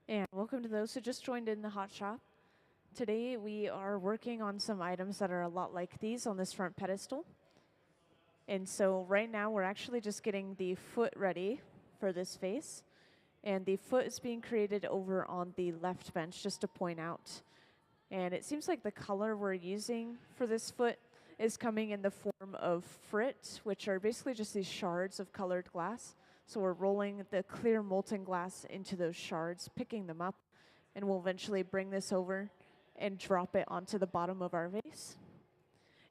And welcome to those who just joined in the hot shop. Today we are working on some items that are a lot like these on this front pedestal. And so right now we're actually just getting the foot ready for this face. And the foot is being created over on the left bench, just to point out. And it seems like the color we're using for this foot is coming in the form of frit, which are basically just these shards of colored glass. So we're rolling the clear molten glass into those shards, picking them up, and we'll eventually bring this over and drop it onto the bottom of our vase.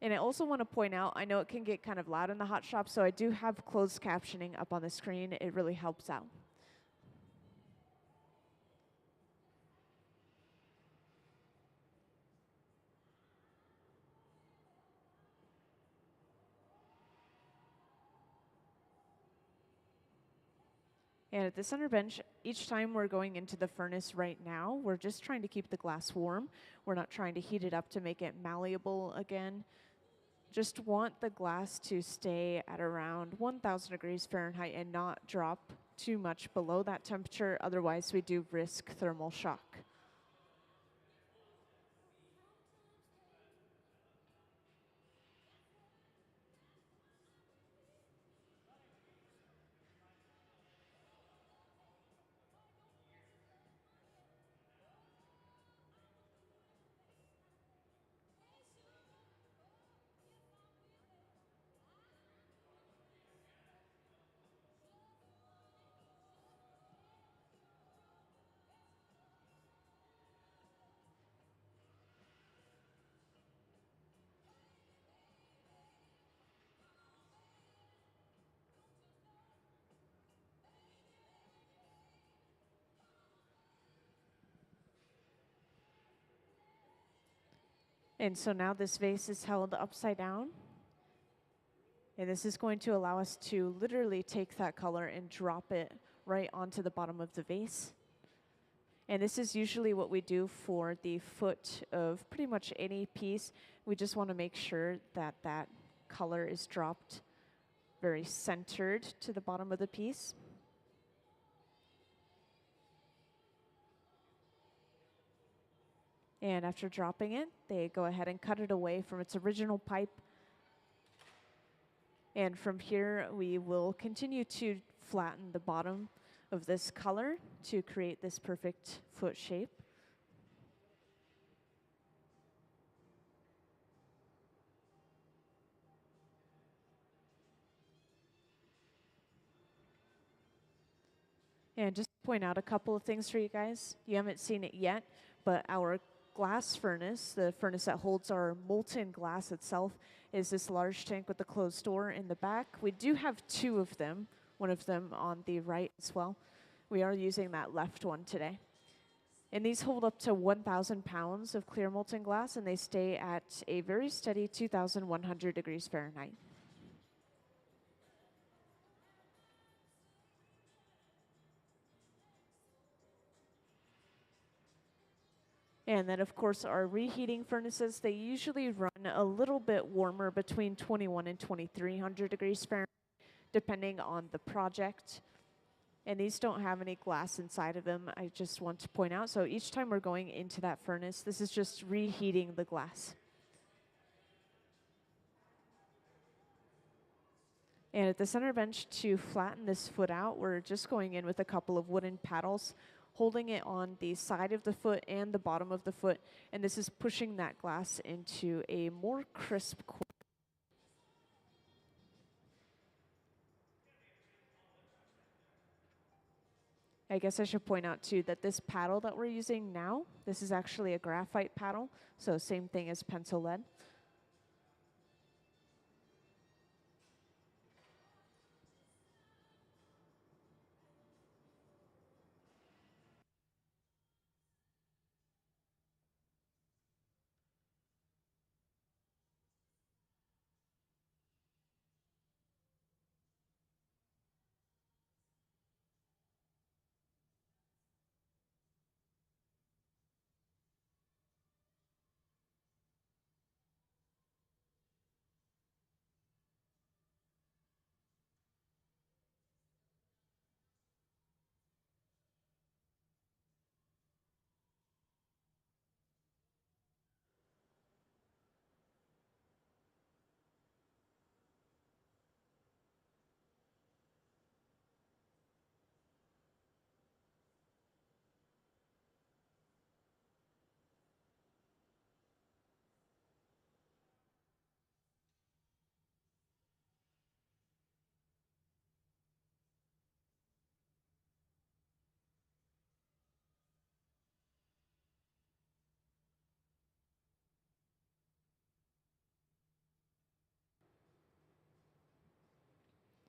And I also want to point out, I know it can get kind of loud in the hot shop, so I do have closed captioning up on the screen. It really helps out. And at the center bench, each time we're going into the furnace right now, we're just trying to keep the glass warm. We're not trying to heat it up to make it malleable again. Just want the glass to stay at around 1,000 degrees Fahrenheit and not drop too much below that temperature. Otherwise, we do risk thermal shock. And so now this vase is held upside down. And this is going to allow us to literally take that color and drop it right onto the bottom of the vase. And this is usually what we do for the foot of pretty much any piece. We just want to make sure that that color is dropped very centered to the bottom of the piece. And after dropping it, they go ahead and cut it away from its original pipe. And from here, we will continue to flatten the bottom of this color to create this perfect foot shape. And just to point out a couple of things for you guys. You haven't seen it yet, but our glass furnace, the furnace that holds our molten glass itself, is this large tank with the closed door in the back. We do have two of them, one of them on the right as well. We are using that left one today. And these hold up to 1,000 pounds of clear molten glass, and they stay at a very steady 2,100 degrees Fahrenheit. And then, of course, our reheating furnaces, they usually run a little bit warmer, between 21 and 2,300 degrees Fahrenheit, depending on the project. And these don't have any glass inside of them, I just want to point out. So each time we're going into that furnace, this is just reheating the glass. And at the center bench, to flatten this foot out, we're just going in with a couple of wooden paddles, holding it on the side of the foot and the bottom of the foot, and this is pushing that glass into a more crisp corner. I guess I should point out too that this paddle that we're using now, this is actually a graphite paddle, so same thing as pencil lead.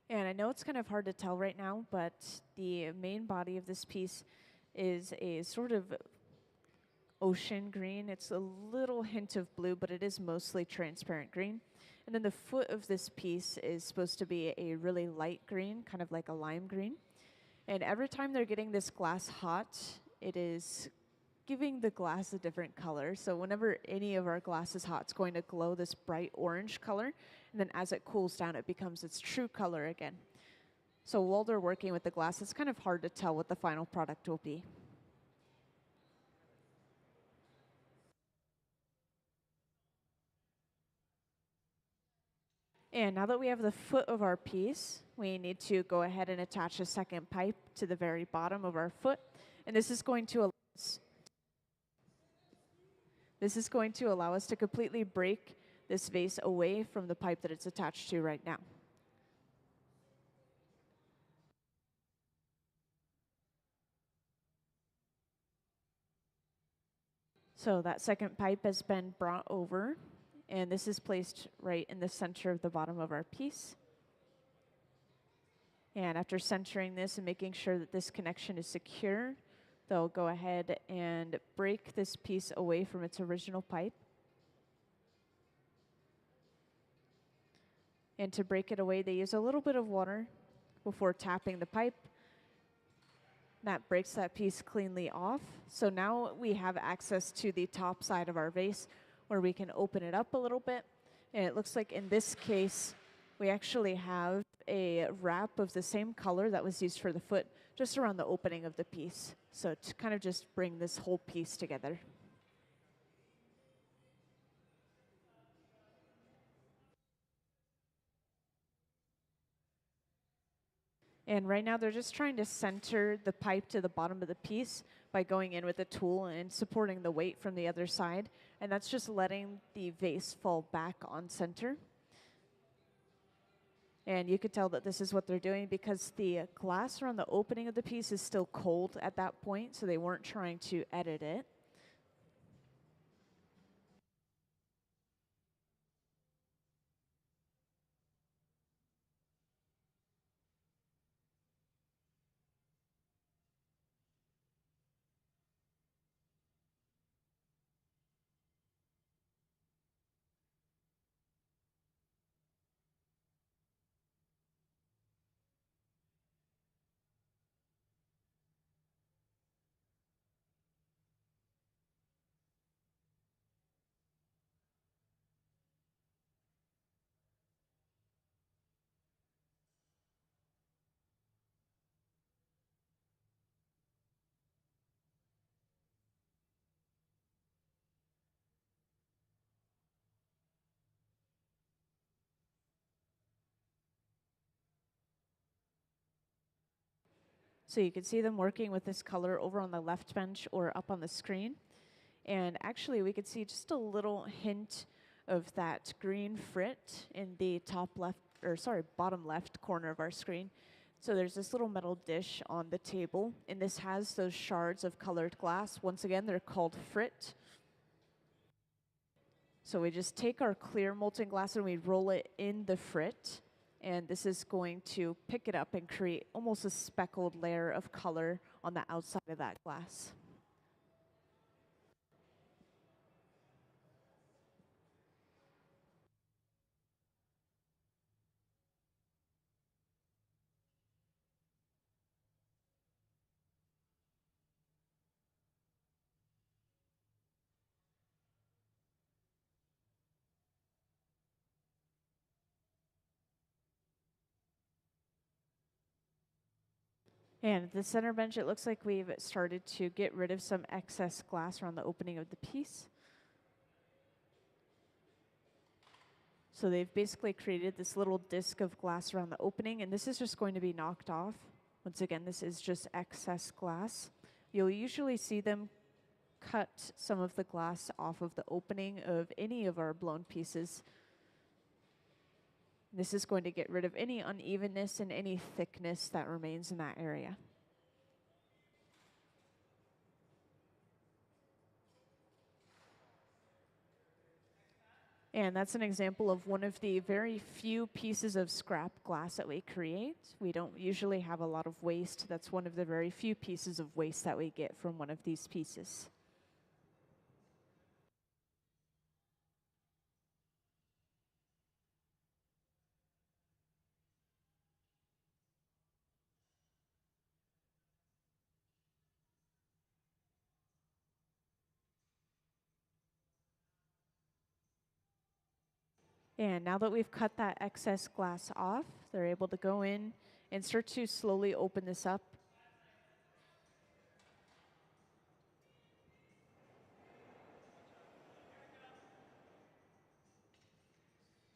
And I know it's kind of hard to tell right now, but the main body of this piece is a sort of ocean green. It's a little hint of blue, but it is mostly transparent green. And then the foot of this piece is supposed to be a really light green, kind of like a lime green. And every time they're getting this glass hot, it is giving the glass a different color. So whenever any of our glass is hot, it's going to glow this bright orange color. And then as it cools down, it becomes its true color again. So while they're working with the glass, it's kind of hard to tell what the final product will be. And now that we have the foot of our piece, we need to go ahead and attach a second pipe to the very bottom of our foot. And this is going to allow us to completely break this vase away from the pipe that it's attached to right now. So that second pipe has been brought over, and this is placed right in the center of the bottom of our piece. And after centering this and making sure that this connection is secure, they'll go ahead and break this piece away from its original pipe. And to break it away, they use a little bit of water before tapping the pipe. That breaks that piece cleanly off. So now we have access to the top side of our vase where we can open it up a little bit. And it looks like in this case, we actually have a wrap of the same color that was used for the foot just around the opening of the piece. So to kind of just bring this whole piece together. And right now they're just trying to center the pipe to the bottom of the piece by going in with a tool and supporting the weight from the other side. And that's just letting the vase fall back on center. And you could tell that this is what they're doing because the glass around the opening of the piece is still cold at that point, so they weren't trying to edit it. So you can see them working with this color over on the left bench or up on the screen. And actually we could see just a little hint of that green frit in the bottom left corner of our screen. So there's this little metal dish on the table, and this has those shards of colored glass. Once again, they're called frit. So we just take our clear molten glass and we roll it in the frit. And this is going to pick it up and create almost a speckled layer of color on the outside of that glass. And the center bench, it looks like we've started to get rid of some excess glass around the opening of the piece. So they've basically created this little disc of glass around the opening, and this is just going to be knocked off. Once again, this is just excess glass. You'll usually see them cut some of the glass off of the opening of any of our blown pieces. This is going to get rid of any unevenness and any thickness that remains in that area. And that's an example of one of the very few pieces of scrap glass that we create. We don't usually have a lot of waste. That's one of the very few pieces of waste that we get from one of these pieces. And now that we've cut that excess glass off, they're able to go in and start to slowly open this up.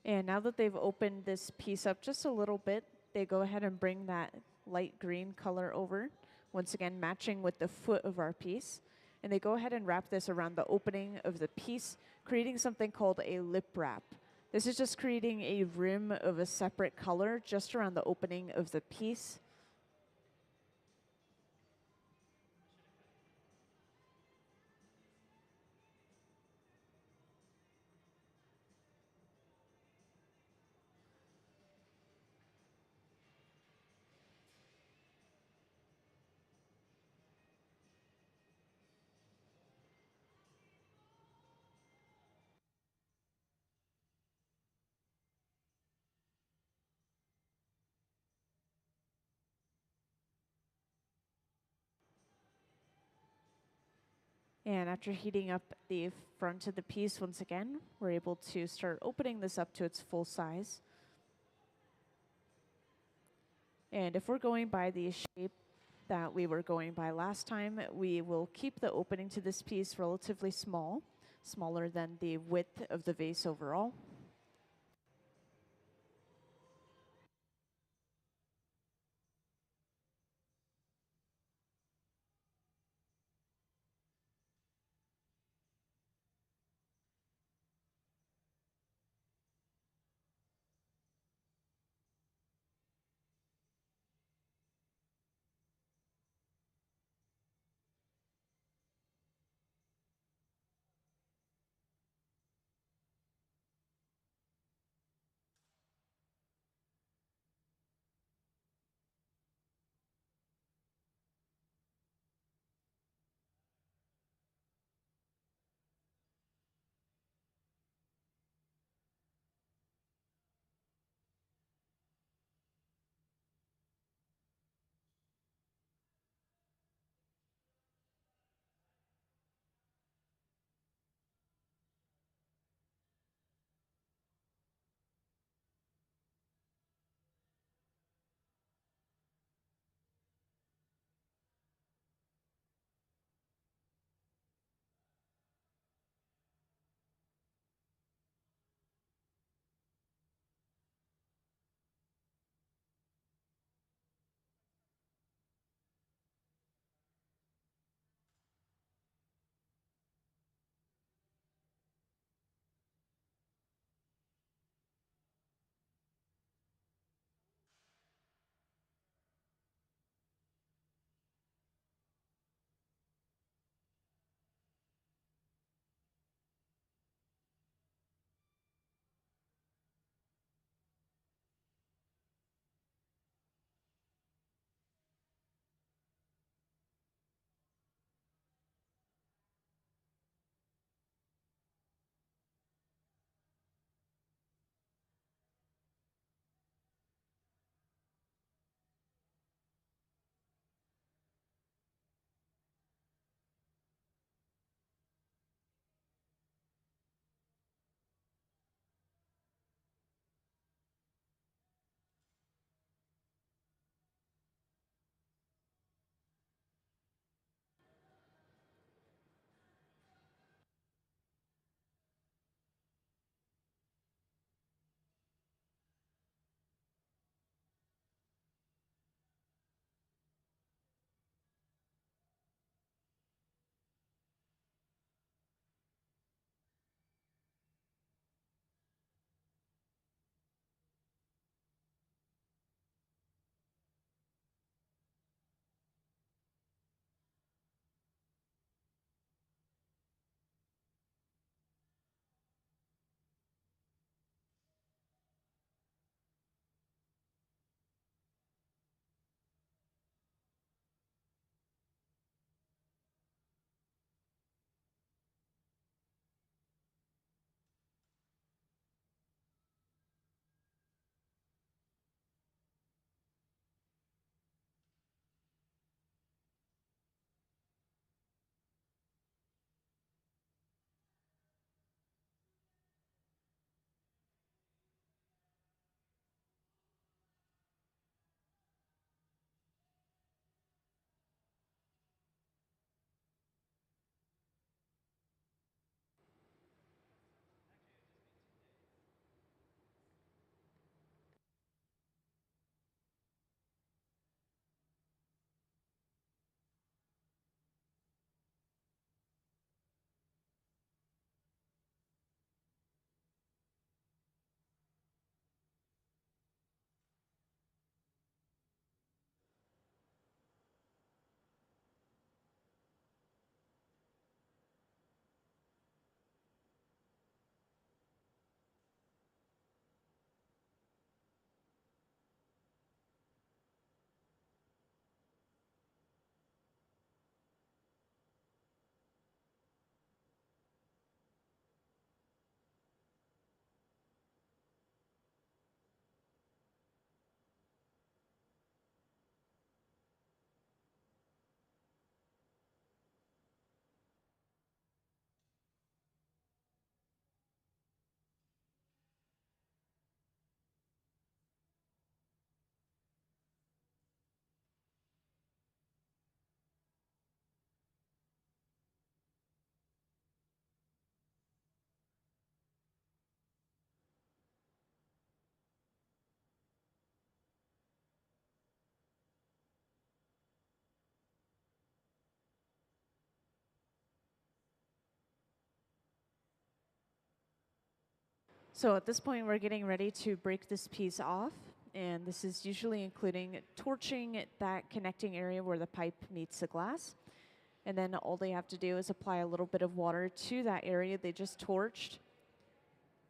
And now that they've opened this piece up just a little bit, they go ahead and bring that light green color over, once again matching with the foot of our piece. And they go ahead and wrap this around the opening of the piece, creating something called a lip wrap. This is just creating a rim of a separate color just around the opening of the piece. And after heating up the front of the piece once again, we're able to start opening this up to its full size. And if we're going by the shape that we were going by last time, we will keep the opening to this piece relatively small, smaller than the width of the vase overall. So at this point, we're getting ready to break this piece off. And this is usually including torching that connecting area where the pipe meets the glass. And then all they have to do is apply a little bit of water to that area they just torched.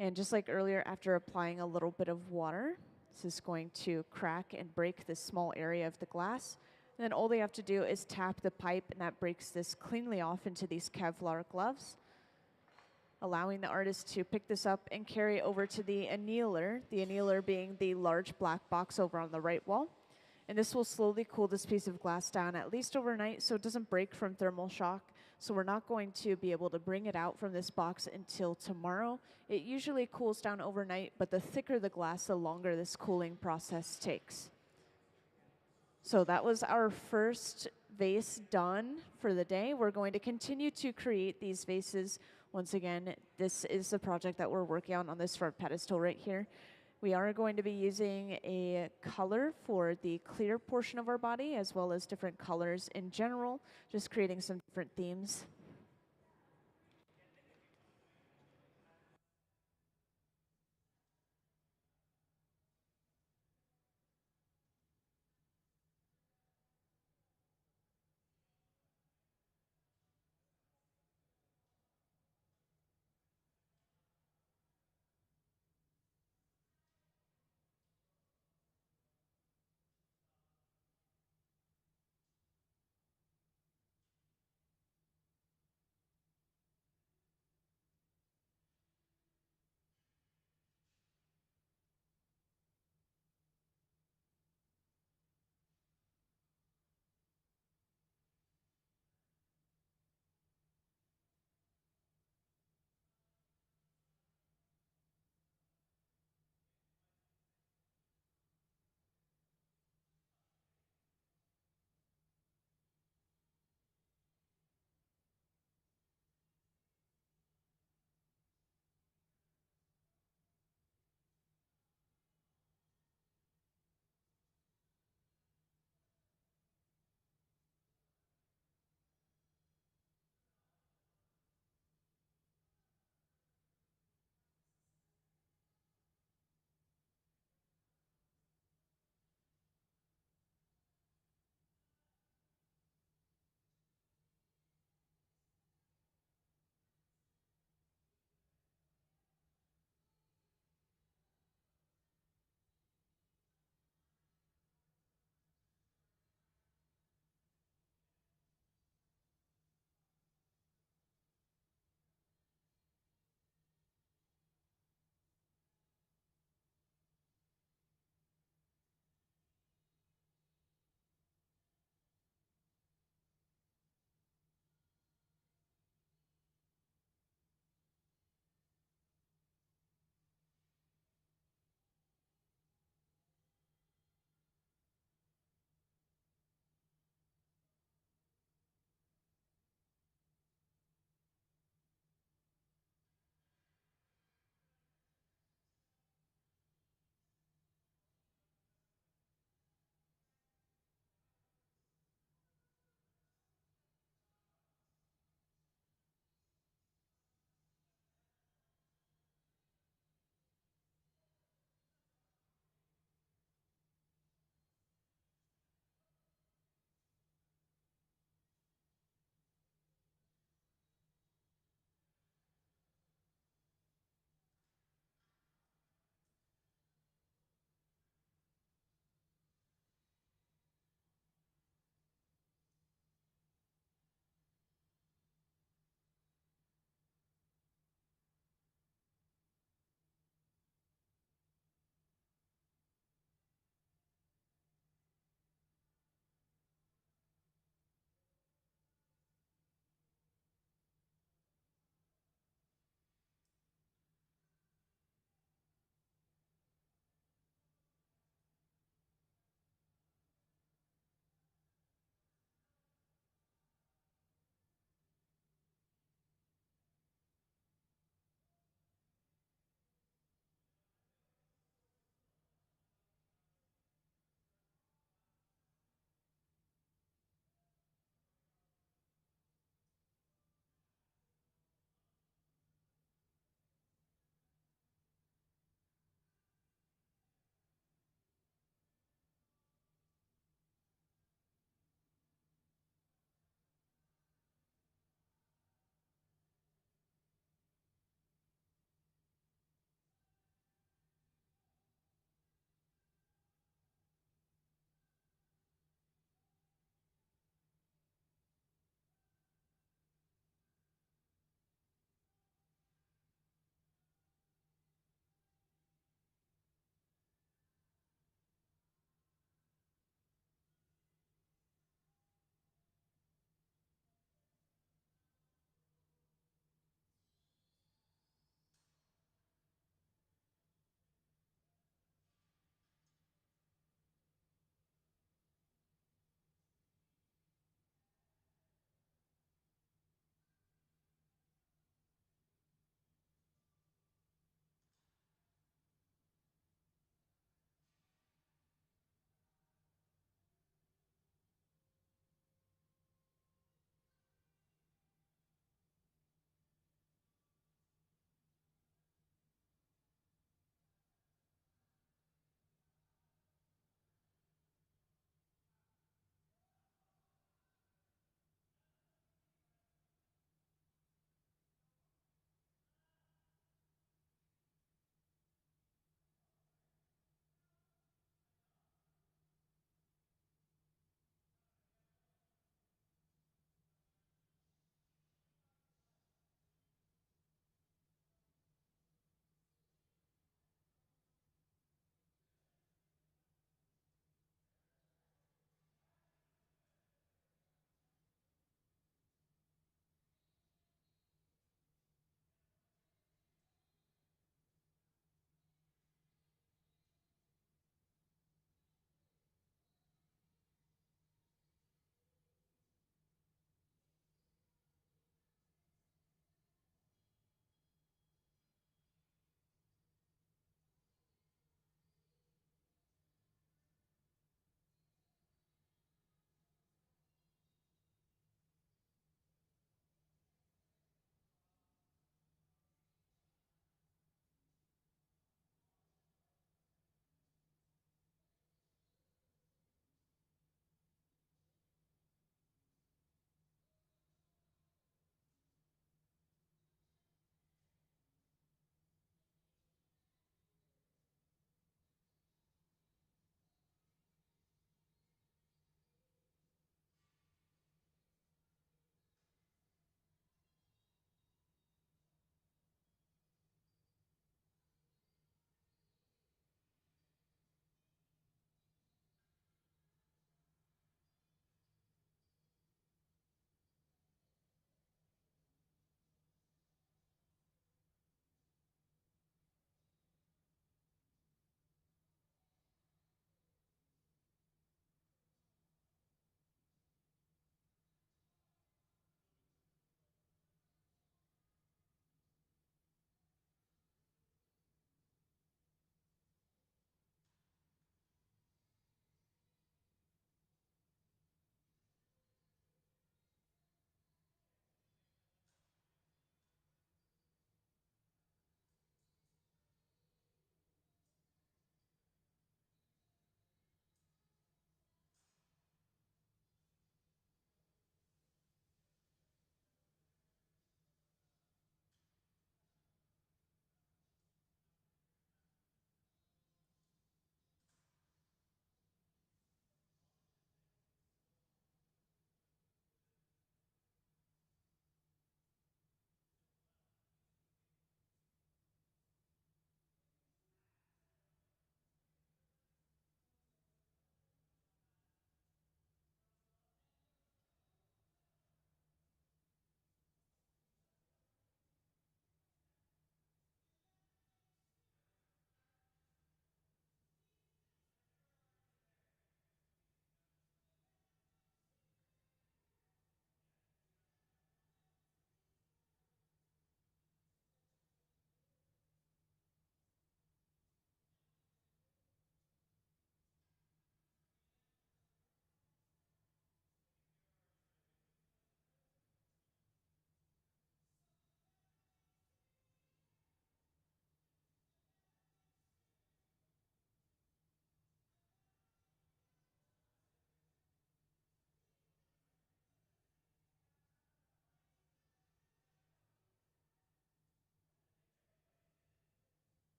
And just like earlier, after applying a little bit of water, this is going to crack and break this small area of the glass. And then all they have to do is tap the pipe, and that breaks this cleanly off into these Kevlar gloves, allowing the artist to pick this up and carry over to the annealer being the large black box over on the right wall. And this will slowly cool this piece of glass down at least overnight so it doesn't break from thermal shock. So we're not going to be able to bring it out from this box until tomorrow. It usually cools down overnight, but the thicker the glass, the longer this cooling process takes. So that was our first vase done for the day. We're going to continue to create these vases. Once again, this is the project that we're working on this front pedestal right here. We are going to be using a color for the clear portion of our body, as well as different colors in general, just creating some different themes.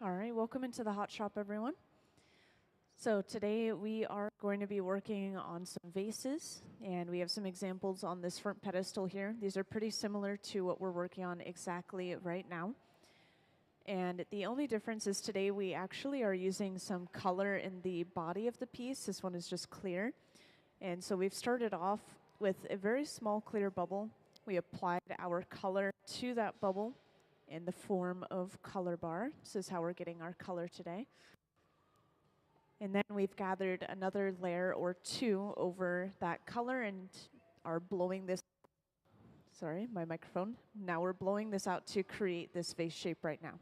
All right, welcome into the hot shop, everyone. So today we are going to be working on some vases, and we have some examples on this front pedestal here. These are pretty similar to what we're working on exactly right now. And the only difference is today we actually are using some color in the body of the piece. This one is just clear. And so we've started off with a very small clear bubble. We applied our color to that bubble in the form of color bar. This is how we're getting our color today. And then we've gathered another layer or two over that color and are blowing this, sorry, my microphone. Now we're blowing this out to create this vase shape right now.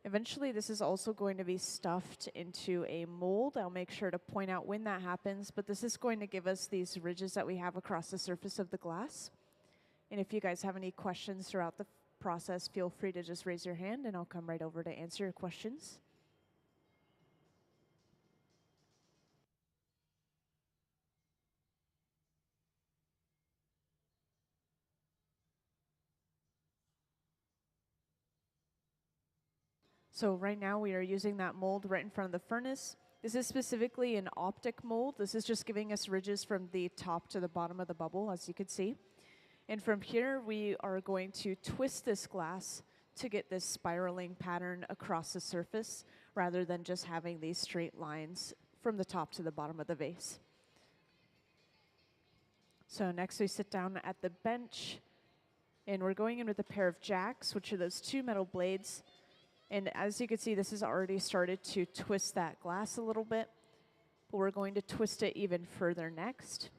Eventually, this is also going to be stuffed into a mold. I'll make sure to point out when that happens, but this is going to give us these ridges that we have across the surface of the glass. And if you guys have any questions throughout the process, feel free to just raise your hand and I'll come right over to answer your questions. So right now we are using that mold right in front of the furnace. This is specifically an optic mold. This is just giving us ridges from the top to the bottom of the bubble, as you can see. And from here, we are going to twist this glass to get this spiraling pattern across the surface, rather than just having these straight lines from the top to the bottom of the vase. So next we sit down at the bench, and we're going in with a pair of jacks, which are those two metal blades. And as you can see, this has already started to twist that glass a little bit, but we're going to twist it even further next.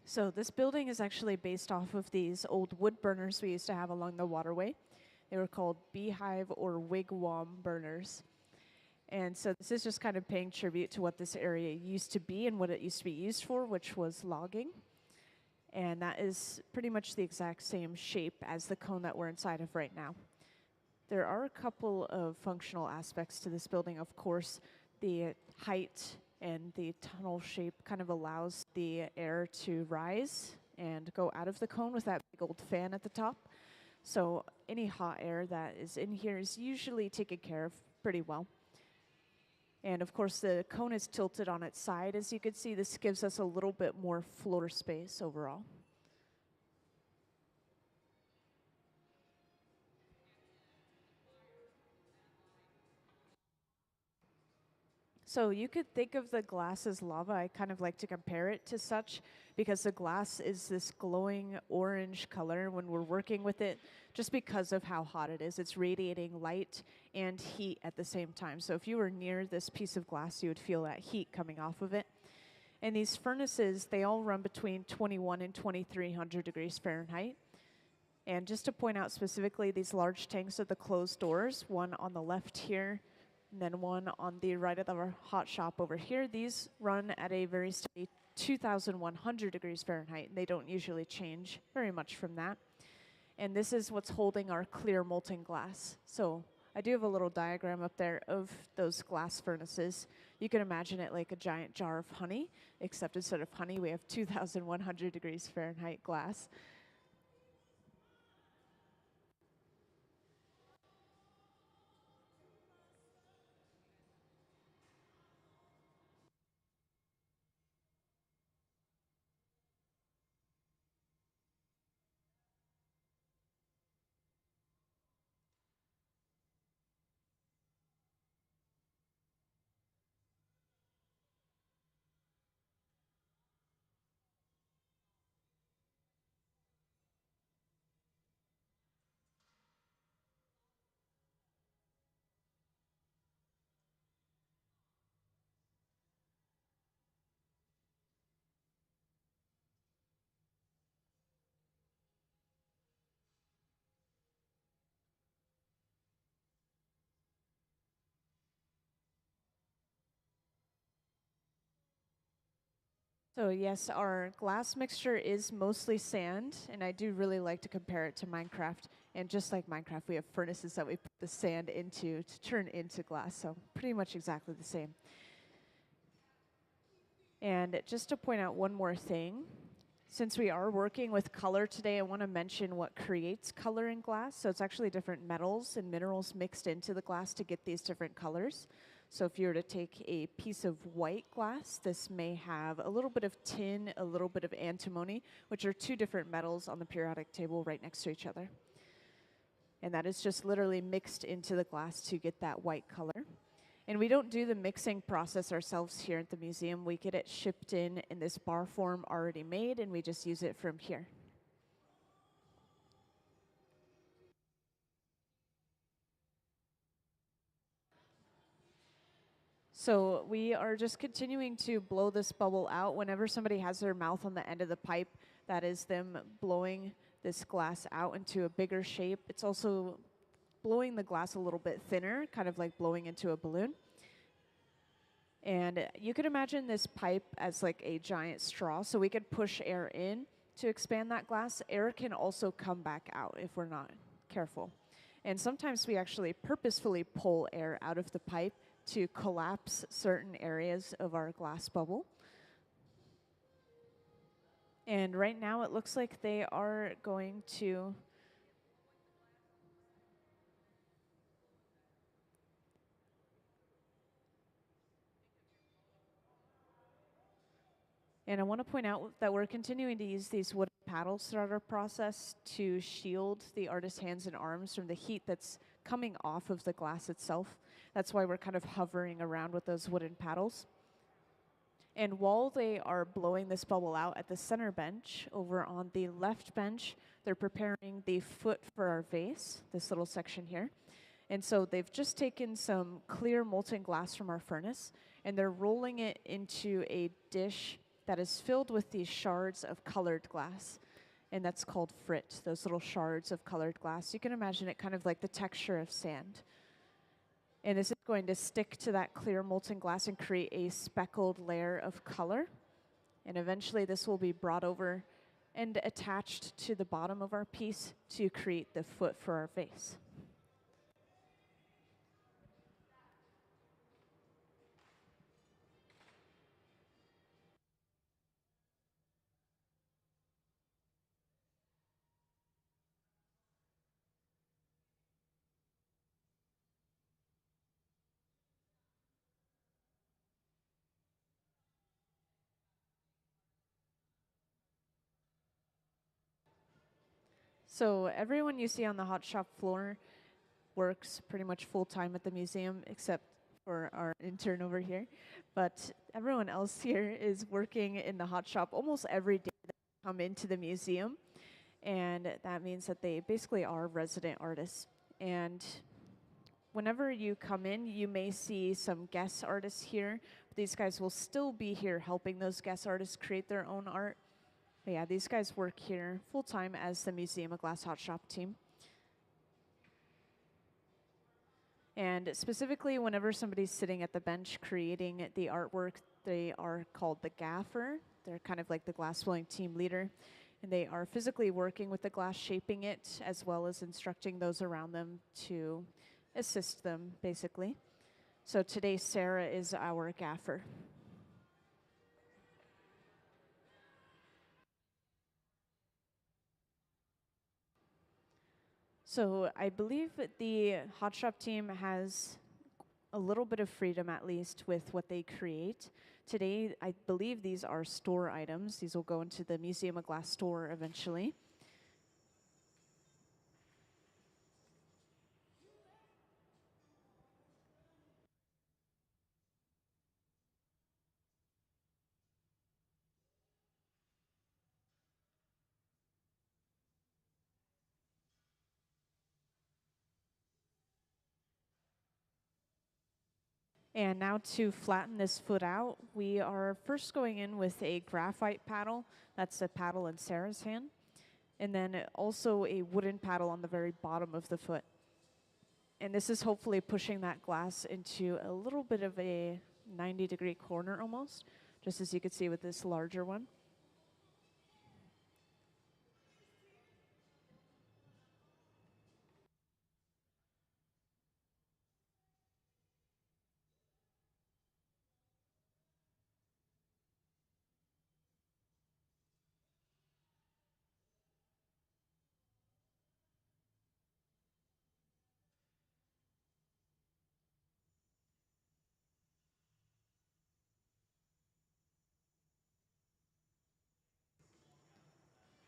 So this building is actually based off of these old wood burners we used to have along the waterway. They were called beehive or wigwam burners. And so this is just kind of paying tribute to what this area used to be and what it used to be used for, which was logging. And that is pretty much the exact same shape as the cone that we're inside of right now. There are a couple of functional aspects to this building. Of course, the height and the tunnel shape kind of allows the air to rise and go out of the cone with that big old fan at the top. So any hot air that is in here is usually taken care of pretty well. And of course, the cone is tilted on its side. As you can see, this gives us a little bit more floor space overall. So you could think of the glass as lava. I kind of like to compare it to such, because the glass is this glowing orange color when we're working with it, just because of how hot it is. It's radiating light and heat at the same time. So if you were near this piece of glass, you would feel that heat coming off of it. And these furnaces, they all run between 21 and 2300 degrees Fahrenheit. And just to point out specifically, these large tanks are the closed doors, one on the left here, and then one on the right of our hot shop over here. These run at a very steady 2,100 degrees Fahrenheit, and they don't usually change very much from that. And this is what's holding our clear molten glass. So I do have a little diagram up there of those glass furnaces. You can imagine it like a giant jar of honey, except instead of honey, we have 2,100 degrees Fahrenheit glass. So yes, our glass mixture is mostly sand, and I do really like to compare it to Minecraft. And just like Minecraft, we have furnaces that we put the sand into to turn into glass, so pretty much exactly the same. And just to point out one more thing, since we are working with color today, I want to mention what creates color in glass. So it's actually different metals and minerals mixed into the glass to get these different colors. So if you were to take a piece of white glass, this may have a little bit of tin, a little bit of antimony, which are two different metals on the periodic table right next to each other. And that is just literally mixed into the glass to get that white color. And we don't do the mixing process ourselves here at the museum. We get it shipped in this bar form already made, and we just use it from here. So we are just continuing to blow this bubble out. Whenever somebody has their mouth on the end of the pipe, that is them blowing this glass out into a bigger shape. It's also blowing the glass a little bit thinner, kind of like blowing into a balloon. And you could imagine this pipe as like a giant straw, so we could push air in to expand that glass. Air can also come back out if we're not careful. And sometimes we actually purposefully pull air out of the pipe to collapse certain areas of our glass bubble. And right now it looks like they are going to And I want to point out that we're continuing to use these wooden paddles throughout our process to shield the artist's hands and arms from the heat that's coming off of the glass itself. That's why we're kind of hovering around with those wooden paddles. And while they are blowing this bubble out at the center bench, over on the left bench, they're preparing the foot for our vase, this little section here. And so they've just taken some clear molten glass from our furnace, and they're rolling it into a dish that is filled with these shards of colored glass. And that's called frit, those little shards of colored glass. You can imagine it kind of like the texture of sand. And this is going to stick to that clear molten glass and create a speckled layer of color. And eventually this will be brought over and attached to the bottom of our piece to create the foot for our vase. So everyone you see on the hot shop floor works pretty much full-time at the museum, except for our intern over here. But everyone else here is working in the hot shop almost every day that they come into the museum. And that means that they basically are resident artists. And whenever you come in, you may see some guest artists here. These guys will still be here helping those guest artists create their own art. But yeah, these guys work here full-time as the Museum of Glass Hot Shop team. And specifically, whenever somebody's sitting at the bench creating the artwork, they are called the gaffer. They're kind of like the glass blowing team leader. And they are physically working with the glass, shaping it, as well as instructing those around them to assist them, basically. So today, Sarah is our gaffer. So I believe that the Hot Shop team has a little bit of freedom, at least, with what they create. Today, I believe these are store items. These will go into the Museum of Glass store eventually. And now to flatten this foot out, we are first going in with a graphite paddle. That's a paddle in Sarah's hand. And then also a wooden paddle on the very bottom of the foot. And this is hopefully pushing that glass into a little bit of a 90-degree corner almost, just as you could see with this larger one.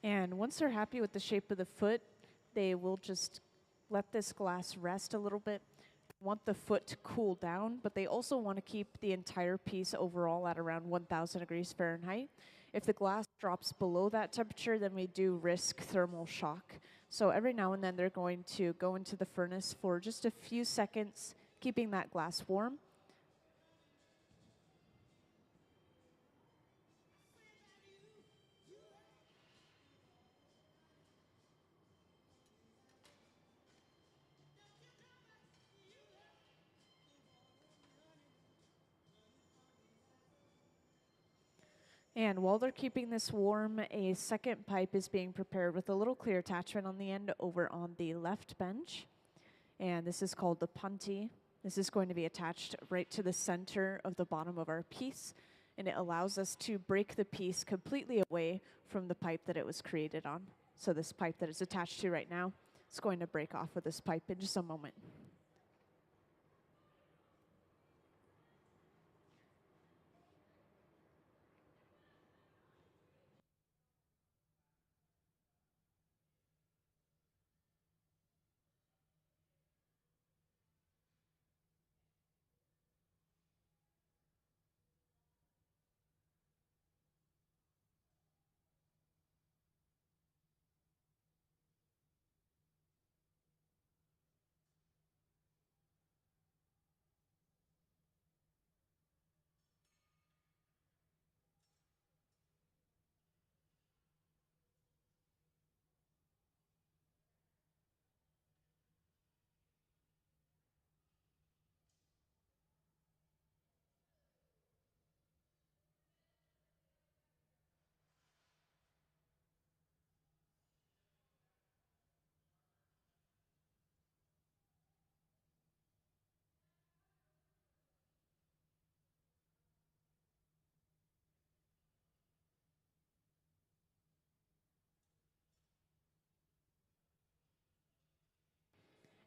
And once they're happy with the shape of the foot, they will just let this glass rest a little bit. Want the foot to cool down, but they also want to keep the entire piece overall at around 1000 degrees Fahrenheit. If the glass drops below that temperature, then we do risk thermal shock. So every now and then they're going to go into the furnace for just a few seconds, keeping that glass warm. And while they're keeping this warm, a second pipe is being prepared with a little clear attachment on the end over on the left bench. And this is called the punty. This is going to be attached right to the center of the bottom of our piece, and it allows us to break the piece completely away from the pipe that it was created on. So this pipe that it's attached to right now, it's going to break off of this pipe in just a moment.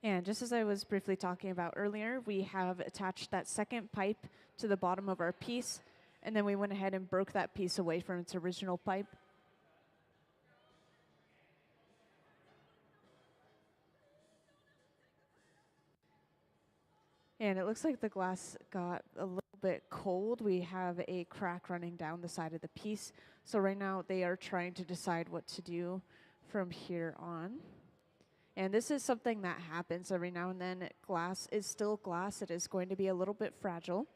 And just as I was briefly talking about earlier, we have attached that second pipe to the bottom of our piece, and then we went ahead and broke that piece away from its original pipe. And it looks like the glass got a little bit cold. We have a crack running down the side of the piece. So right now they are trying to decide what to do from here on. And this is something that happens every now and then. Glass is still glass. It is going to be a little bit fragile.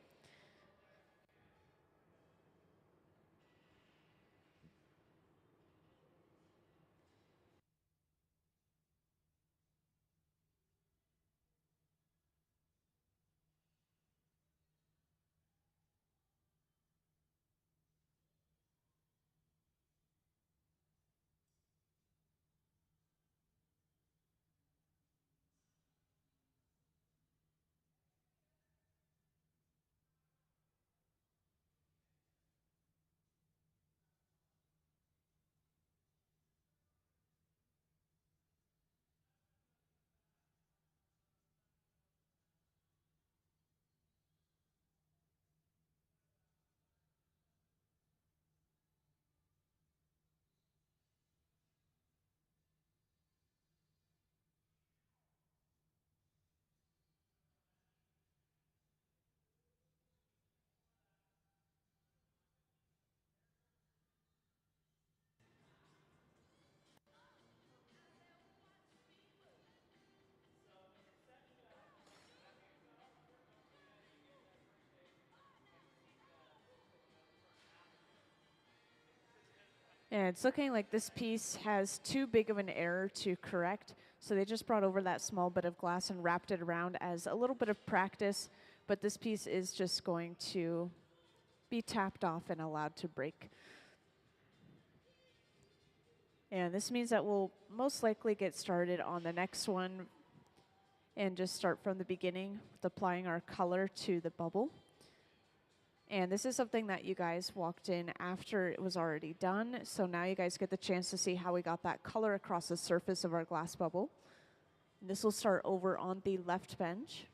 And it's looking like this piece has too big of an error to correct. So they just brought over that small bit of glass and wrapped it around as a little bit of practice. But this piece is just going to be tapped off and allowed to break. And this means that we'll most likely get started on the next one and just start from the beginning with applying our color to the bubble. And this is something that you guys walked in after it was already done. So now you guys get the chance to see how we got that color across the surface of our glass bubble. And this will start over on the left bench.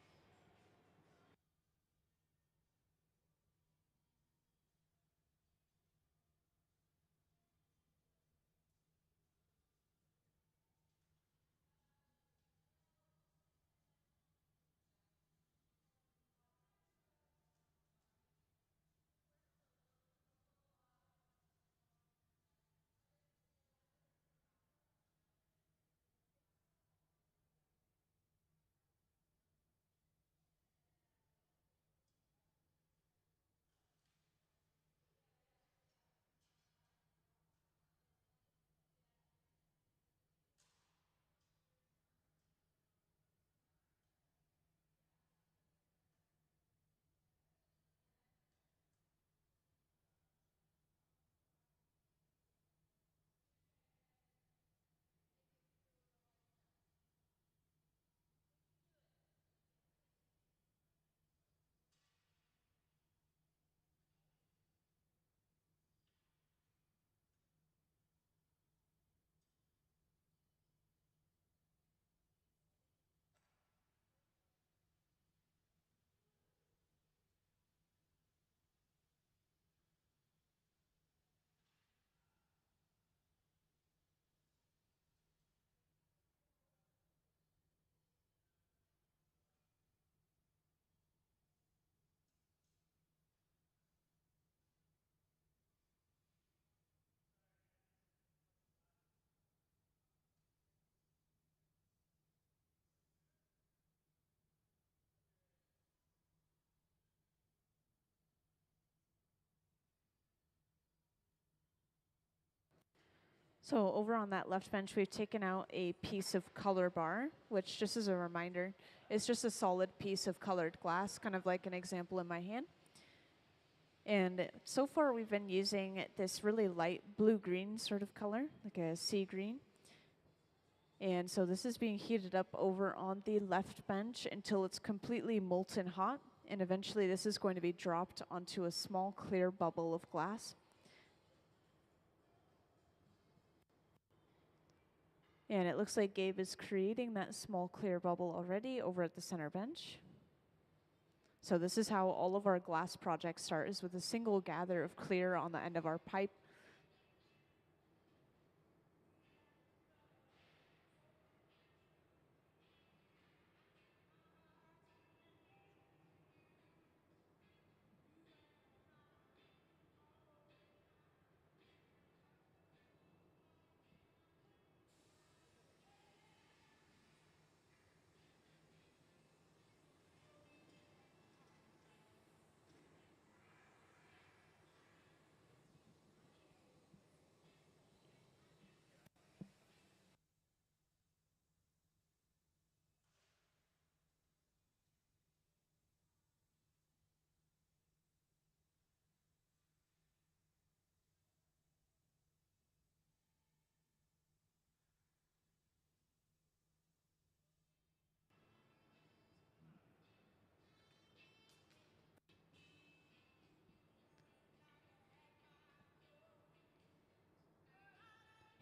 So over on that left bench, we've taken out a piece of color bar, which, just as a reminder, is just a solid piece of colored glass, kind of like an example in my hand. And so far we've been using this really light blue-green sort of color, like a sea green. And so this is being heated up over on the left bench until it's completely molten hot. And eventually this is going to be dropped onto a small clear bubble of glass. And it looks like Gabe is creating that small clear bubble already over at the center bench. So this is how all of our glass projects start, is with a single gather of clear on the end of our pipe.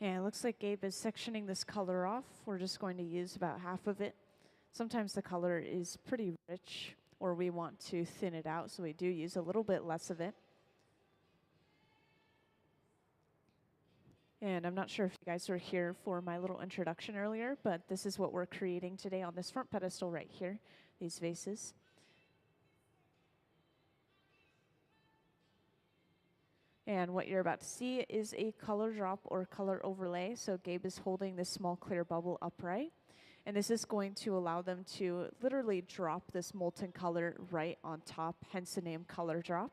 Yeah, it looks like Gabe is sectioning this color off. We're just going to use about half of it. Sometimes the color is pretty rich, or we want to thin it out, so we do use a little bit less of it. And I'm not sure if you guys were here for my little introduction earlier, but this is what we're creating today on this front pedestal right here, these vases. And what you're about to see is a color drop or color overlay. So Gabe is holding this small clear bubble upright. And this is going to allow them to literally drop this molten color right on top, hence the name color drop.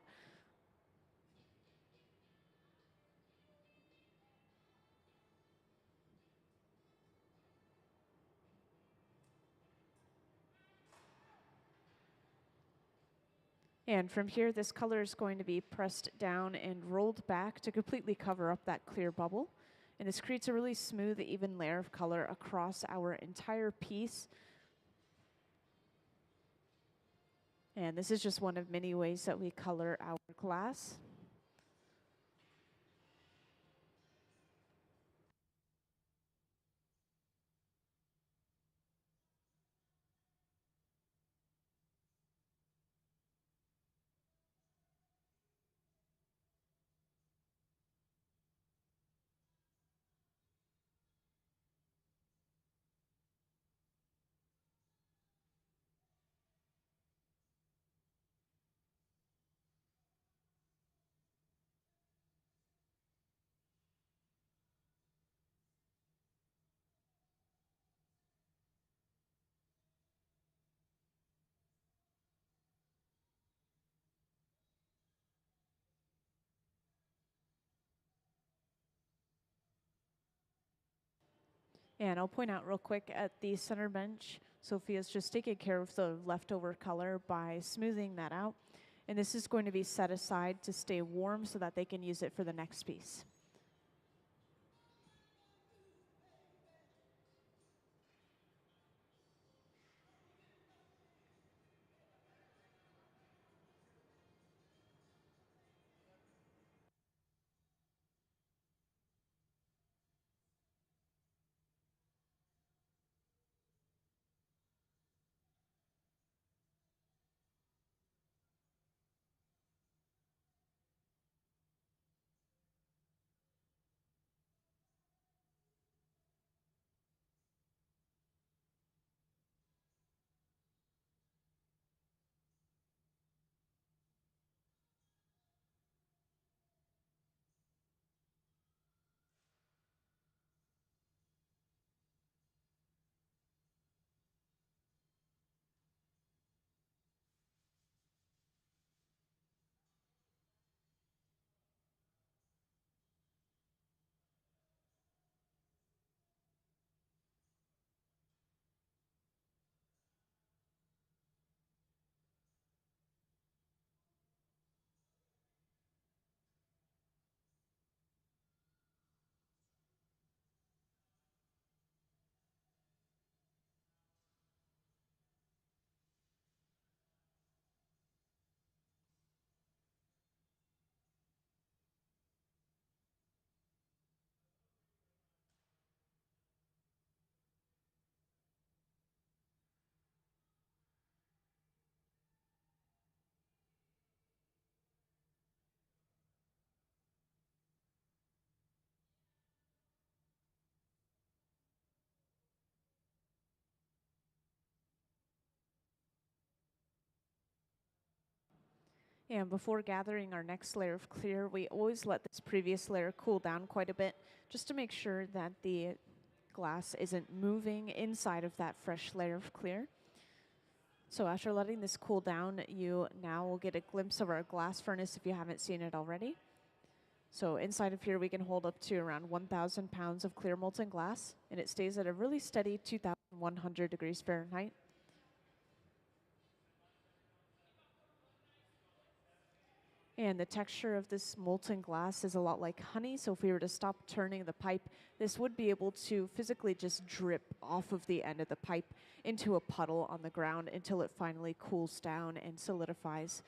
And from here, this color is going to be pressed down and rolled back to completely cover up that clear bubble. And this creates a really smooth, even layer of color across our entire piece. And this is just one of many ways that we color our glass. And I'll point out real quick at the center bench, Sophia's just taking care of the leftover color by smoothing that out. And this is going to be set aside to stay warm so that they can use it for the next piece. And before gathering our next layer of clear, we always let this previous layer cool down quite a bit, just to make sure that the glass isn't moving inside of that fresh layer of clear. So after letting this cool down, you now will get a glimpse of our glass furnace if you haven't seen it already. So inside of here, we can hold up to around 1,000 pounds of clear molten glass, and it stays at a really steady 2,100 degrees Fahrenheit. And the texture of this molten glass is a lot like honey, so if we were to stop turning the pipe, this would be able to physically just drip off of the end of the pipe into a puddle on the ground until it finally cools down and solidifies.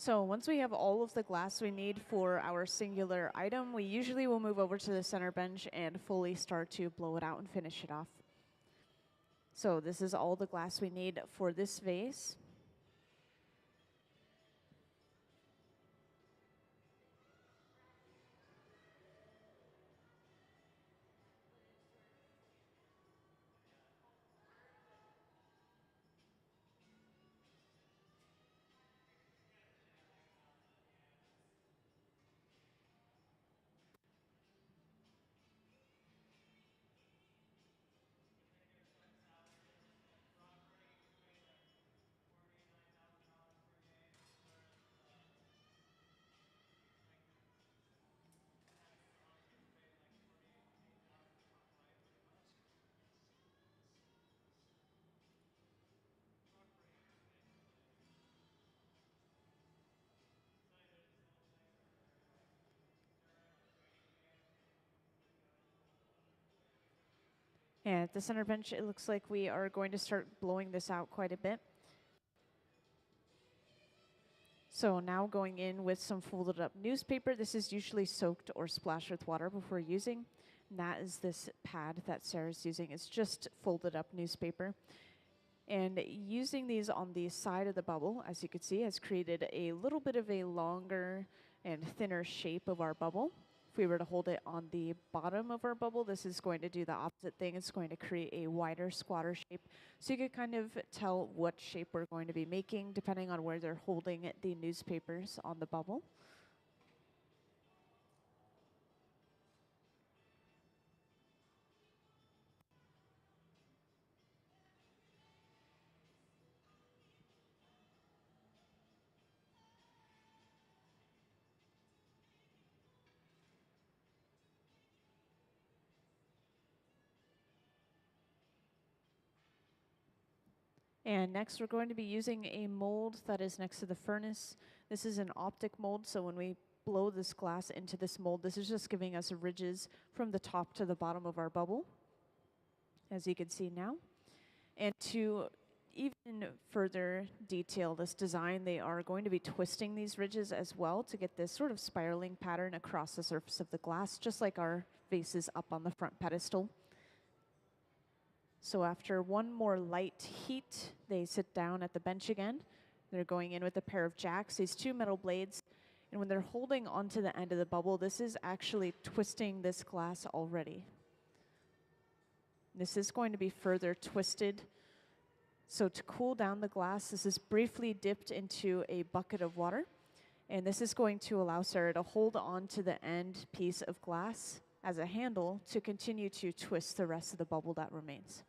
So once we have all of the glass we need for our singular item, we usually will move over to the center bench and fully start to blow it out and finish it off. So this is all the glass we need for this vase. And at the center bench, it looks like we are going to start blowing this out quite a bit. So now going in with some folded up newspaper. This is usually soaked or splashed with water before using. And that is this pad that Sarah's using. It's just folded up newspaper. And using these on the side of the bubble, as you can see, has created a little bit of a longer and thinner shape of our bubble. If we were to hold it on the bottom of our bubble, this is going to do the opposite thing. It's going to create a wider squatter shape. So you can kind of tell what shape we're going to be making depending on where they're holding the newspapers on the bubble. And next we're going to be using a mold that is next to the furnace. This is an optic mold, so when we blow this glass into this mold, this is just giving us ridges from the top to the bottom of our bubble, as you can see now. And to even further detail this design, they are going to be twisting these ridges as well to get this sort of spiraling pattern across the surface of the glass, just like our vases up on the front pedestal. So after one more light heat, they sit down at the bench again. They're going in with a pair of jacks, these two metal blades. And when they're holding onto the end of the bubble, this is actually twisting this glass already. This is going to be further twisted. So to cool down the glass, this is briefly dipped into a bucket of water. And this is going to allow Sarah to hold on to the end piece of glass as a handle to continue to twist the rest of the bubble that remains.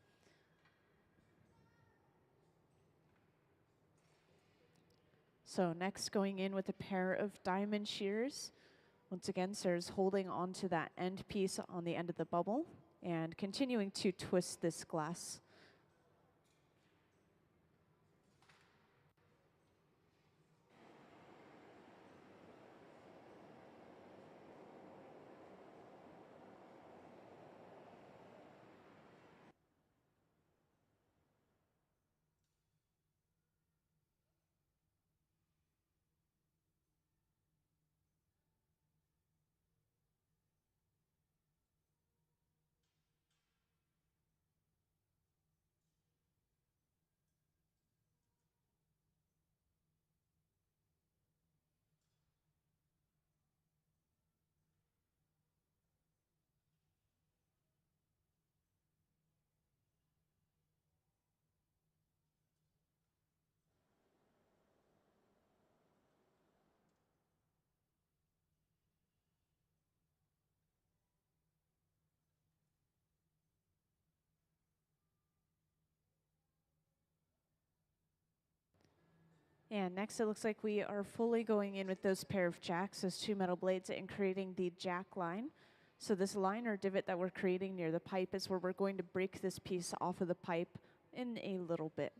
So next, going in with a pair of diamond shears. Once again, Sarah's holding onto that end piece on the end of the bubble and continuing to twist this glass. And next, it looks like we are fully going in with those pair of jacks, those two metal blades, and creating the jack line. So this line or divot that we're creating near the pipe is where we're going to break this piece off of the pipe in a little bit.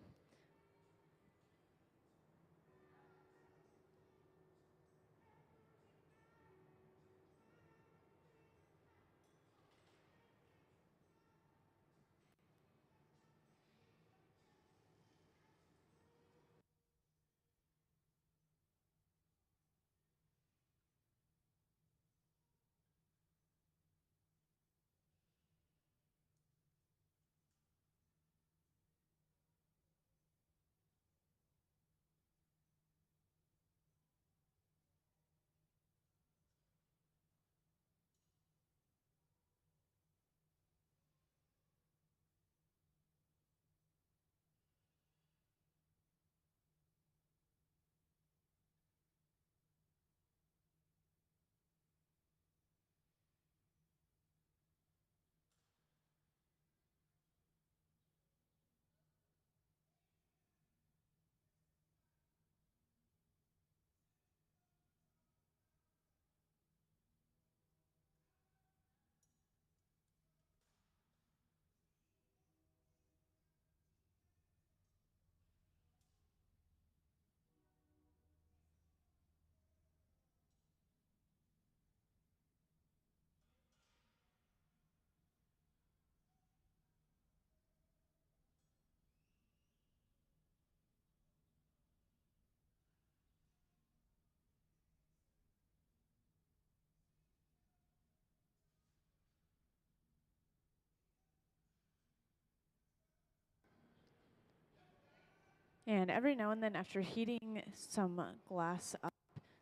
And every now and then, after heating some glass up,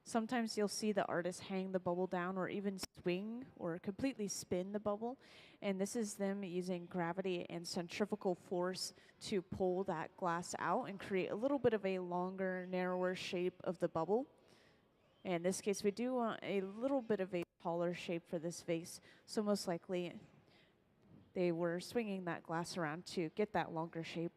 sometimes you'll see the artist hang the bubble down or even swing or completely spin the bubble. And this is them using gravity and centrifugal force to pull that glass out and create a little bit of a longer, narrower shape of the bubble. In this case, we do want a little bit of a taller shape for this vase. So most likely, they were swinging that glass around to get that longer shape.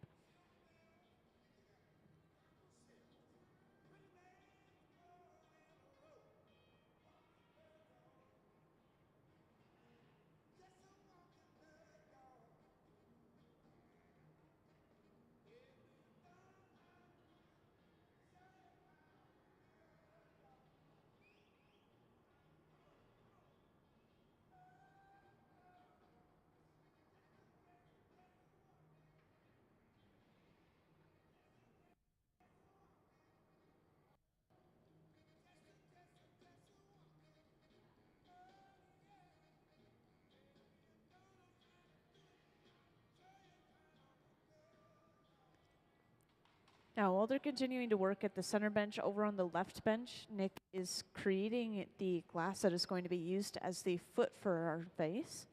Now, while they're continuing to work at the center bench, over on the left bench, Nick is creating the glass that is going to be used as the foot for our vase.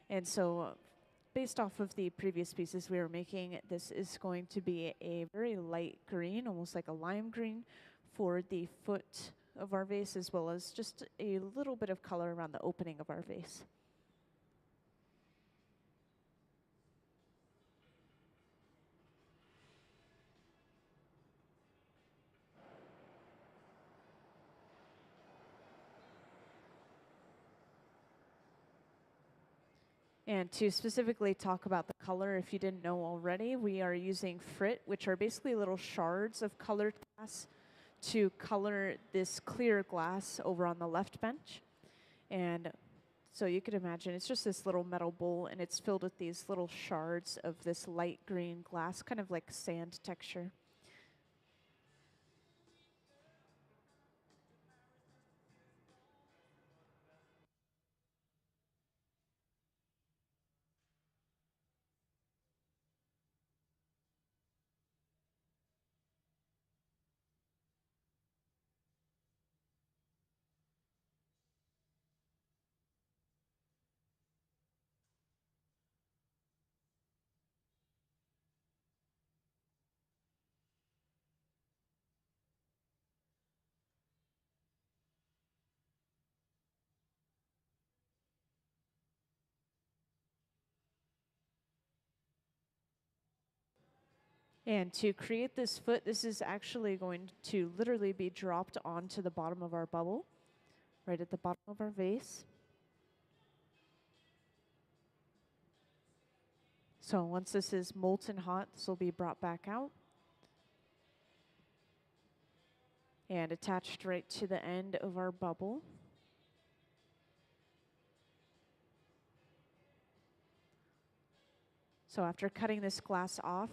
And so, based off of the previous pieces we were making, this is going to be a very light green, almost like a lime green, for the foot of our vase, as well as just a little bit of color around the opening of our vase. And to specifically talk about the color, if you didn't know already, we are using frit, which are basically little shards of colored glass to color this clear glass over on the left bench. And so you could imagine it's just this little metal bowl, and it's filled with these little shards of this light green glass, kind of like sand texture. And to create this foot, this is actually going to literally be dropped onto the bottom of our bubble, right at the bottom of our vase. So once this is molten hot, this will be brought back out and attached right to the end of our bubble. So after cutting this glass off,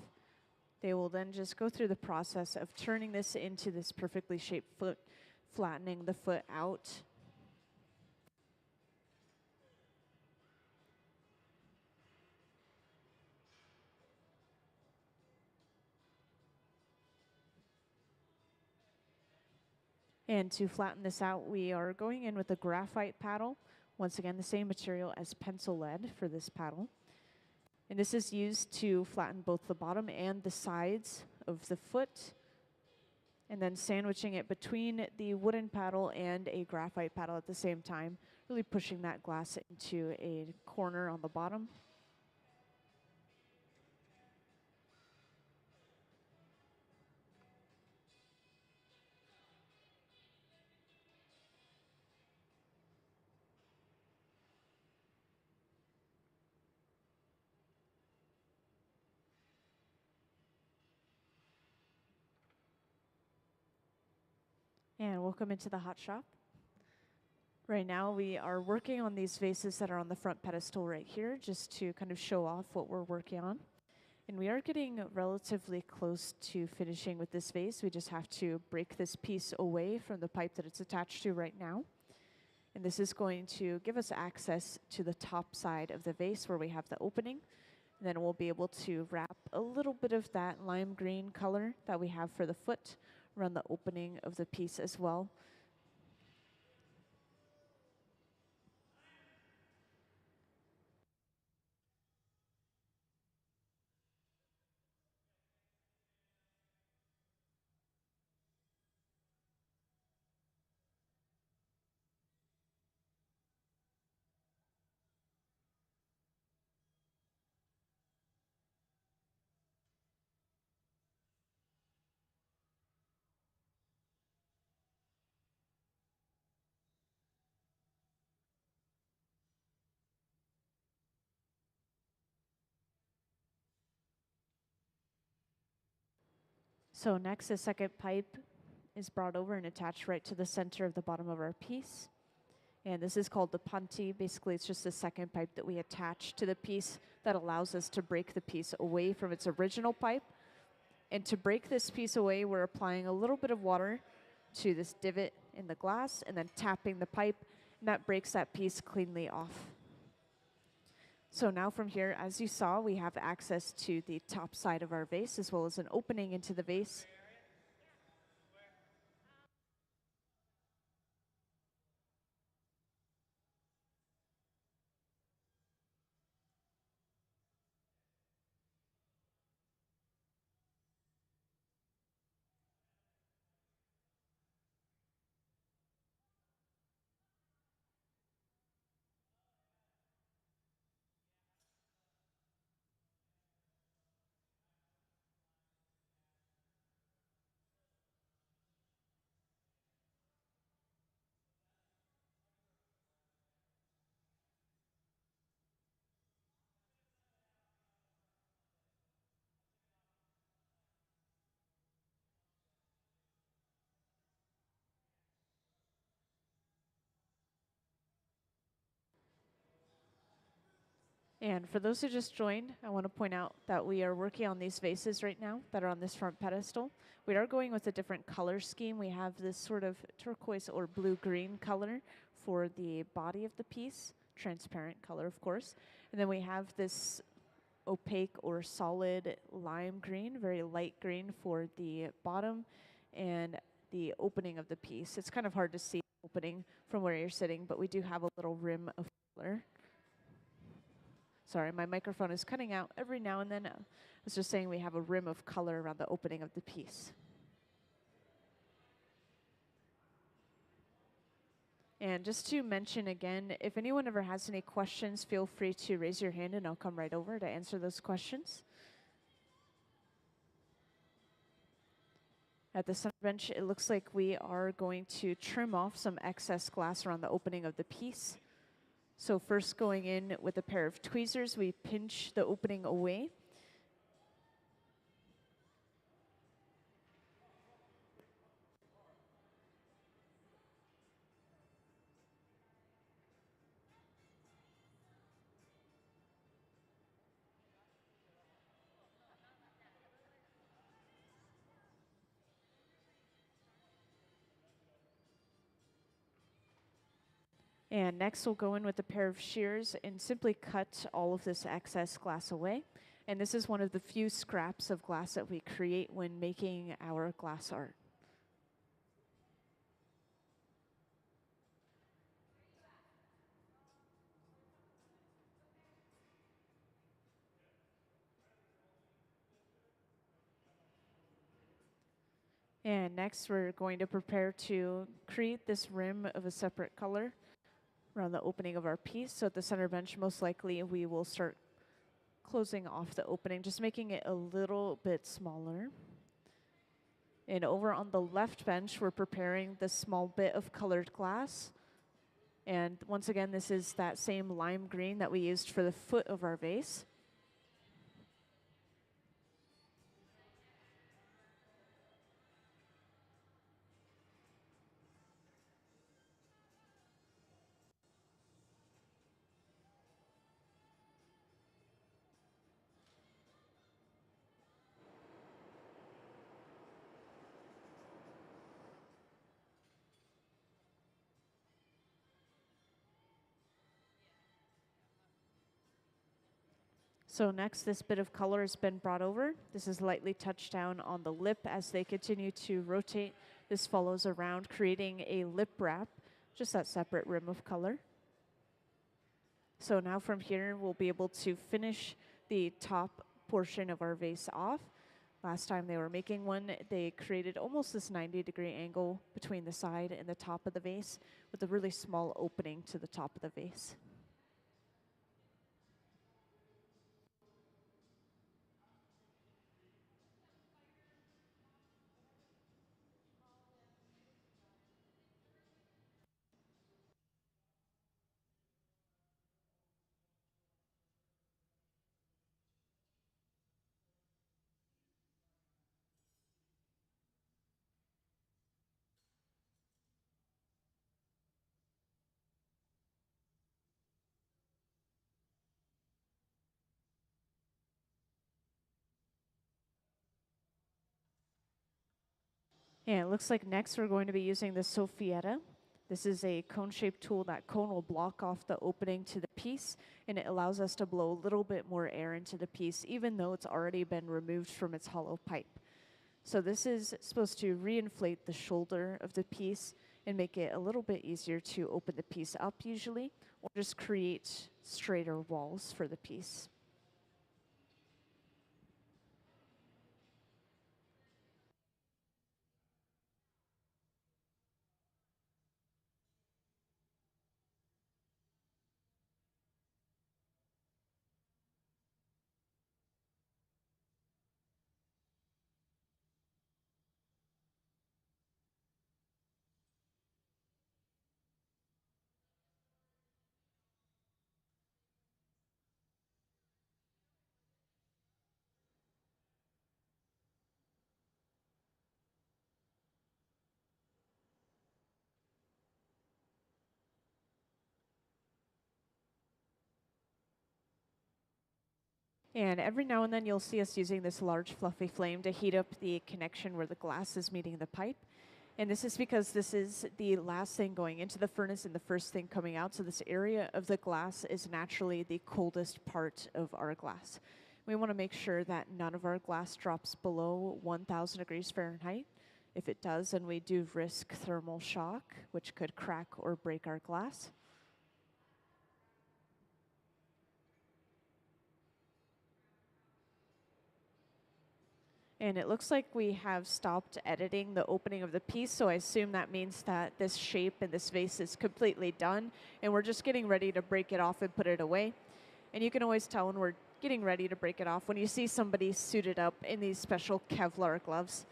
they will then just go through the process of turning this into this perfectly shaped foot, flattening the foot out. And to flatten this out, we are going in with a graphite paddle. Once again, the same material as pencil lead for this paddle. And this is used to flatten both the bottom and the sides of the foot, and then sandwiching it between the wooden paddle and a graphite paddle at the same time, really pushing that glass into a corner on the bottom. And welcome into the hot shop. Right now we are working on these vases that are on the front pedestal right here, just to kind of show off what we're working on. And we are getting relatively close to finishing with this vase. We just have to break this piece away from the pipe that it's attached to right now. And this is going to give us access to the top side of the vase where we have the opening. And then we'll be able to wrap a little bit of that lime green color that we have for the foot around the opening of the piece as well. So next, the second pipe is brought over and attached right to the center of the bottom of our piece. And this is called the punty. Basically, it's just the second pipe that we attach to the piece that allows us to break the piece away from its original pipe. And to break this piece away, we're applying a little bit of water to this divot in the glass and then tapping the pipe, and that breaks that piece cleanly off. So now from here, as you saw, we have access to the top side of our vase as well as an opening into the vase. And for those who just joined, I want to point out that we are working on these vases right now that are on this front pedestal. We are going with a different color scheme. We have this sort of turquoise or blue-green color for the body of the piece, transparent color, of course. And then we have this opaque or solid lime green, very light green for the bottom and the opening of the piece. It's kind of hard to see the opening from where you're sitting, but we do have a little rim of color. Sorry, my microphone is cutting out every now and then. I was just saying we have a rim of color around the opening of the piece. And just to mention again, if anyone ever has any questions, feel free to raise your hand and I'll come right over to answer those questions. At the center bench, it looks like we are going to trim off some excess glass around the opening of the piece. So first, going in with a pair of tweezers, we pinch the opening away. And next we'll go in with a pair of shears and simply cut all of this excess glass away. And this is one of the few scraps of glass that we create when making our glass art. And next we're going to prepare to create this rim of a separate color around the opening of our piece. So at the center bench, most likely we will start closing off the opening, just making it a little bit smaller. And over on the left bench, we're preparing this small bit of colored glass. And once again, this is that same lime green that we used for the foot of our vase. So next, this bit of color has been brought over. This is lightly touched down on the lip as they continue to rotate. This follows around, creating a lip wrap, just that separate rim of color. So now from here, we'll be able to finish the top portion of our vase off. Last time they were making one, they created almost this 90-degree angle between the side and the top of the vase with a really small opening to the top of the vase. Yeah, it looks like next we're going to be using the Soffietta. This is a cone-shaped tool. That cone will block off the opening to the piece, and it allows us to blow a little bit more air into the piece, even though it's already been removed from its hollow pipe. So this is supposed to reinflate the shoulder of the piece and make it a little bit easier to open the piece up usually, or just create straighter walls for the piece. And every now and then you'll see us using this large fluffy flame to heat up the connection where the glass is meeting the pipe. And this is because this is the last thing going into the furnace and the first thing coming out. So this area of the glass is naturally the coldest part of our glass. We want to make sure that none of our glass drops below 1,000 degrees Fahrenheit. If it does, then we do risk thermal shock, which could crack or break our glass. And it looks like we have stopped editing the opening of the piece, so I assume that means that this shape and this vase is completely done, and we're just getting ready to break it off and put it away. And you can always tell when we're getting ready to break it off when you see somebody suited up in these special Kevlar gloves.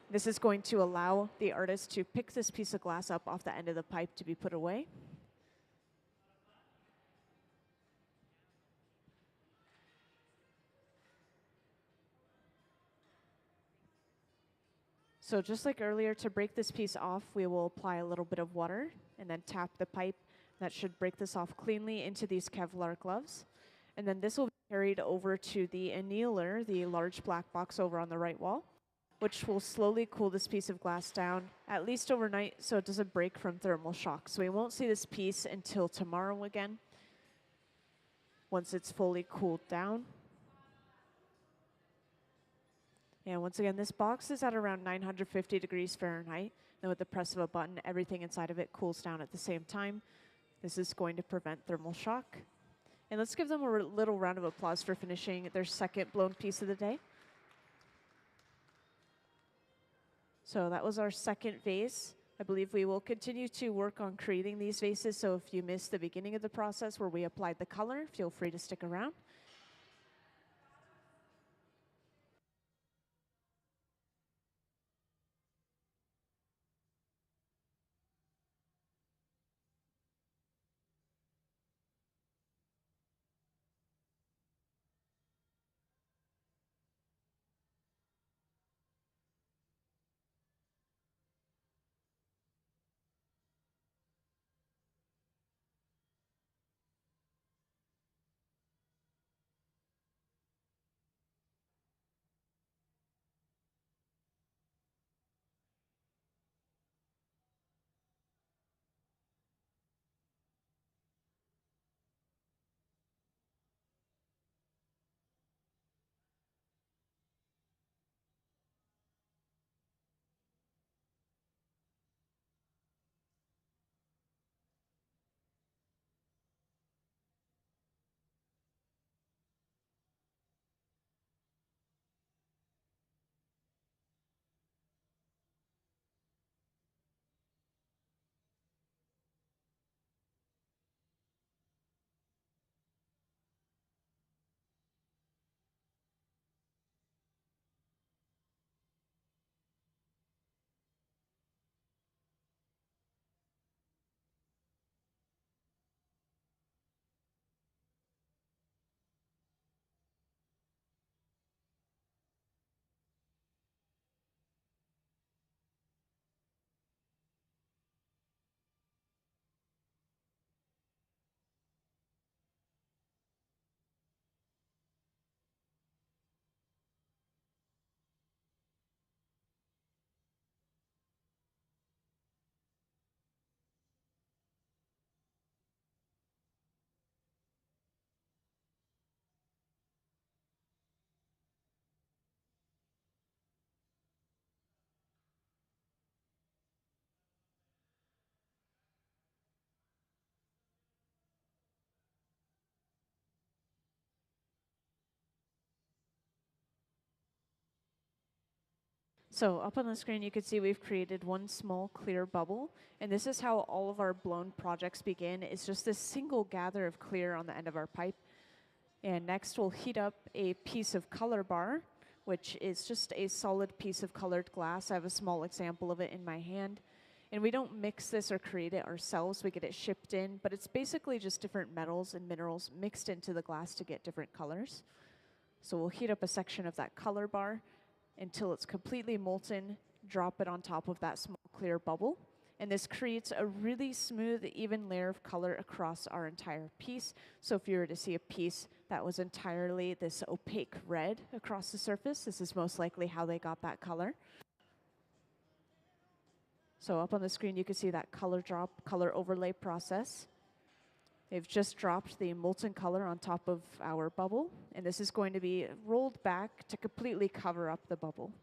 This is going to allow the artist to pick this piece of glass up off the end of the pipe to be put away. So just like earlier, to break this piece off, we will apply a little bit of water and then tap the pipe. That should break this off cleanly into these Kevlar gloves. And then this will be carried over to the annealer, the large black box over on the right wall, which will slowly cool this piece of glass down, at least overnight, so it doesn't break from thermal shock. So we won't see this piece until tomorrow again, once it's fully cooled down. And once again, this box is at around 950 degrees Fahrenheit. Then with the press of a button, everything inside of it cools down at the same time. This is going to prevent thermal shock. And let's give them a little round of applause for finishing their second blown piece of the day. So that was our second vase. I believe we will continue to work on creating these vases. So if you missed the beginning of the process where we applied the color, feel free to stick around. So up on the screen, you can see we've created one small clear bubble. And this is how all of our blown projects begin. It's just this single gather of clear on the end of our pipe. And next, we'll heat up a piece of color bar, which is just a solid piece of colored glass. I have a small example of it in my hand. And we don't mix this or create it ourselves. We get it shipped in. But it's basically just different metals and minerals mixed into the glass to get different colors. So we'll heat up a section of that color bar until it's completely molten, drop it on top of that small clear bubble. And this creates a really smooth, even layer of color across our entire piece. So if you were to see a piece that was entirely this opaque red across the surface, this is most likely how they got that color. So up on the screen, you can see that color drop, color overlay process. They've just dropped the molten color on top of our bubble, and this is going to be rolled back to completely cover up the bubble.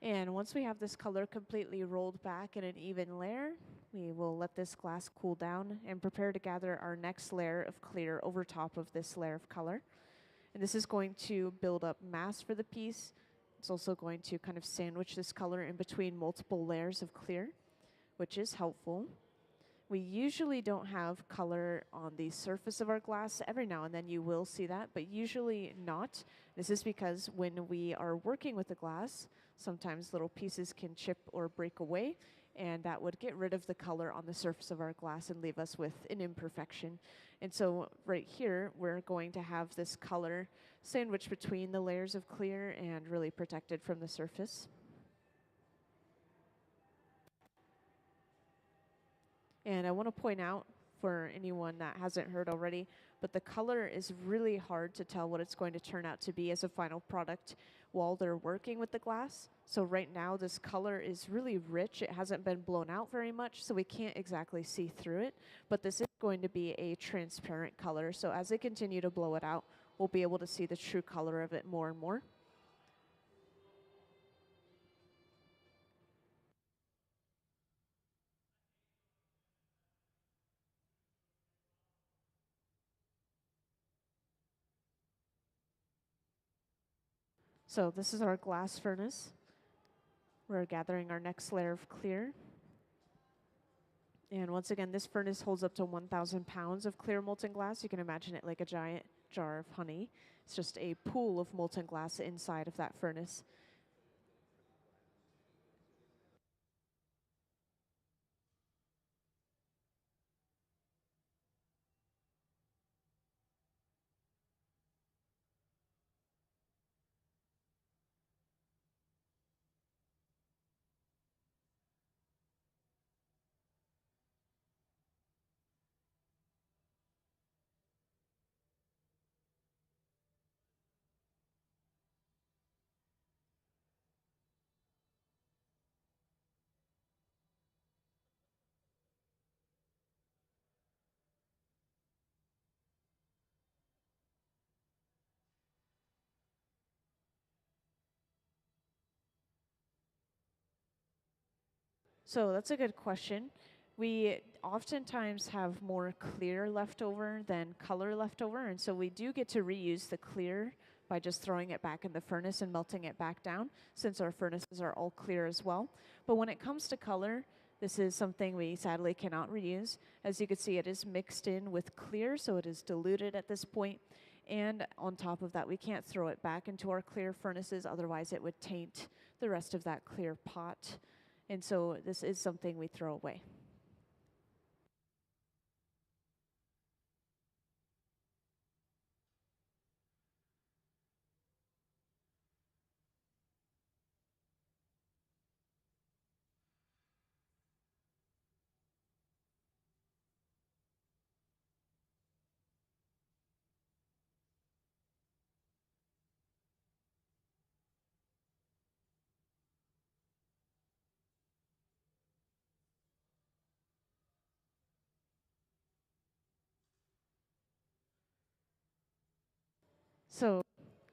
And once we have this color completely rolled back in an even layer, we will let this glass cool down and prepare to gather our next layer of clear over top of this layer of color. And this is going to build up mass for the piece. It's also going to kind of sandwich this color in between multiple layers of clear, which is helpful. We usually don't have color on the surface of our glass. Every now and then you will see that, but usually not. This is because when we are working with the glass, sometimes little pieces can chip or break away, and that would get rid of the color on the surface of our glass and leave us with an imperfection. And so right here, we're going to have this color sandwiched between the layers of clear and really protected from the surface. And I want to point out for anyone that hasn't heard already, but the color is really hard to tell what it's going to turn out to be as a final product while they're working with the glass. So right now this color is really rich. It hasn't been blown out very much, so we can't exactly see through it, but this is going to be a transparent color. So as they continue to blow it out, we'll be able to see the true color of it more and more. So this is our glass furnace. We're gathering our next layer of clear. And once again, this furnace holds up to 1,000 pounds of clear molten glass. You can imagine it like a giant jar of honey. It's just a pool of molten glass inside of that furnace. So that's a good question. We oftentimes have more clear left over than color left over, and so we do get to reuse the clear by just throwing it back in the furnace and melting it back down, since our furnaces are all clear as well. But when it comes to color, this is something we sadly cannot reuse. As you can see, it is mixed in with clear, so it is diluted at this point. And on top of that, we can't throw it back into our clear furnaces, otherwise it would taint the rest of that clear pot. And so this is something we throw away. So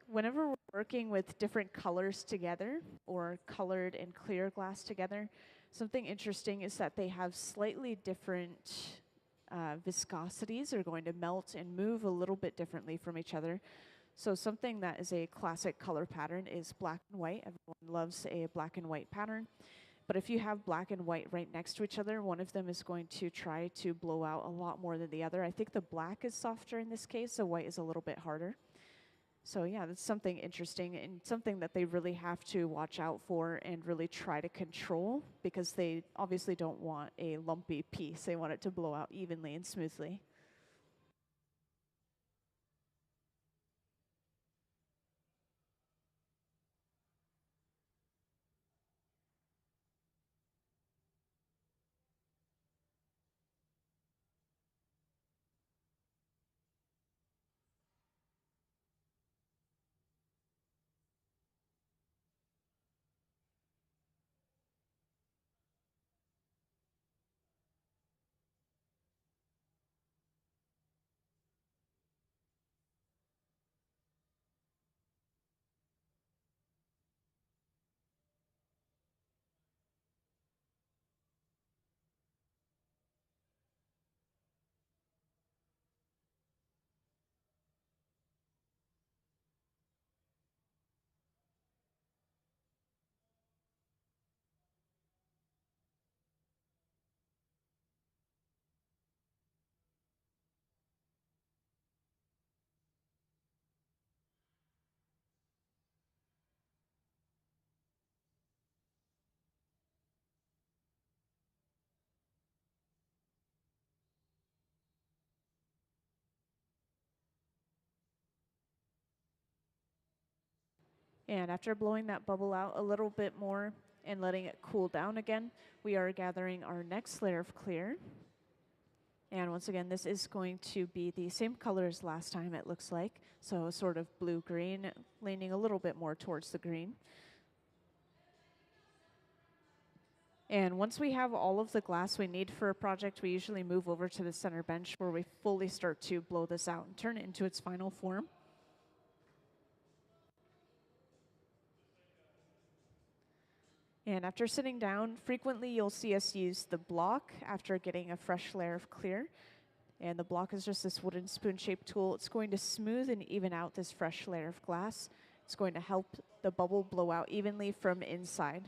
whenever we're working with different colors together or colored and clear glass together, something interesting is that they have slightly different viscosities. They're going to melt and move a little bit differently from each other. So something that is a classic color pattern is black and white. Everyone loves a black and white pattern. But if you have black and white right next to each other, one of them is going to try to blow out a lot more than the other. I think the black is softer in this case, so white is a little bit harder. So yeah, that's something interesting and something that they really have to watch out for and really try to control, because they obviously don't want a lumpy piece. They want it to blow out evenly and smoothly. And after blowing that bubble out a little bit more and letting it cool down again, we are gathering our next layer of clear. And once again, this is going to be the same color as last time, it looks like. So sort of blue-green, leaning a little bit more towards the green. And once we have all of the glass we need for a project, we usually move over to the center bench where we fully start to blow this out and turn it into its final form. And after sitting down, frequently you'll see us use the block after getting a fresh layer of clear. And the block is just this wooden spoon-shaped tool. It's going to smooth and even out this fresh layer of glass. It's going to help the bubble blow out evenly from inside.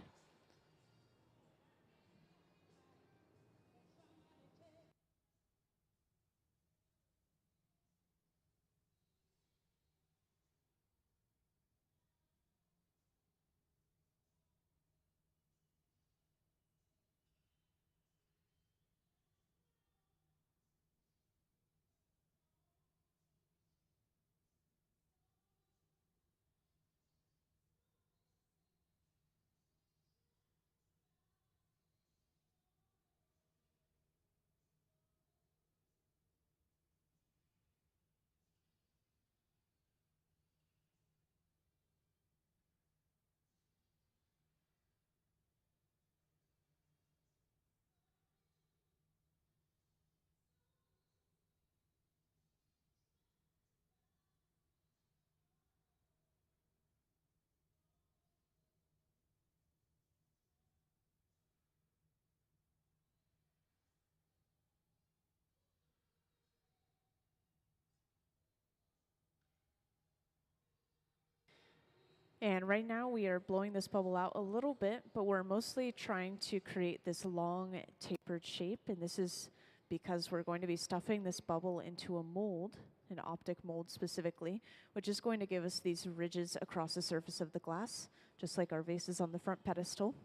And right now we are blowing this bubble out a little bit, but we're mostly trying to create this long tapered shape. And this is because we're going to be stuffing this bubble into a mold, an optic mold specifically, which is going to give us these ridges across the surface of the glass, just like our vases on the front pedestal.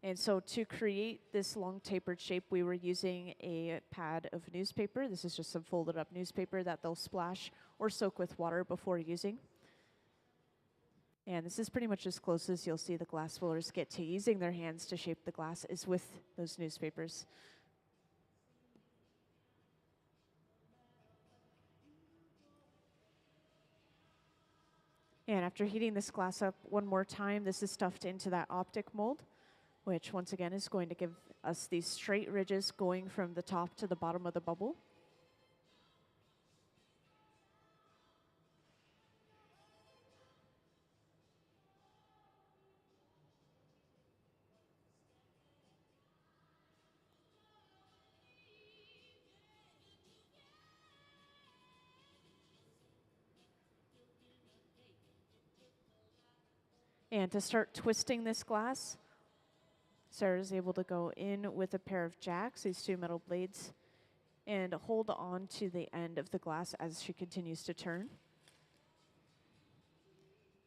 And so to create this long tapered shape, we were using a pad of newspaper. This is just some folded up newspaper that they'll splash or soak with water before using. And this is pretty much as close as you'll see the glass blowers get to using their hands to shape the glass is with those newspapers. And after heating this glass up one more time, this is stuffed into that optic mold, which once again is going to give us these straight ridges going from the top to the bottom of the bubble. And to start twisting this glass, Sarah's able to go in with a pair of jacks, these two metal blades, and hold on to the end of the glass as she continues to turn.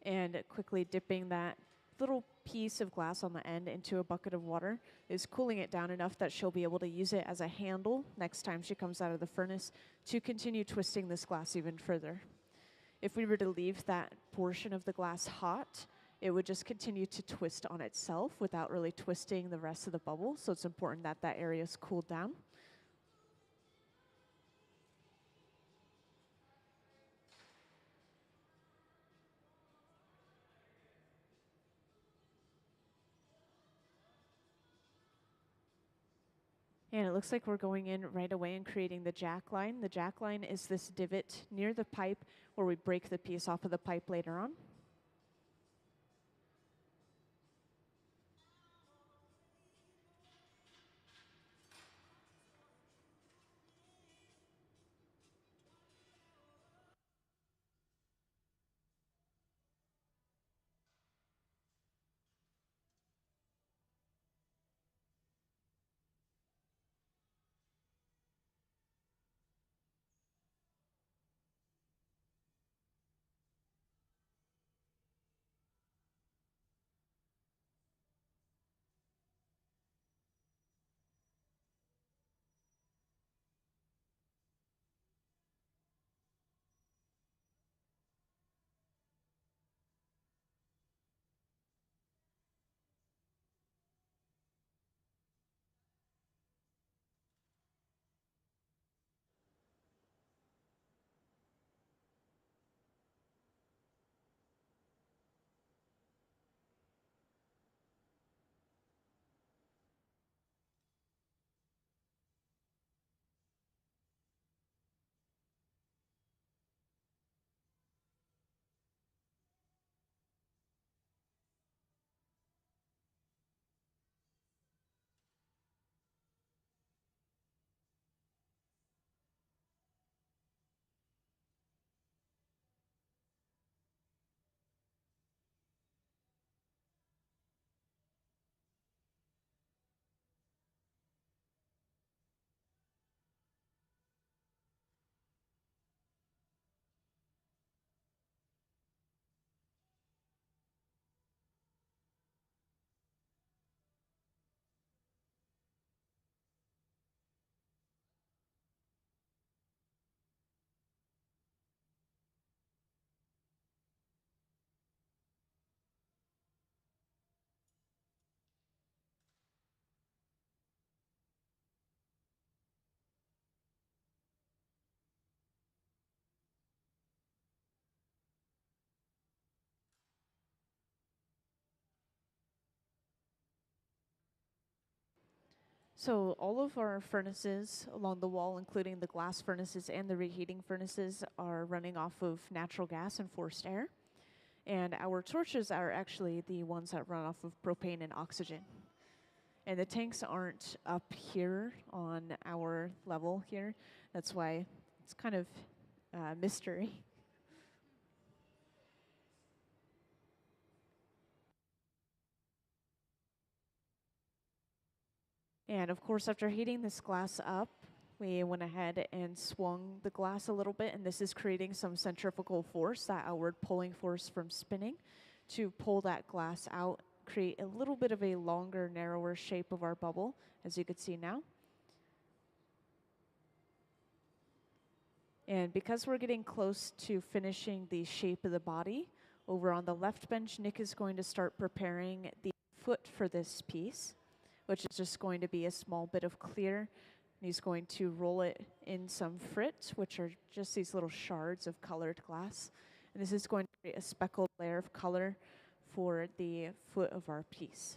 And quickly dipping that little piece of glass on the end into a bucket of water is cooling it down enough that she'll be able to use it as a handle next time she comes out of the furnace to continue twisting this glass even further. If we were to leave that portion of the glass hot, it would just continue to twist on itself without really twisting the rest of the bubble. So it's important that that area is cooled down. And it looks like we're going in right away and creating the jack line. The jack line is this divot near the pipe where we break the piece off of the pipe later on. So all of our furnaces along the wall, including the glass furnaces and the reheating furnaces, are running off of natural gas and forced air. And our torches are actually the ones that run off of propane and oxygen. And the tanks aren't up here on our level here. That's why it's kind of mystery. And of course, after heating this glass up, we went ahead and swung the glass a little bit, and this is creating some centrifugal force, that outward pulling force from spinning, to pull that glass out, create a little bit of a longer, narrower shape of our bubble, as you can see now. And because we're getting close to finishing the shape of the body, over on the left bench, Nick is going to start preparing the foot for this piece, which is just going to be a small bit of clear. And he's going to roll it in some frit, which are just these little shards of colored glass. And this is going to create a speckled layer of color for the foot of our piece.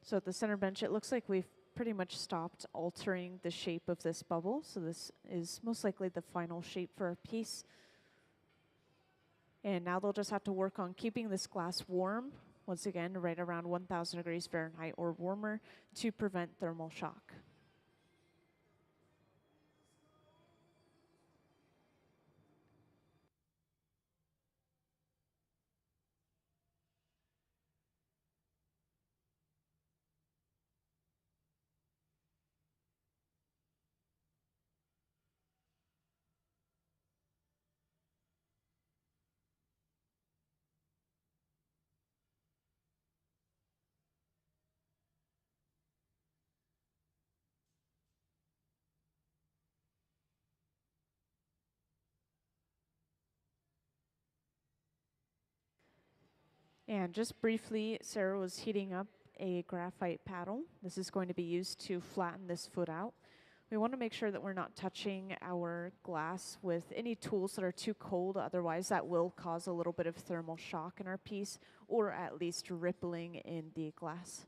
So at the center bench, it looks like we've pretty much stopped altering the shape of this bubble. So this is most likely the final shape for our piece. And now they'll just have to work on keeping this glass warm, once again, right around 1,000 degrees Fahrenheit or warmer, to prevent thermal shock. And just briefly, Sarah was heating up a graphite paddle. This is going to be used to flatten this foot out. We want to make sure that we're not touching our glass with any tools that are too cold, otherwise that will cause a little bit of thermal shock in our piece, or at least rippling in the glass.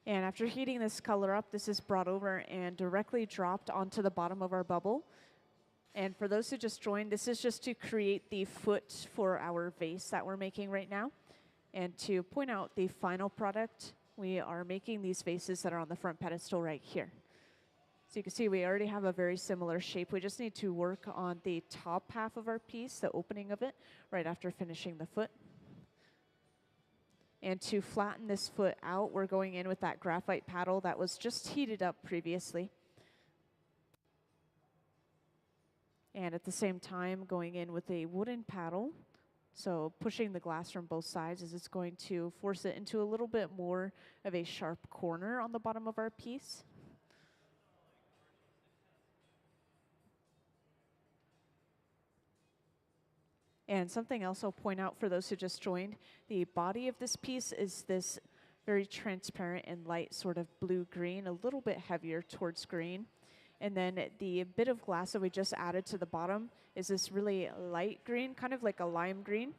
And after heating this color up, this is brought over and directly dropped onto the bottom of our bubble. And for those who just joined, this is just to create the foot for our vase that we're making right now. And to point out the final product, we are making these vases that are on the front pedestal right here. So you can see we already have a very similar shape. We just need to work on the top half of our piece, the opening of it, right after finishing the foot. And to flatten this foot out, we're going in with that graphite paddle that was just heated up previously. And at the same time, going in with a wooden paddle. So pushing the glass from both sides as it's going to force it into a little bit more of a sharp corner on the bottom of our piece. And something else I'll point out for those who just joined, the body of this piece is this very transparent and light sort of blue-green, a little bit heavier towards green. And then the bit of glass that we just added to the bottom is this really light green, kind of like a lime green.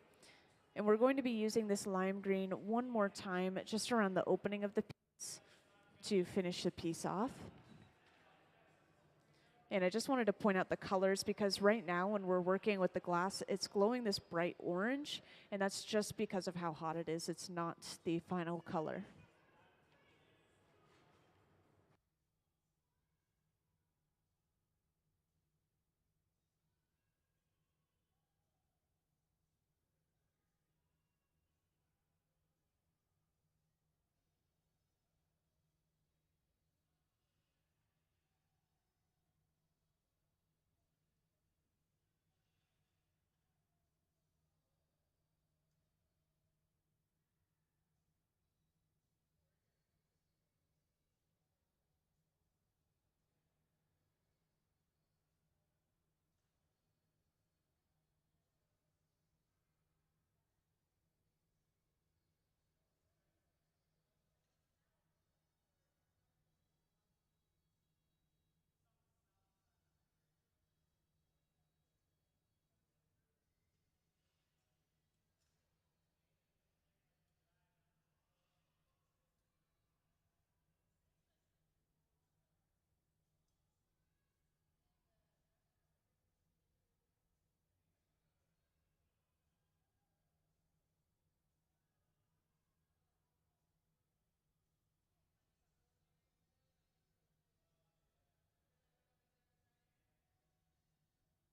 And we're going to be using this lime green one more time just around the opening of the piece to finish the piece off. And I just wanted to point out the colors because right now when we're working with the glass, it's glowing this bright orange, and that's just because of how hot it is. It's not the final color.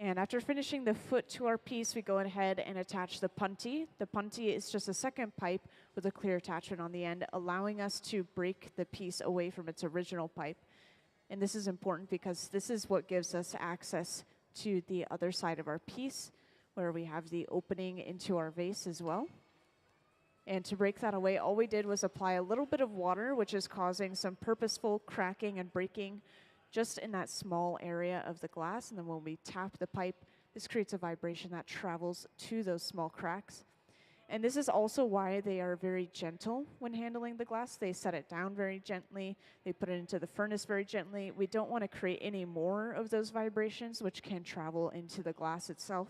And after finishing the foot to our piece, we go ahead and attach the punty. The punty is just a second pipe with a clear attachment on the end, allowing us to break the piece away from its original pipe. And this is important because this is what gives us access to the other side of our piece, where we have the opening into our vase as well. And to break that away, all we did was apply a little bit of water, which is causing some purposeful cracking and breaking just in that small area of the glass. And then when we tap the pipe, this creates a vibration that travels to those small cracks. And this is also why they are very gentle when handling the glass. They set it down very gently. They put it into the furnace very gently. We don't want to create any more of those vibrations, which can travel into the glass itself.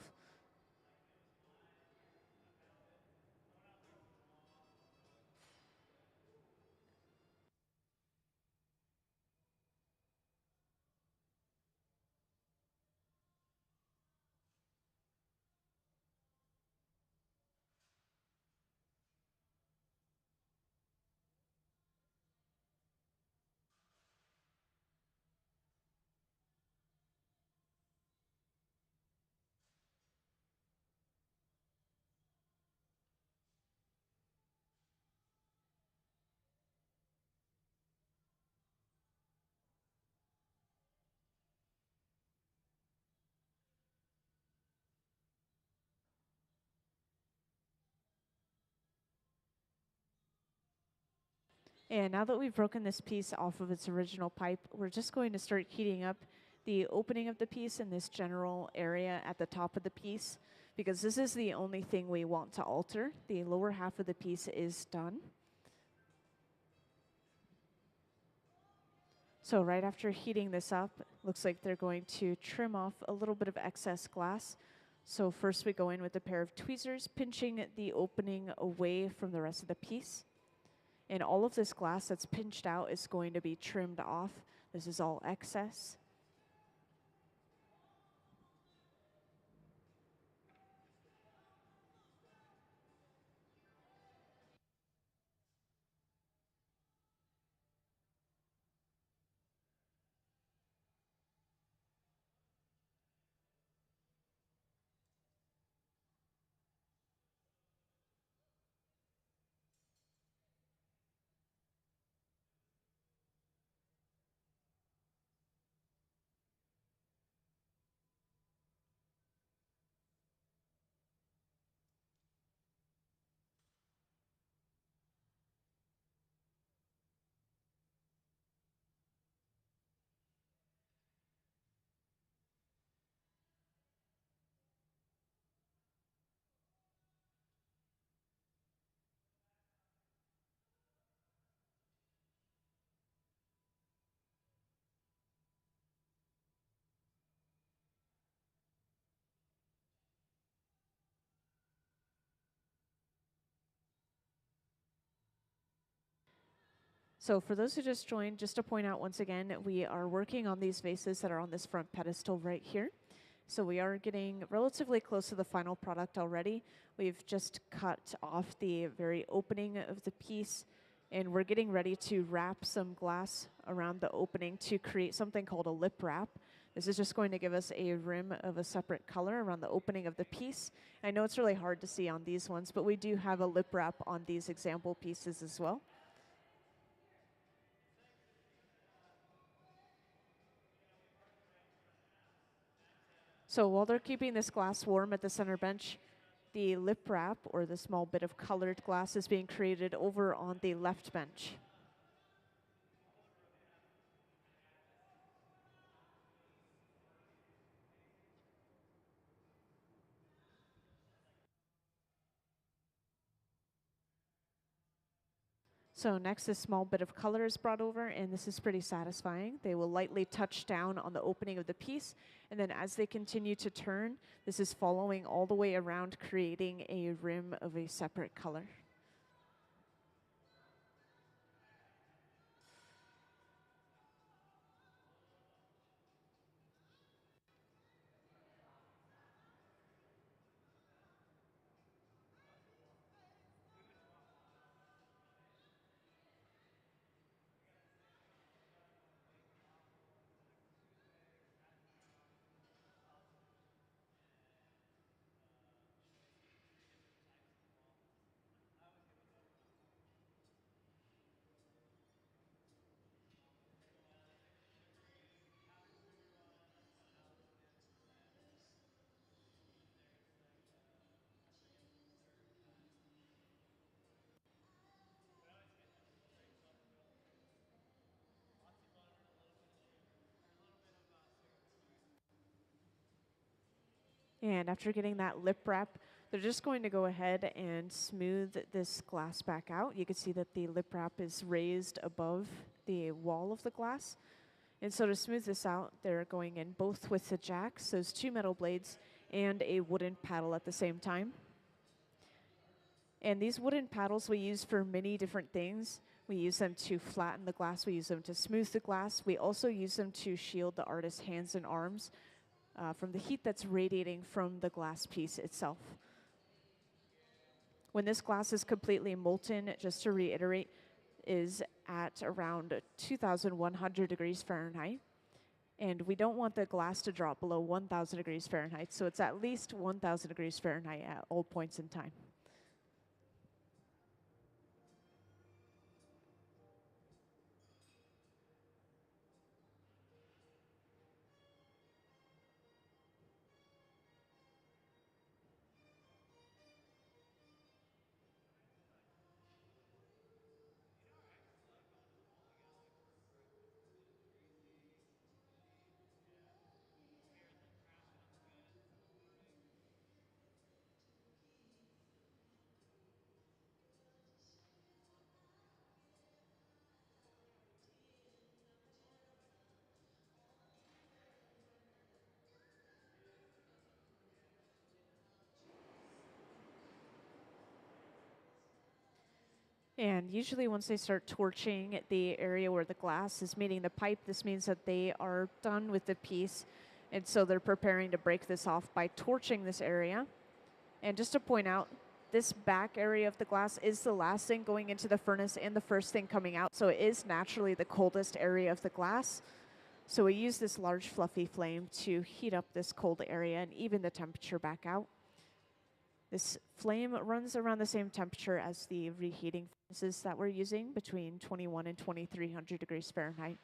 And now that we've broken this piece off of its original pipe, we're just going to start heating up the opening of the piece in this general area at the top of the piece, because this is the only thing we want to alter. The lower half of the piece is done. So right after heating this up, looks like they're going to trim off a little bit of excess glass. So first we go in with a pair of tweezers, pinching the opening away from the rest of the piece. And all of this glass that's pinched out is going to be trimmed off. This is all excess. So for those who just joined, just to point out once again, we are working on these vases that are on this front pedestal right here. So we are getting relatively close to the final product already. We've just cut off the very opening of the piece, and we're getting ready to wrap some glass around the opening to create something called a lip wrap. This is just going to give us a rim of a separate color around the opening of the piece. I know it's really hard to see on these ones, but we do have a lip wrap on these example pieces as well. So while they're keeping this glass warm at the center bench, the lip wrap, or the small bit of colored glass, is being created over on the left bench. So next, this small bit of color is brought over, and this is pretty satisfying. They will lightly touch down on the opening of the piece, and then as they continue to turn, this is following all the way around, creating a rim of a separate color. And after getting that lip wrap, they're just going to go ahead and smooth this glass back out. You can see that the lip wrap is raised above the wall of the glass. And so to smooth this out, they're going in both with the jacks, those two metal blades, and a wooden paddle at the same time. And these wooden paddles we use for many different things. We use them to flatten the glass. We use them to smooth the glass. We also use them to shield the artist's hands and arms from the heat that's radiating from the glass piece itself. When this glass is completely molten, just to reiterate, is at around 2,100 degrees Fahrenheit. And we don't want the glass to drop below 1,000 degrees Fahrenheit, so it's at least 1,000 degrees Fahrenheit at all points in time. And usually once they start torching the area where the glass is meeting the pipe, this means that they are done with the piece. And so they're preparing to break this off by torching this area. And just to point out, this back area of the glass is the last thing going into the furnace and the first thing coming out. So it is naturally the coldest area of the glass. So we use this large fluffy flame to heat up this cold area and even the temperature back out. This flame runs around the same temperature as the reheating furnaces that we're using, between 21 and 2,300 degrees Fahrenheit.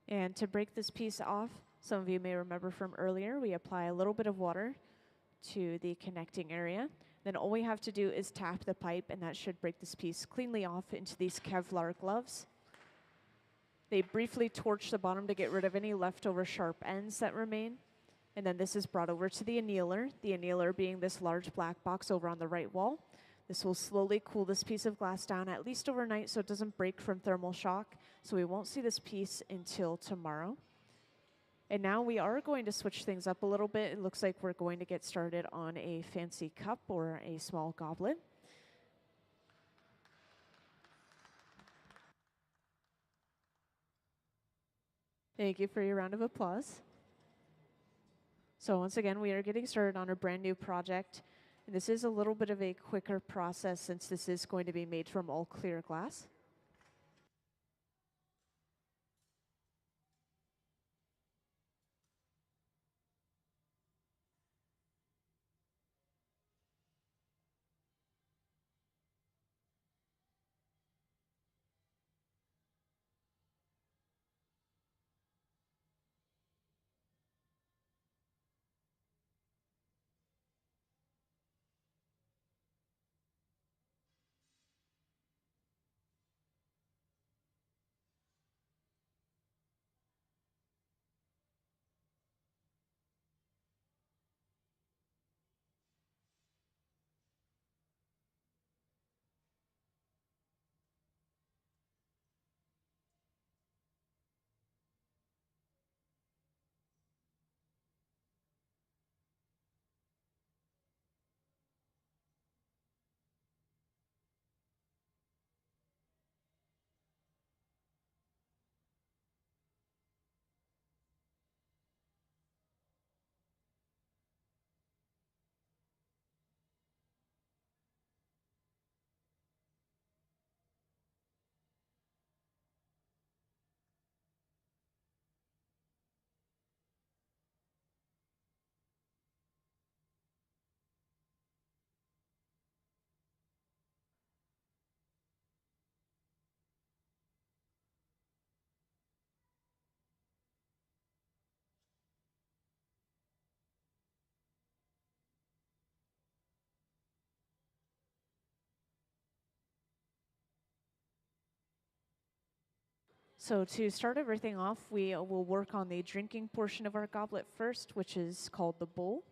And to break this piece off, some of you may remember from earlier, we apply a little bit of water to the connecting area. Then all we have to do is tap the pipe, and that should break this piece cleanly off into these Kevlar gloves. They briefly torch the bottom to get rid of any leftover sharp ends that remain. And then this is brought over to the annealer being this large black box over on the right wall. This will slowly cool this piece of glass down at least overnight so it doesn't break from thermal shock. So we won't see this piece until tomorrow. And now we are going to switch things up a little bit. It looks like we're going to get started on a fancy cup or a small goblet. Thank you for your round of applause. So once again, we are getting started on a brand new project. And this is a little bit of a quicker process since this is going to be made from all clear glass. So to start everything off, we will work on the drinking portion of our goblet first, which is called the bowl.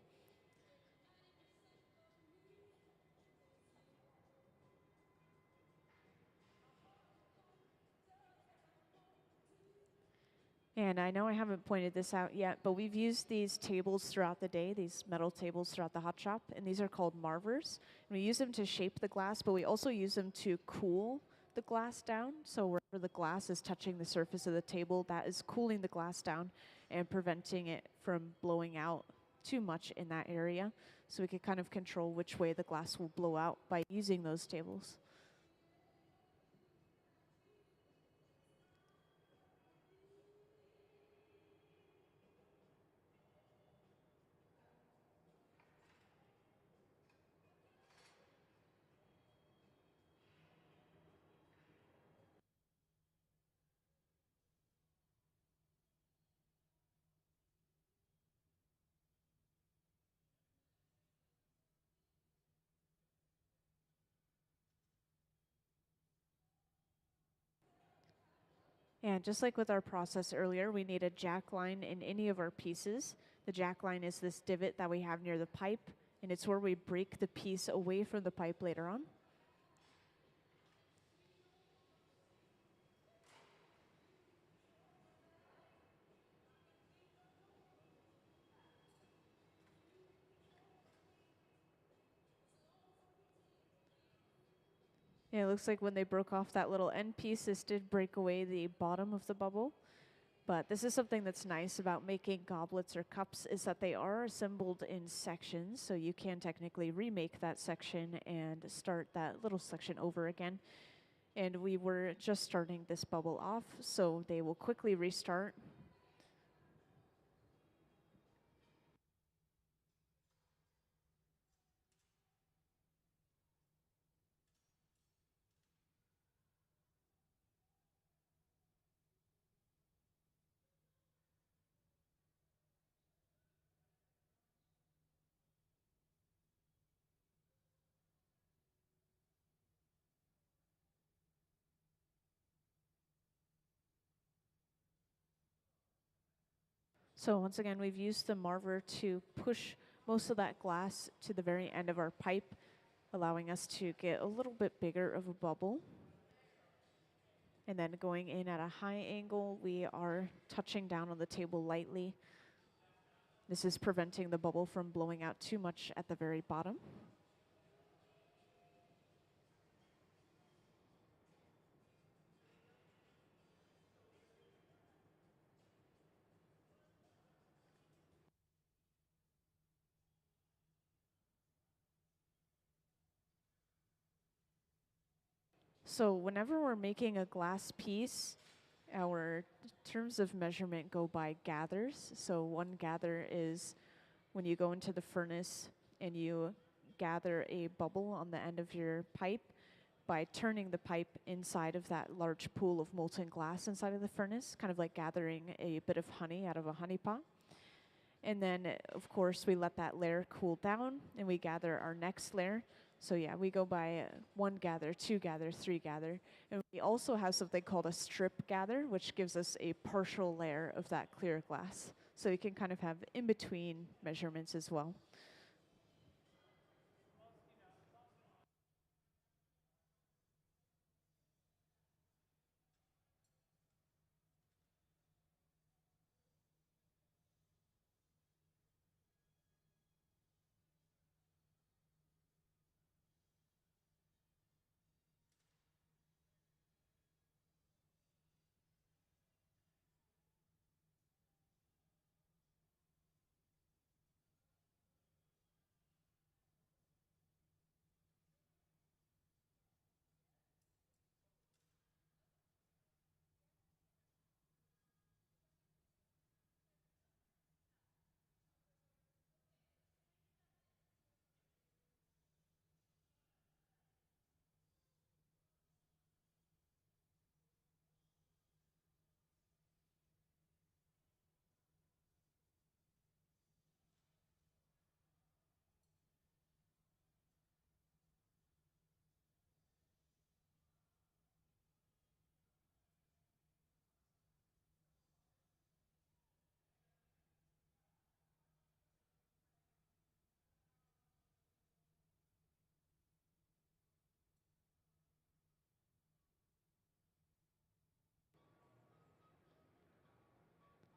And I know I haven't pointed this out yet, but we've used these tables throughout the day, these metal tables throughout the hot shop, and these are called marvers. And we use them to shape the glass, but we also use them to cool the glass down. So wherever the glass is touching the surface of the table, that is cooling the glass down and preventing it from blowing out too much in that area. So we can kind of control which way the glass will blow out by using those tables. And just like with our process earlier, we need a jack line in any of our pieces. The jack line is this divot that we have near the pipe, and it's where we break the piece away from the pipe later on. Yeah, it looks like when they broke off that little end piece, this did break away the bottom of the bubble. But this is something that's nice about making goblets or cups is that they are assembled in sections, so you can technically remake that section and start that little section over again. And we were just starting this bubble off, so they will quickly restart. So once again, we've used the Marver to push most of that glass to the very end of our pipe, allowing us to get a little bit bigger of a bubble. And then going in at a high angle, we are touching down on the table lightly. This is preventing the bubble from blowing out too much at the very bottom. So whenever we're making a glass piece, our terms of measurement go by gathers. So one gather is when you go into the furnace and you gather a bubble on the end of your pipe by turning the pipe inside of that large pool of molten glass inside of the furnace, kind of like gathering a bit of honey out of a honey pot. And then, of course, we let that layer cool down and we gather our next layer. So yeah, we go by one gather, two gather, three gather. And we also have something called a strip gather, which gives us a partial layer of that clear glass. So you can kind of have in-between measurements as well.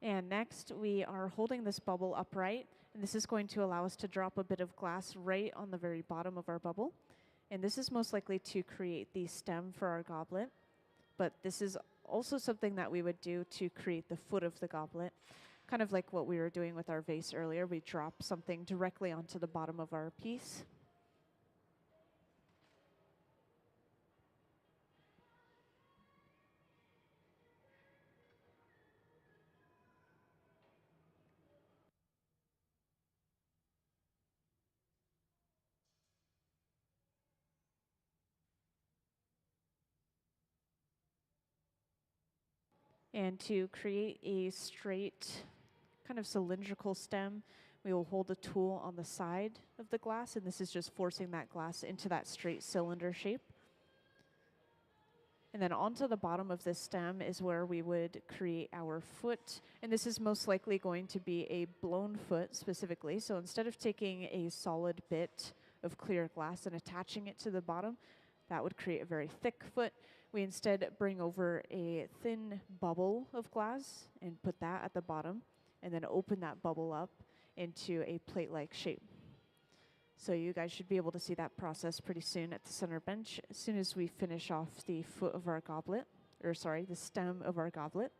And next, we are holding this bubble upright, and this is going to allow us to drop a bit of glass right on the very bottom of our bubble. And this is most likely to create the stem for our goblet, but this is also something that we would do to create the foot of the goblet. Kind of like what we were doing with our vase earlier, we drop something directly onto the bottom of our piece. And to create a straight, kind of cylindrical stem, we will hold a tool on the side of the glass, and this is just forcing that glass into that straight cylinder shape. And then onto the bottom of this stem is where we would create our foot. And this is most likely going to be a blown foot specifically. So instead of taking a solid bit of clear glass and attaching it to the bottom, that would create a very thick foot. We instead bring over a thin bubble of glass and put that at the bottom, and then open that bubble up into a plate-like shape. So you guys should be able to see that process pretty soon at the center bench, as soon as we finish off the foot of our goblet, or sorry, the stem of our goblet.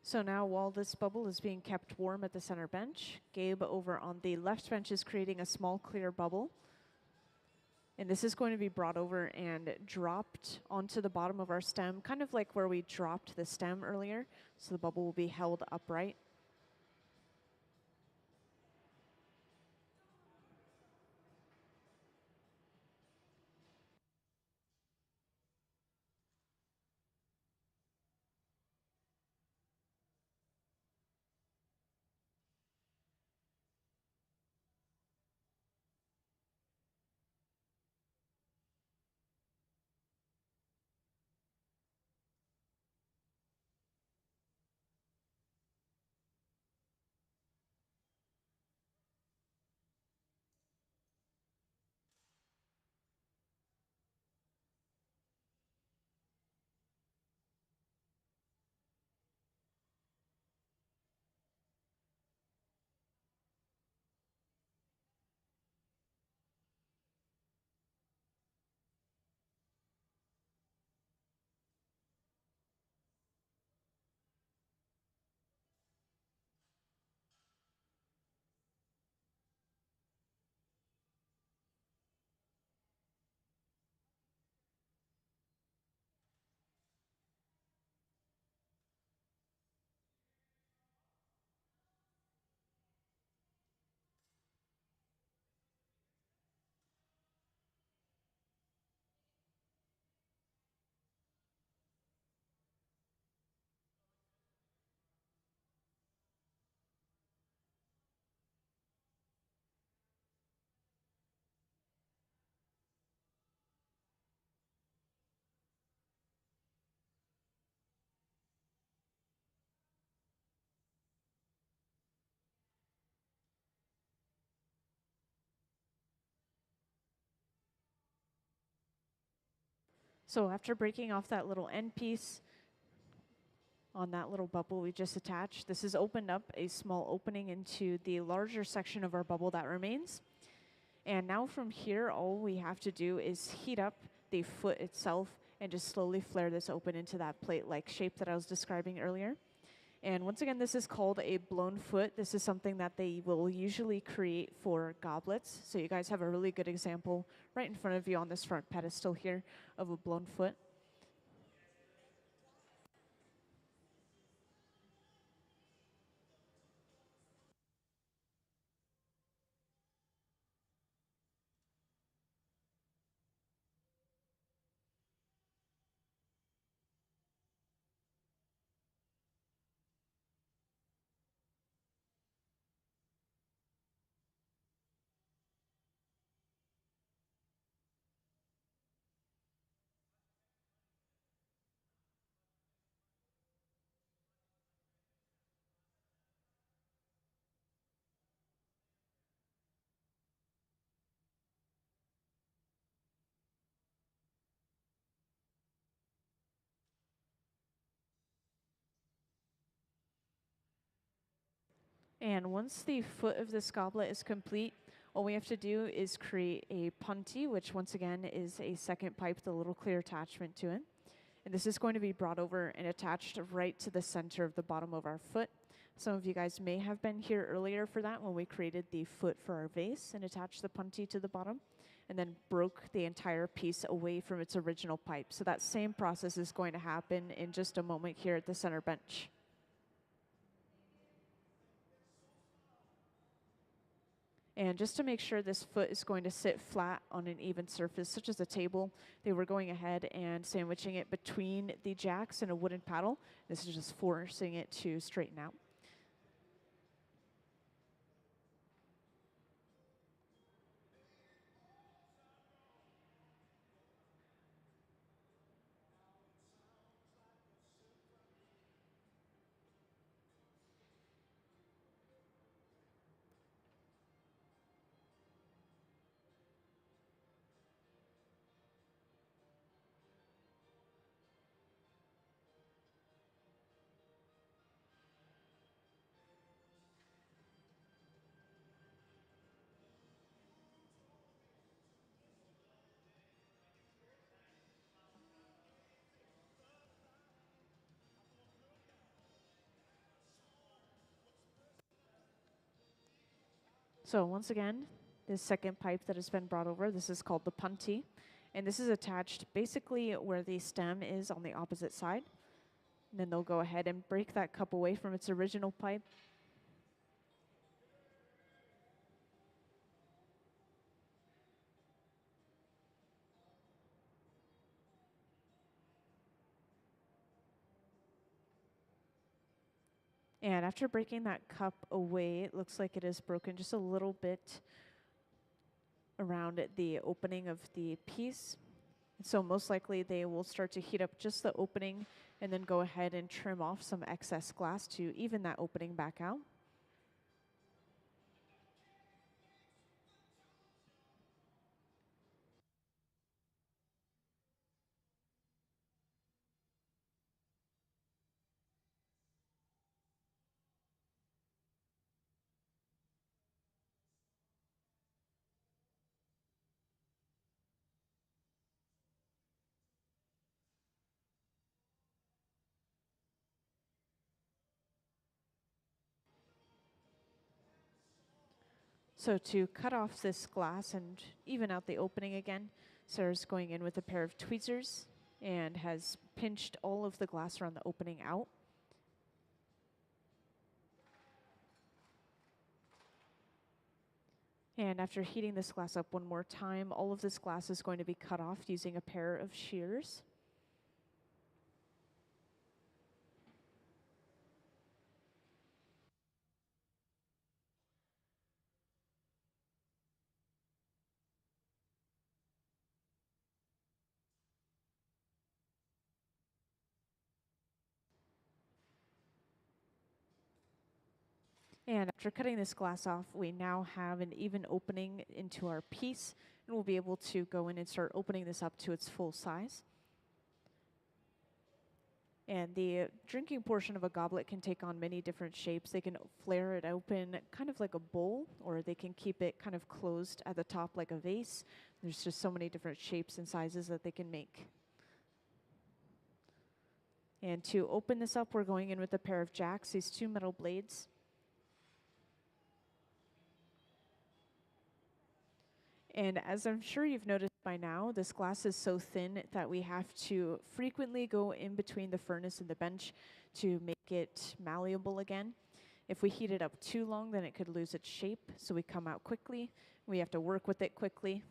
So now while this bubble is being kept warm at the center bench, Gabe over on the left bench is creating a small clear bubble. And this is going to be brought over and dropped onto the bottom of our stem, kind of like where we dropped the stem earlier. So the bubble will be held upright. So after breaking off that little end piece on that little bubble we just attached, this has opened up a small opening into the larger section of our bubble that remains. And now from here, all we have to do is heat up the foot itself and just slowly flare this open into that plate-like shape that I was describing earlier. And once again, this is called a blown foot. This is something that they will usually create for goblets. So you guys have a really good example right in front of you on this front pedestal here of a blown foot. And once the foot of this goblet is complete, all we have to do is create a punty, which once again is a second pipe with a little clear attachment to it. And this is going to be brought over and attached right to the center of the bottom of our foot. Some of you guys may have been here earlier for that when we created the foot for our vase and attached the punty to the bottom and then broke the entire piece away from its original pipe. So that same process is going to happen in just a moment here at the center bench. And just to make sure this foot is going to sit flat on an even surface, such as a table, they were going ahead and sandwiching it between the jacks and a wooden paddle. This is just forcing it to straighten out. So once again, this second pipe that has been brought over, this is called the punty. And this is attached basically where the stem is on the opposite side. And then they'll go ahead and break that cup away from its original pipe. And after breaking that cup away, it looks like it is broken just a little bit around the opening of the piece. So most likely they will start to heat up just the opening and then go ahead and trim off some excess glass to even that opening back out. So to cut off this glass and even out the opening again, Sarah's going in with a pair of tweezers and has pinched all of the glass around the opening out. And after heating this glass up one more time, all of this glass is going to be cut off using a pair of shears. And after cutting this glass off, we now have an even opening into our piece, and we'll be able to go in and start opening this up to its full size. And the drinking portion of a goblet can take on many different shapes. They can flare it open kind of like a bowl, or they can keep it kind of closed at the top like a vase. There's just so many different shapes and sizes that they can make. And to open this up, we're going in with a pair of jacks, these two metal blades. And as I'm sure you've noticed by now, this glass is so thin that we have to frequently go in between the furnace and the bench to make it malleable again. If we heat it up too long, then it could lose its shape, so we come out quickly. We have to work with it quickly.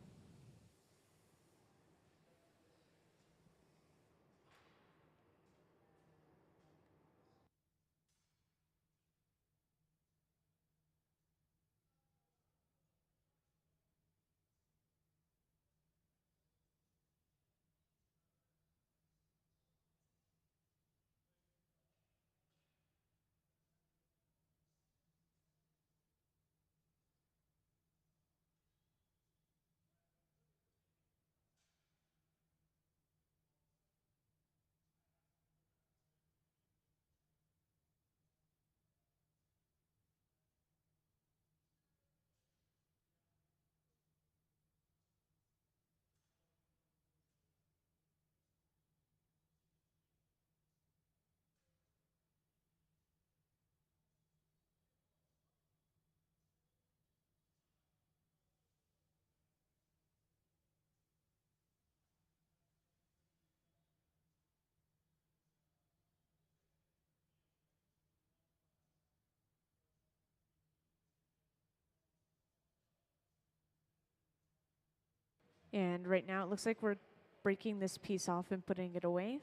And right now it looks like we're breaking this piece off and putting it away.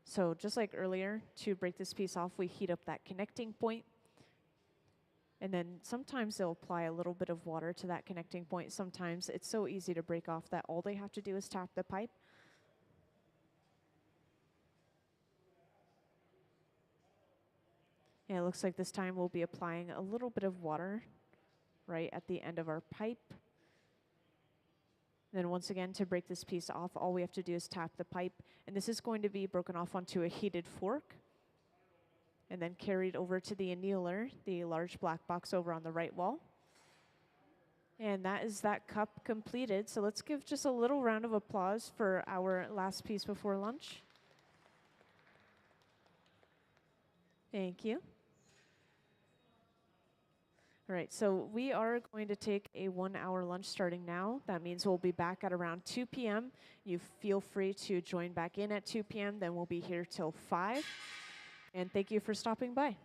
So just like earlier, to break this piece off, we heat up that connecting point. And then sometimes they'll apply a little bit of water to that connecting point. Sometimes it's so easy to break off that all they have to do is tap the pipe. And it looks like this time we'll be applying a little bit of water right at the end of our pipe. Then once again, to break this piece off, all we have to do is tap the pipe. And this is going to be broken off onto a heated fork and then carried over to the annealer, the large black box over on the right wall. And that is that cup completed. So let's give just a little round of applause for our last piece before lunch. Thank you. All right, so we are going to take a 1 hour lunch starting now. That means we'll be back at around 2 p.m. You feel free to join back in at 2 p.m. Then we'll be here till 5. And thank you for stopping by.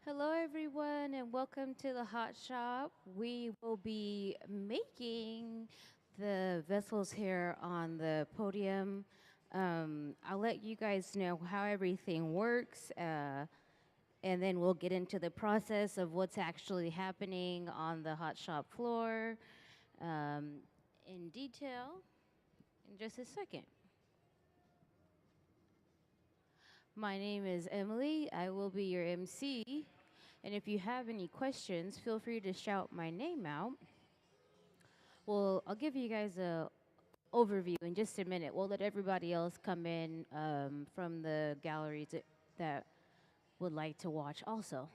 Hello, everyone, and welcome to the Hot Shop. We will be making the vessels here on the podium. I'll let you guys know how everything works, and then we'll get into the process of what's actually happening on the Hot Shop floor um, in detail in just a second. My name is Emily. I will be your MC. And if you have any questions, feel free to shout my name out. Well, I'll give you guys a overview in just a minute. We'll let everybody else come in from the galleries that would like to watch also.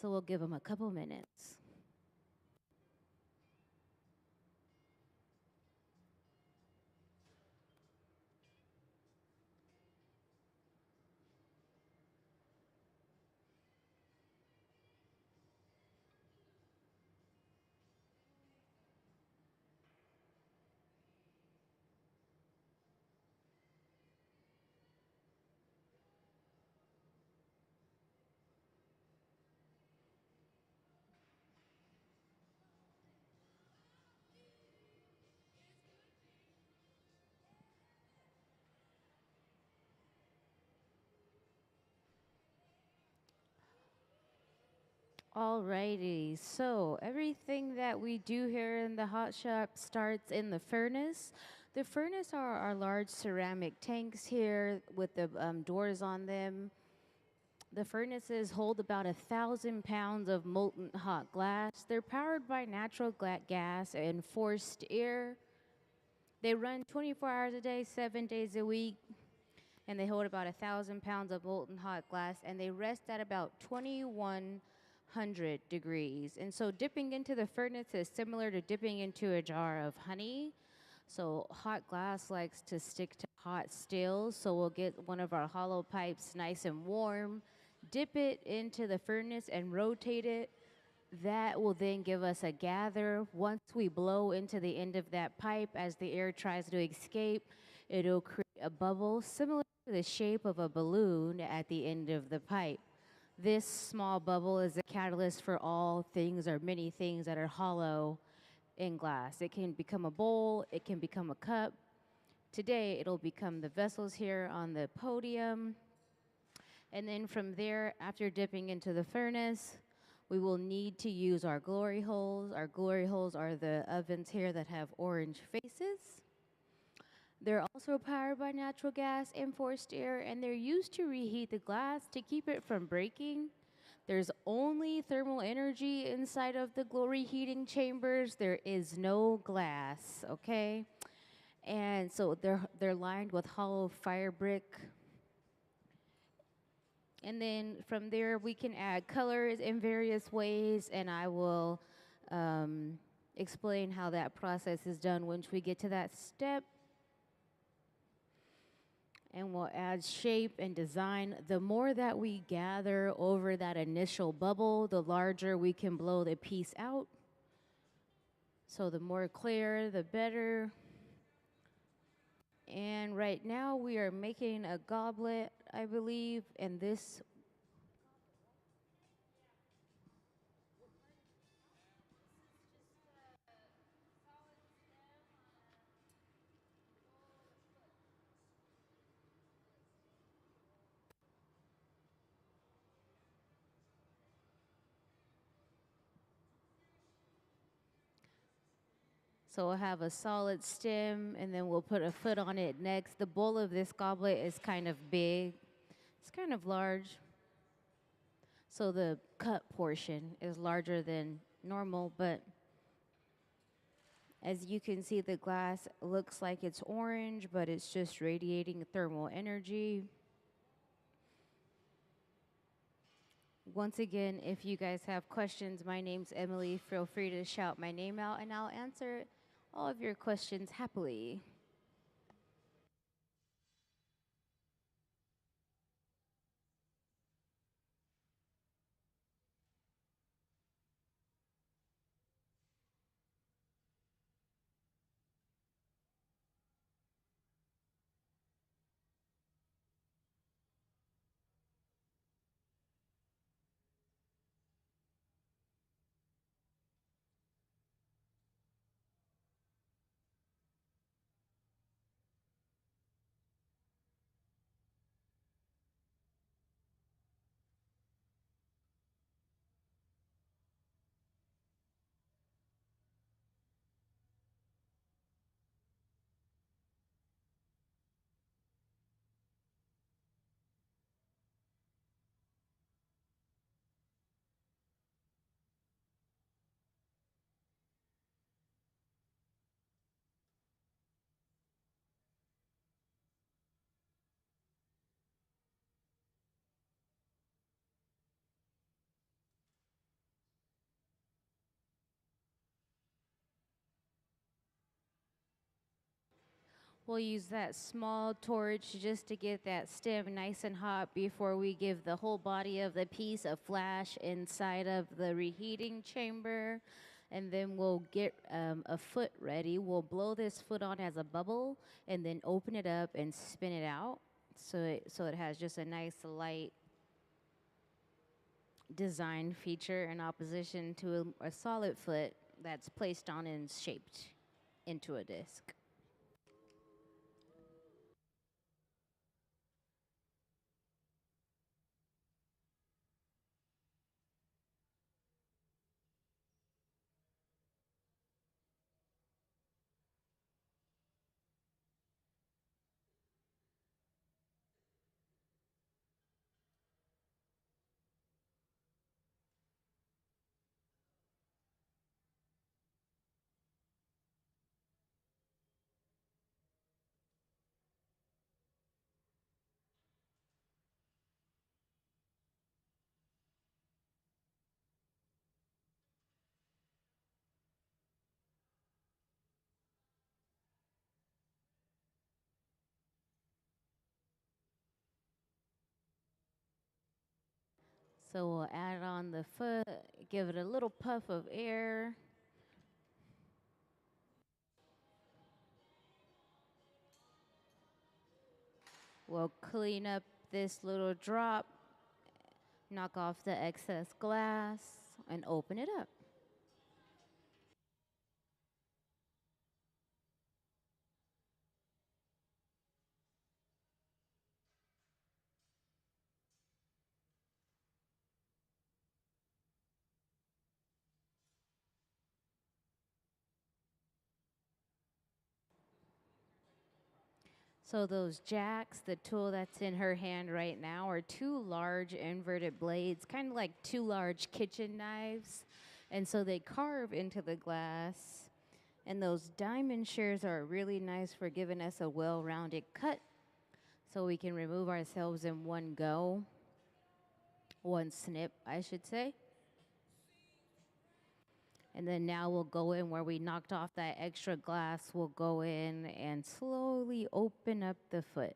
So we'll give them a couple minutes. Alrighty, so everything that we do here in the hot shop starts in the furnace. The furnace are our large ceramic tanks here with the doors on them. The furnaces hold about 1,000 pounds of molten hot glass. They're powered by natural gas and forced air. They run 24 hours a day, 7 days a week, and they hold about 1,000 pounds of molten hot glass, and they rest at about 2,100 degrees. And so dipping into the furnace is similar to dipping into a jar of honey. So hot glass likes to stick to hot steel, so we'll get one of our hollow pipes nice and warm, dip it into the furnace and rotate it. That will then give us a gather. Once we blow into the end of that pipe as the air tries to escape, it'll create a bubble similar to the shape of a balloon at the end of the pipe. This small bubble is a catalyst for all things or many things that are hollow in glass. It can become a bowl, it can become a cup. Today, it'll become the vessels here on the podium. And then from there, after dipping into the furnace, we will need to use our glory holes. Our glory holes are the ovens here that have orange faces. They're also powered by natural gas and forced air, and they're used to reheat the glass to keep it from breaking. There's only thermal energy inside of the glory heating chambers. There is no glass, okay? And so they're lined with hollow fire brick. And then from there we can add colors in various ways, and I will explain how that process is done once we get to that step. And we'll add shape and design. The more that we gather over that initial bubble, the larger we can blow the piece out. So the more clear, the better. And right now we are making a goblet, I believe, and this so we'll have a solid stem, and then we'll put a foot on it next. The bowl of this goblet is kind of big. It's kind of large. So the cup portion is larger than normal, but as you can see, the glass looks like it's orange, but it's just radiating thermal energy. Once again, if you guys have questions, my name's Emily. Feel free to shout my name out, and I'll answer all of your questions happily. We'll use that small torch just to get that stem nice and hot before we give the whole body of the piece a flash inside of the reheating chamber. And then we'll get a foot ready. We'll blow this foot on as a bubble and then open it up and spin it out so it has just a nice light design feature in opposition to a solid foot that's placed on and shaped into a disc. So we'll add on the foot, give it a little puff of air. We'll clean up this little drop, knock off the excess glass, and open it up. So those jacks, the tool that's in her hand right now, are two large inverted blades, kind of like two large kitchen knives. And so they carve into the glass. And those diamond shears are really nice for giving us a well-rounded cut so we can remove ourselves in one go, one snip, I should say. And then now we'll go in where we knocked off that extra glass. We'll go in and slowly open up the foot.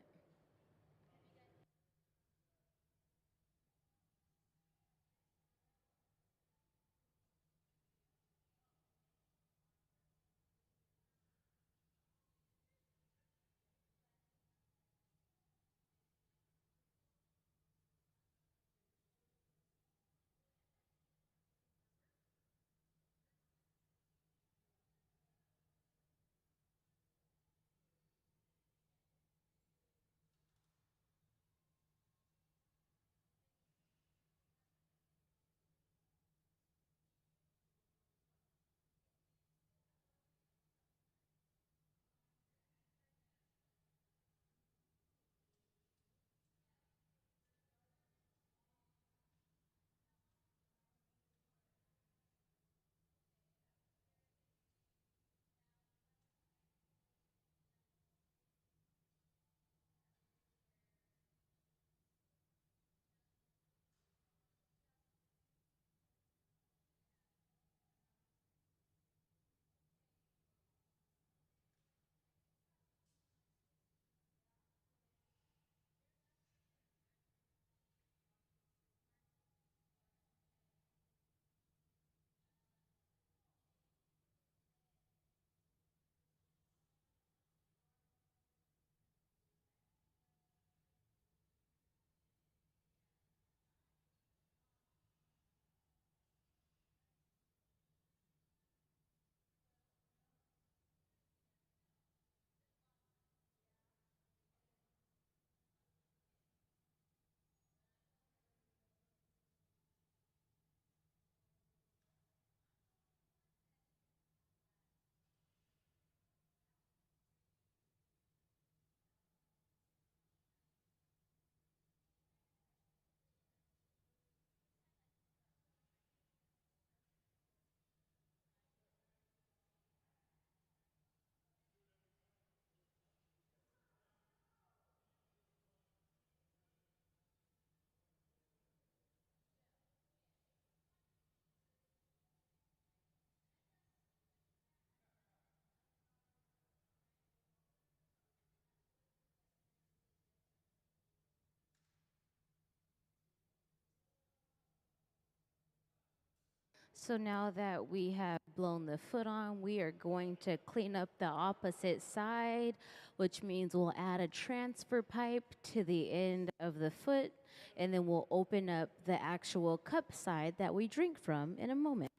So now that we have blown the foot on, we are going to clean up the opposite side, which means we'll add a transfer pipe to the end of the foot, and then we'll open up the actual cup side that we drink from in a moment.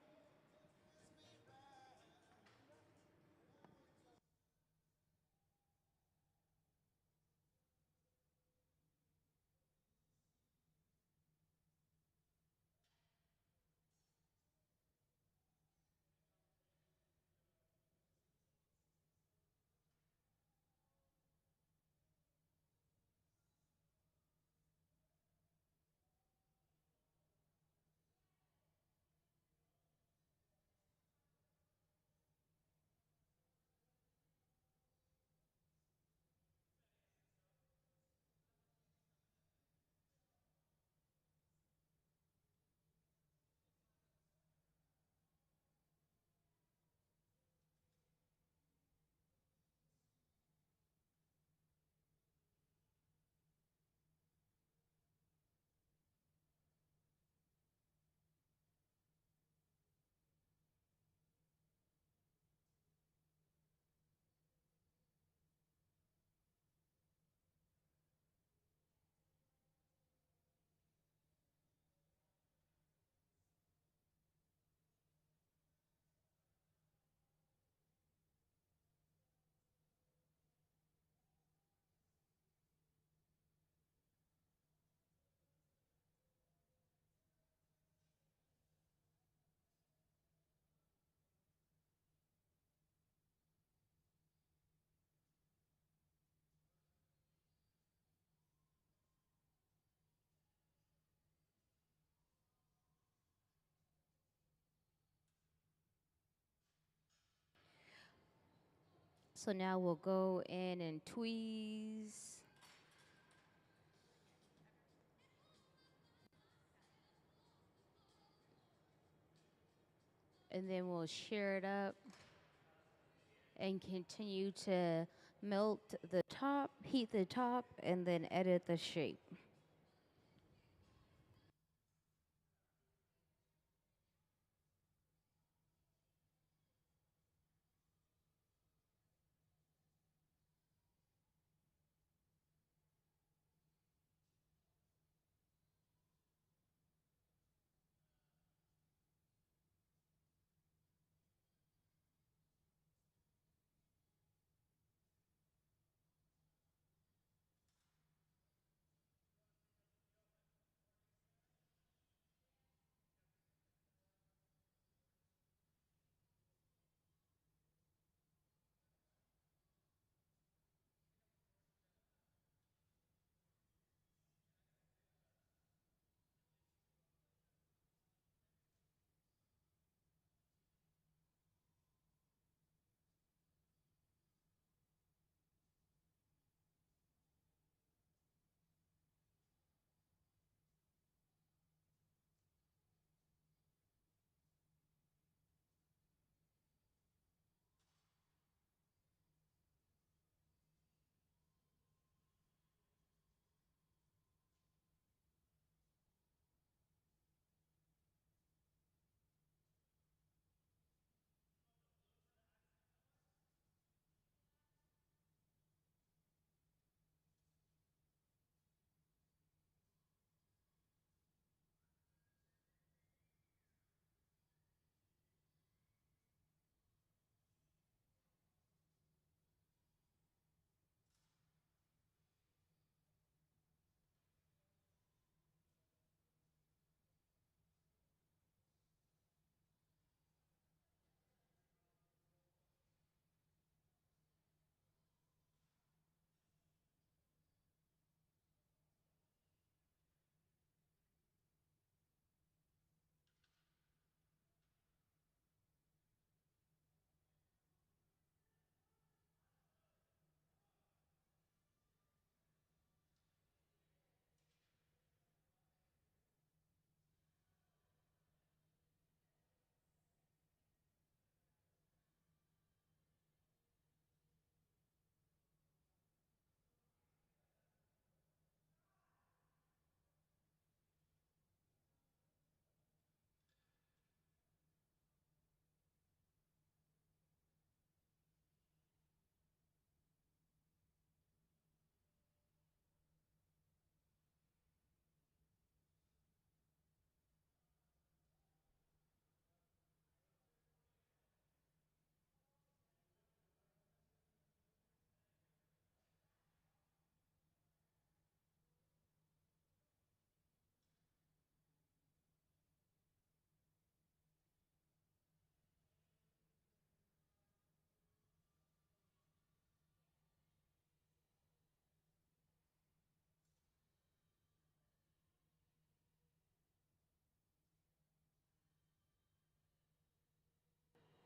So now we'll go in and tweeze. And then we'll shear it up and continue to melt the top, heat the top, and then edit the shape.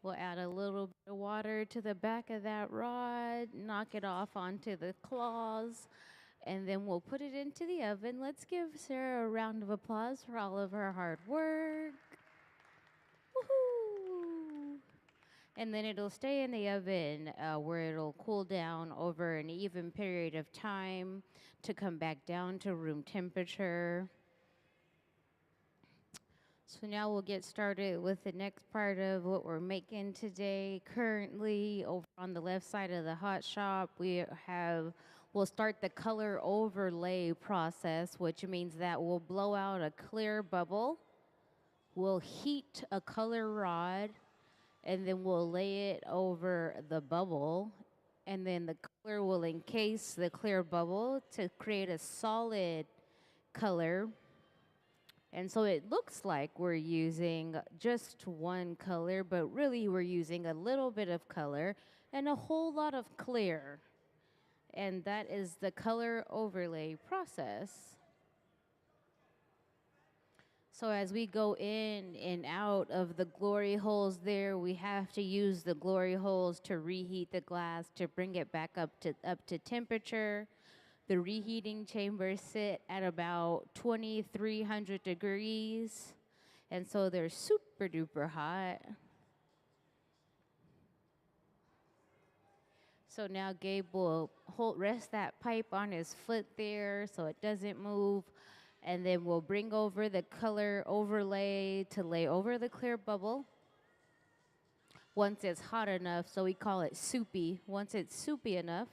We'll add a little bit of water to the back of that rod, knock it off onto the claws, and then we'll put it into the oven. Let's give Sarah a round of applause for all of her hard work. Woohoo! And then it'll stay in the oven where it'll cool down over an even period of time to come back down to room temperature. So now we'll get started with the next part of what we're making today. Currently, over on the left side of the hot shop, we'll start the color overlay process, which means that we'll blow out a clear bubble. We'll heat a color rod, and then we'll lay it over the bubble, and then the color will encase the clear bubble to create a solid color. And so it looks like we're using just one color, but really we're using a little bit of color and a whole lot of clear. And that is the color overlay process. So as we go in and out of the glory holes there, we have to use the glory holes to reheat the glass to bring it back up to temperature. The reheating chambers sit at about 2,300 degrees, and so they're super duper hot. So now Gabe will rest that pipe on his foot there so it doesn't move, and then we'll bring over the color overlay to lay over the clear bubble. Once it's hot enough, so we call it soupy. Once it's soupy enough,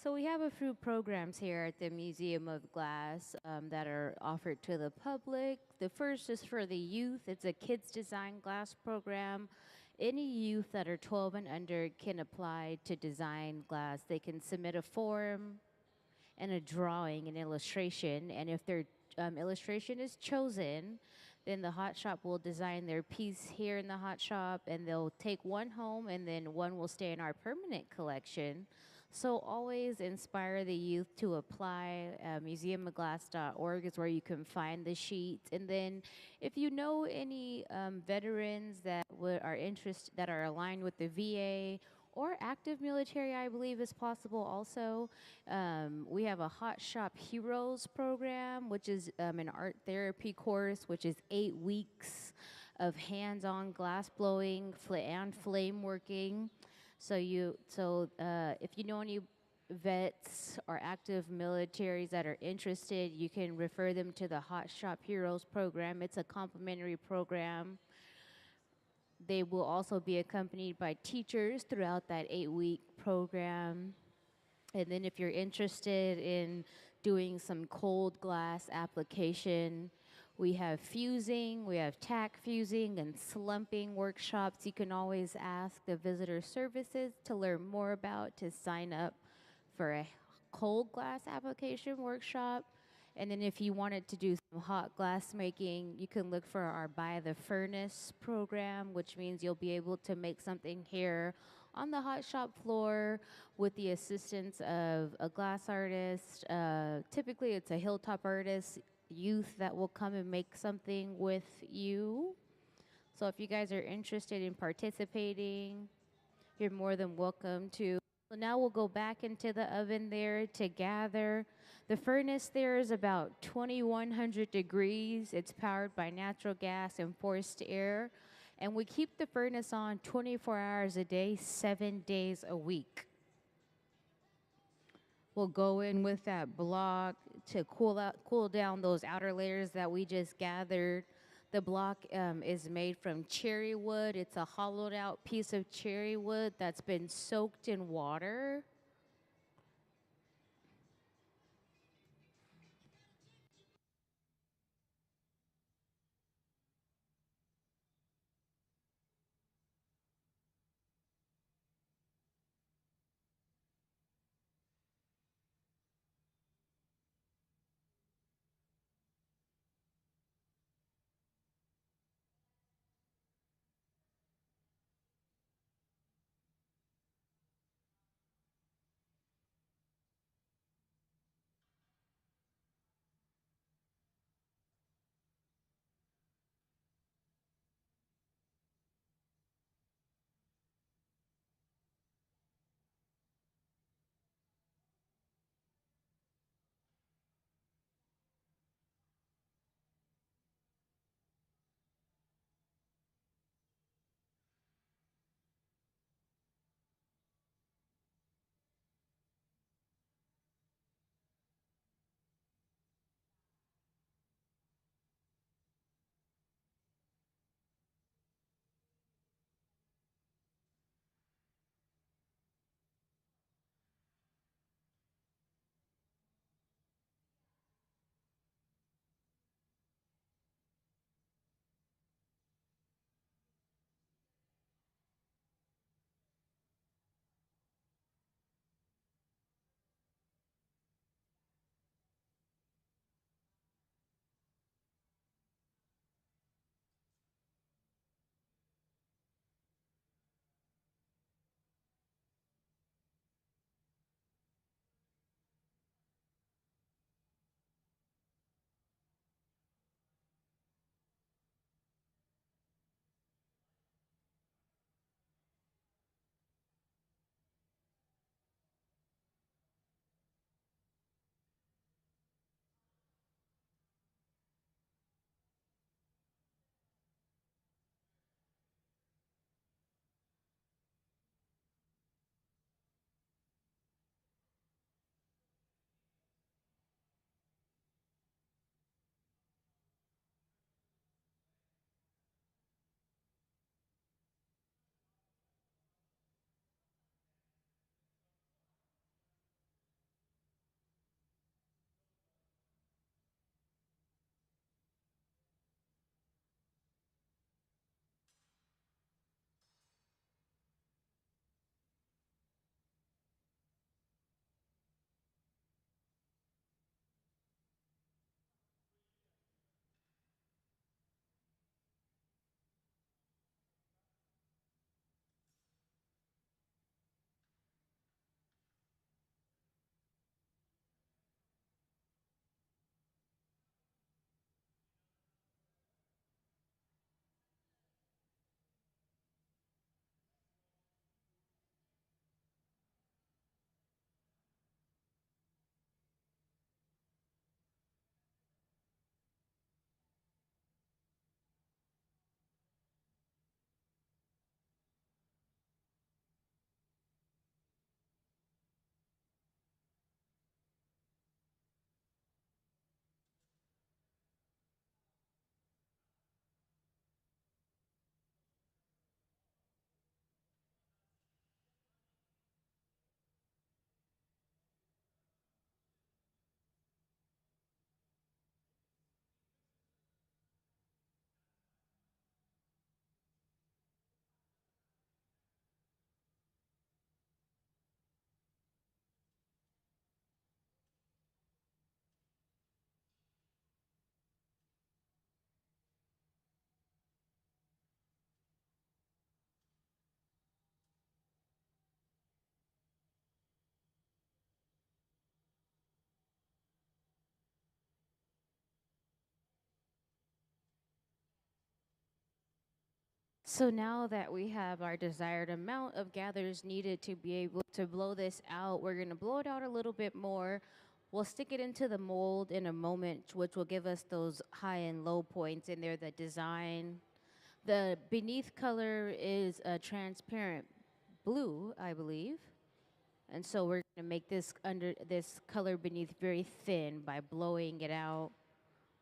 so we have a few programs here at the Museum of Glass that are offered to the public. The first is for the youth. It's a kids design glass program. Any youth that are 12 and under can apply to design glass. They can submit a form and a drawing, an illustration, and if their illustration is chosen, then the hot shop will design their piece here in the hot shop, and they'll take one home, and then one will stay in our permanent collection. So always inspire the youth to apply. Museumofglass.org is where you can find the sheets. And then if you know any veterans that that are aligned with the VA or active military, I believe is possible also. We have a Hot Shop Heroes program, which is an art therapy course, which is 8 weeks of hands-on glass blowing and flame working. So if you know any vets or active militaries that are interested, you can refer them to the Hot Shop Heroes program. It's a complimentary program. They will also be accompanied by teachers throughout that 8-week program. And then if you're interested in doing some cold glass application, We have fusing, we have tack fusing and slumping workshops. You can always ask the visitor services to learn more about to sign up for a cold glass application workshop. And then if you wanted to do some hot glass making, you can look for our By the Furnace program, which means you'll be able to make something here on the hot shop floor with the assistance of a glass artist. Typically, it's a hilltop artist, youth that will come and make something with you. So if you guys are interested in participating, you're more than welcome to. So now we'll go back into the oven there to gather. The furnace there is about 2100 degrees. It's powered by natural gas and forced air. And we keep the furnace on 24 hours a day, 7 days a week. We'll go in with that block to cool down those outer layers that we just gathered. The block is made from cherry wood. It's a hollowed out piece of cherry wood that's been soaked in water. So now that we have our desired amount of gathers needed to be able to blow this out, we're going to blow it out a little bit more. We'll stick it into the mold in a moment, which will give us those high and low points in there, the design. The beneath color is a transparent blue, I believe. And so we're going to make this color beneath very thin by blowing it out.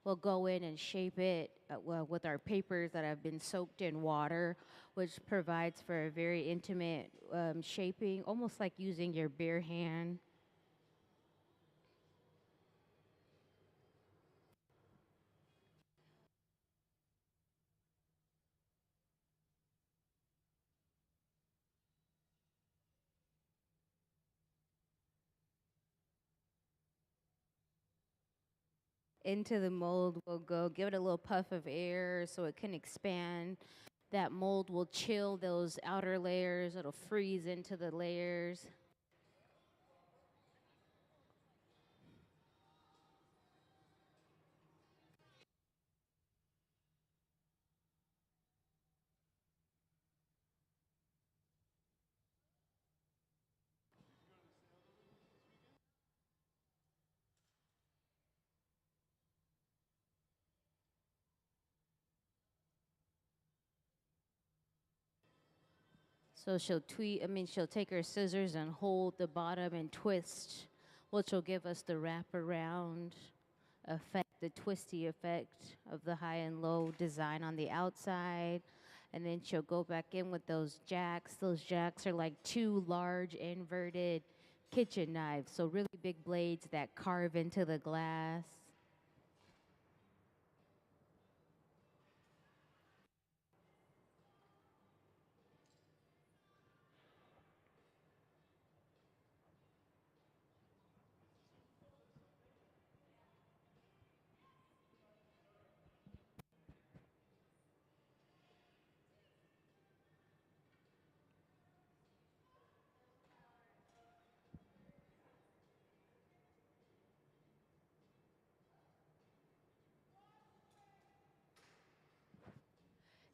We'll go in and shape it with our papers that have been soaked in water, which provides for a very intimate shaping, almost like using your bare hand. Into the mold, we'll go give it a little puff of air so it can expand. That mold will chill those outer layers, it'll freeze into the layers. So she'll take her scissors and hold the bottom and twist, which will give us the wraparound effect, the twisty effect of the high and low design on the outside. And then she'll go back in with those jacks. Those jacks are like two large inverted kitchen knives, so really big blades that carve into the glass.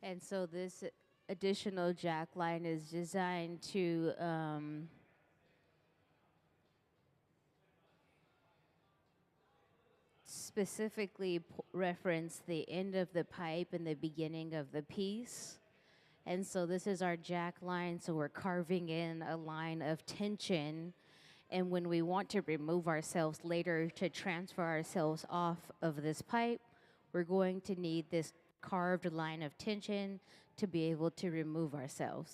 And so this additional jack line is designed to specifically reference the end of the pipe and the beginning of the piece. And so this is our jack line, so we're carving in a line of tension. And when we want to remove ourselves later to transfer ourselves off of this pipe, we're going to need this carved line of tension to be able to remove ourselves.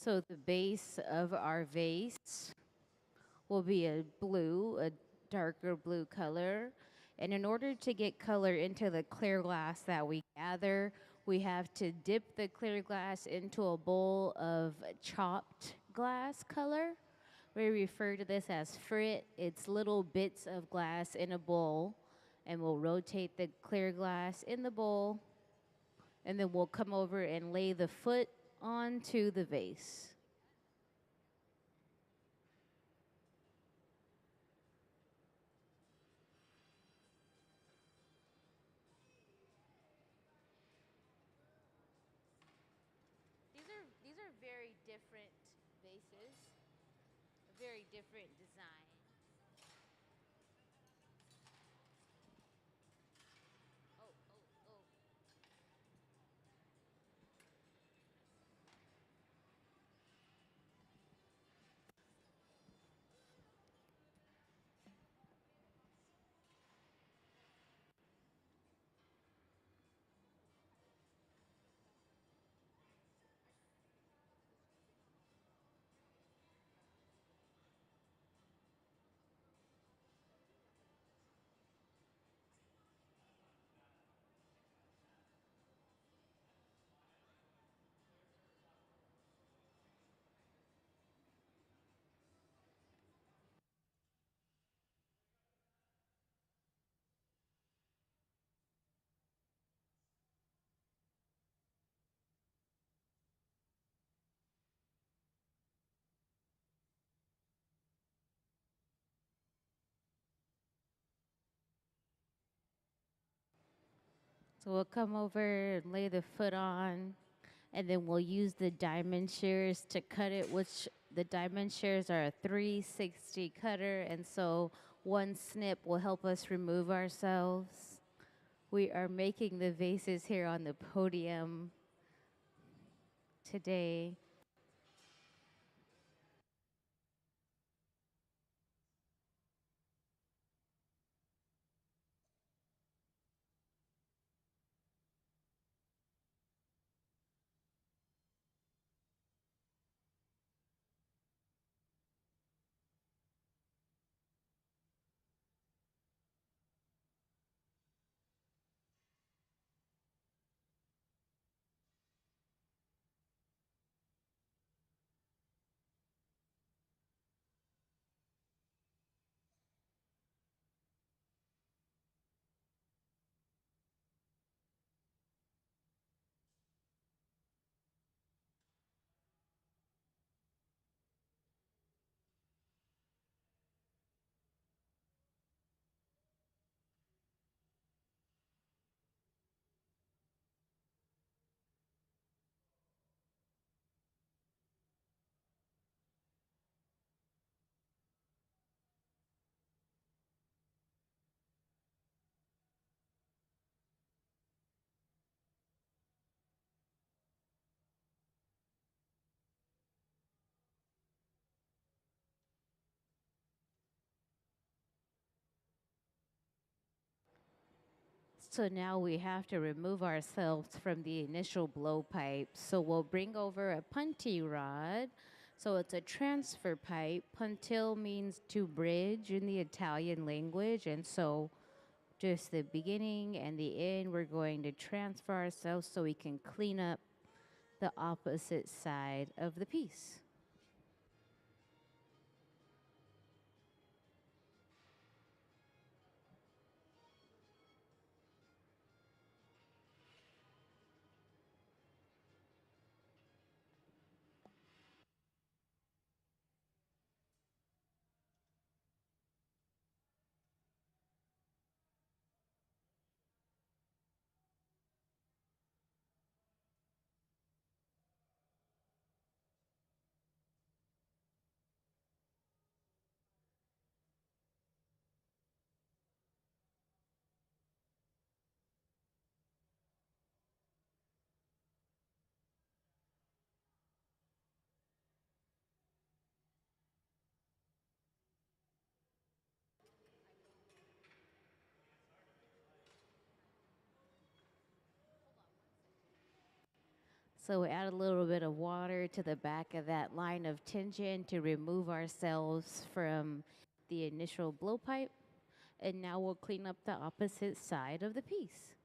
So the base of our vase will be a darker blue color. And in order to get color into the clear glass that we gather, we have to dip the clear glass into a bowl of chopped glass color. We refer to this as frit. It's little bits of glass in a bowl, and we'll rotate the clear glass in the bowl, and then we'll come over and lay the foot onto the vase. These are very different vases, a very different design. Oh, oh, oh. So we'll come over and lay the foot on, and then we'll use the diamond shears to cut it, which the diamond shears are a 360 cutter, and so one snip will help us remove ourselves. We are making the vases here on the podium today. So now we have to remove ourselves from the initial blowpipe. So we'll bring over a punty rod. So it's a transfer pipe. Puntil means to bridge in the Italian language. And so just the beginning and the end, we're going to transfer ourselves so we can clean up the opposite side of the piece. So we add a little bit of water to the back of that line of tension to remove ourselves from the initial blowpipe. And now we'll clean up the opposite side of the piece.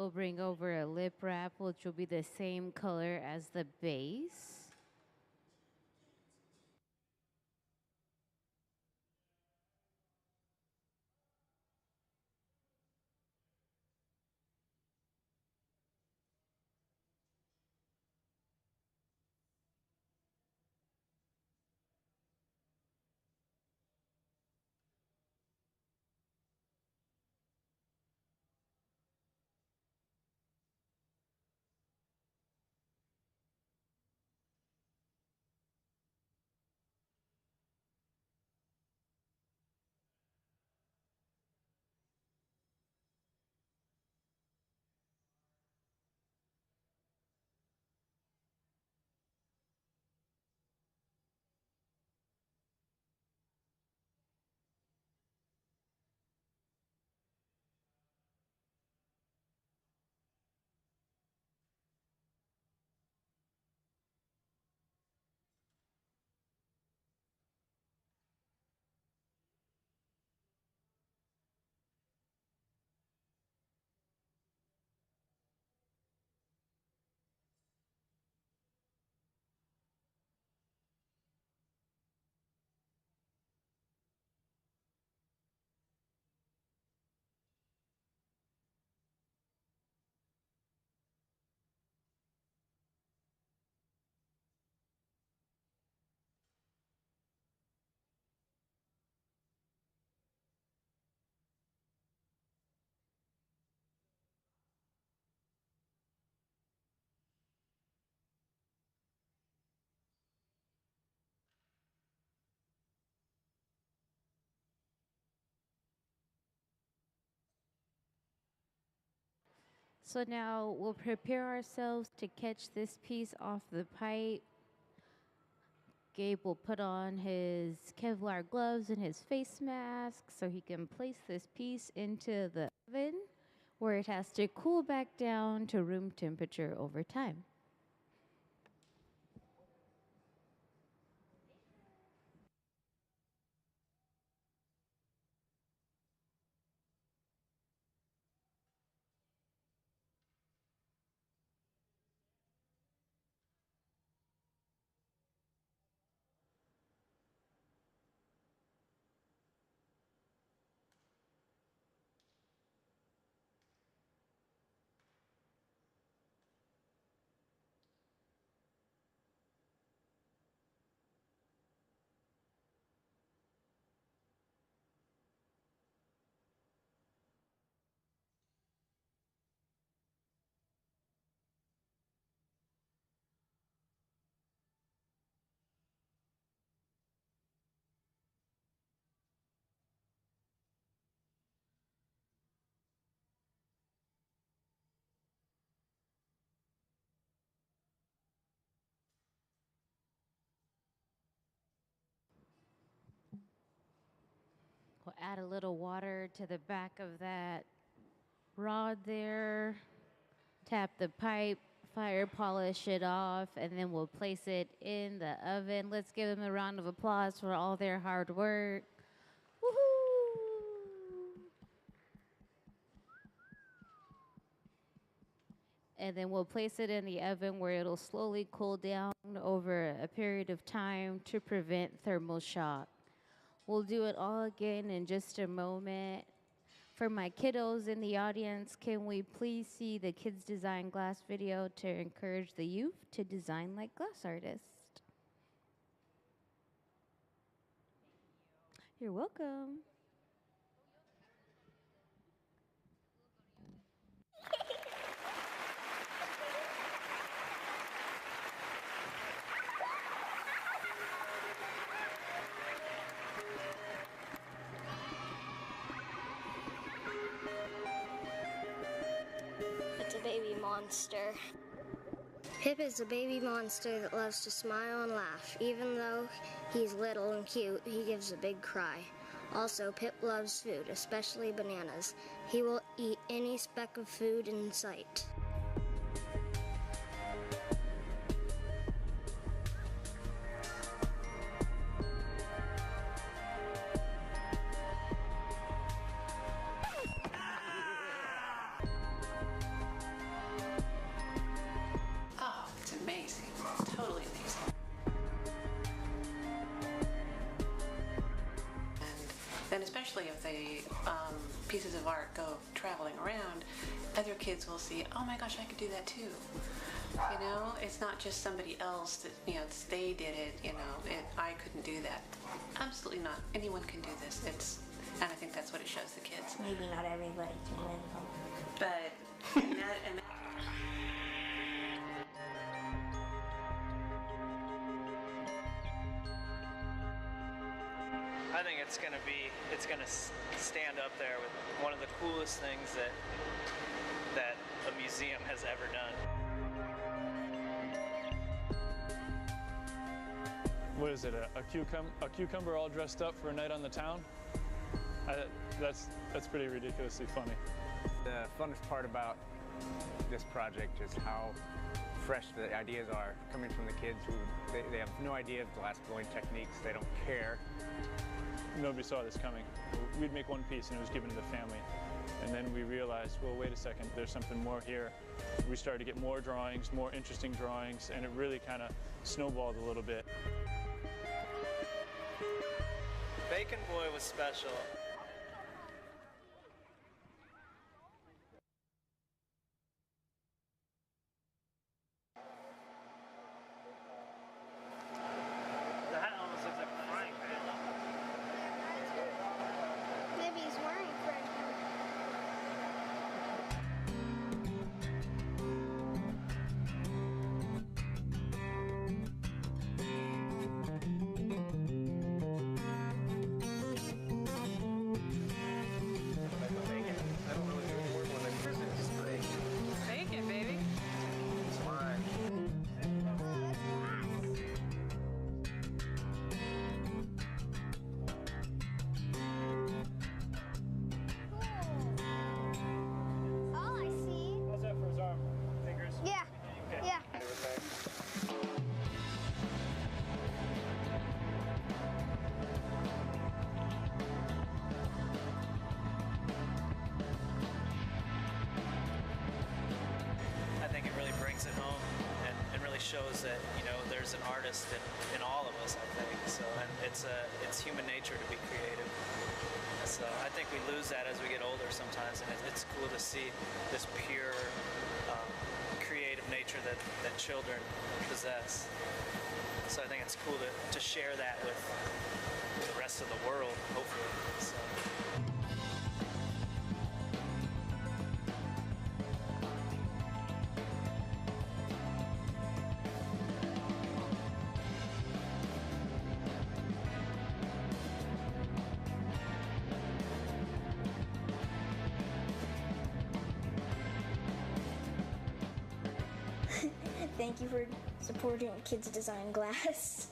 We'll bring over a lip wrap, which will be the same color as the base. So now we'll prepare ourselves to catch this piece off the pipe. Gabe will put on his Kevlar gloves and his face mask so he can place this piece into the oven where it has to cool back down to room temperature over time. We'll add a little water to the back of that rod there, tap the pipe, fire polish it off, and then we'll place it in the oven. Let's give them a round of applause for all their hard work. Woohoo! And then we'll place it in the oven where it'll slowly cool down over a period of time to prevent thermal shock. We'll do it all again in just a moment. For my kiddos in the audience, can we please see the Kids Design Glass video to encourage the youth to design like glass artists? You're welcome. It's a baby monster. Pip is a baby monster that loves to smile and laugh. Even though he's little and cute, he gives a big cry. Also, Pip loves food, especially bananas. He will eat any speck of food in sight. And especially if the pieces of art go traveling around, other kids will see, oh my gosh, I could do that too. You know, it's not just somebody else that, you know, they did it, you know, I couldn't do that. Absolutely not. Anyone can do this. And I think that's what it shows the kids. Maybe not everybody can win. But, and I think it's gonna stand up there with one of the coolest things that a museum has ever done. What is it? A cucumber all dressed up for a night on the town? That's pretty ridiculously funny. The funnest part about this project is how fresh the ideas are coming from the kids who they have no idea of glass blowing techniques. They don't care. Nobody saw this coming. We'd make one piece and it was given to the family. And then we realized, well, wait a second, there's something more here. We started to get more drawings, more interesting drawings, and it really kind of snowballed a little bit. Bacon Boy was special. Maybe he's wearing Fred. shows that, you know, there's an artist in all of us, I think. So, and it's human nature to be creative. So I think we lose that as we get older sometimes, and it's cool to see this pure creative nature that children possess. So I think it's cool to share that with the rest of the world, hopefully. So. Thank you for supporting Kids Design Glass.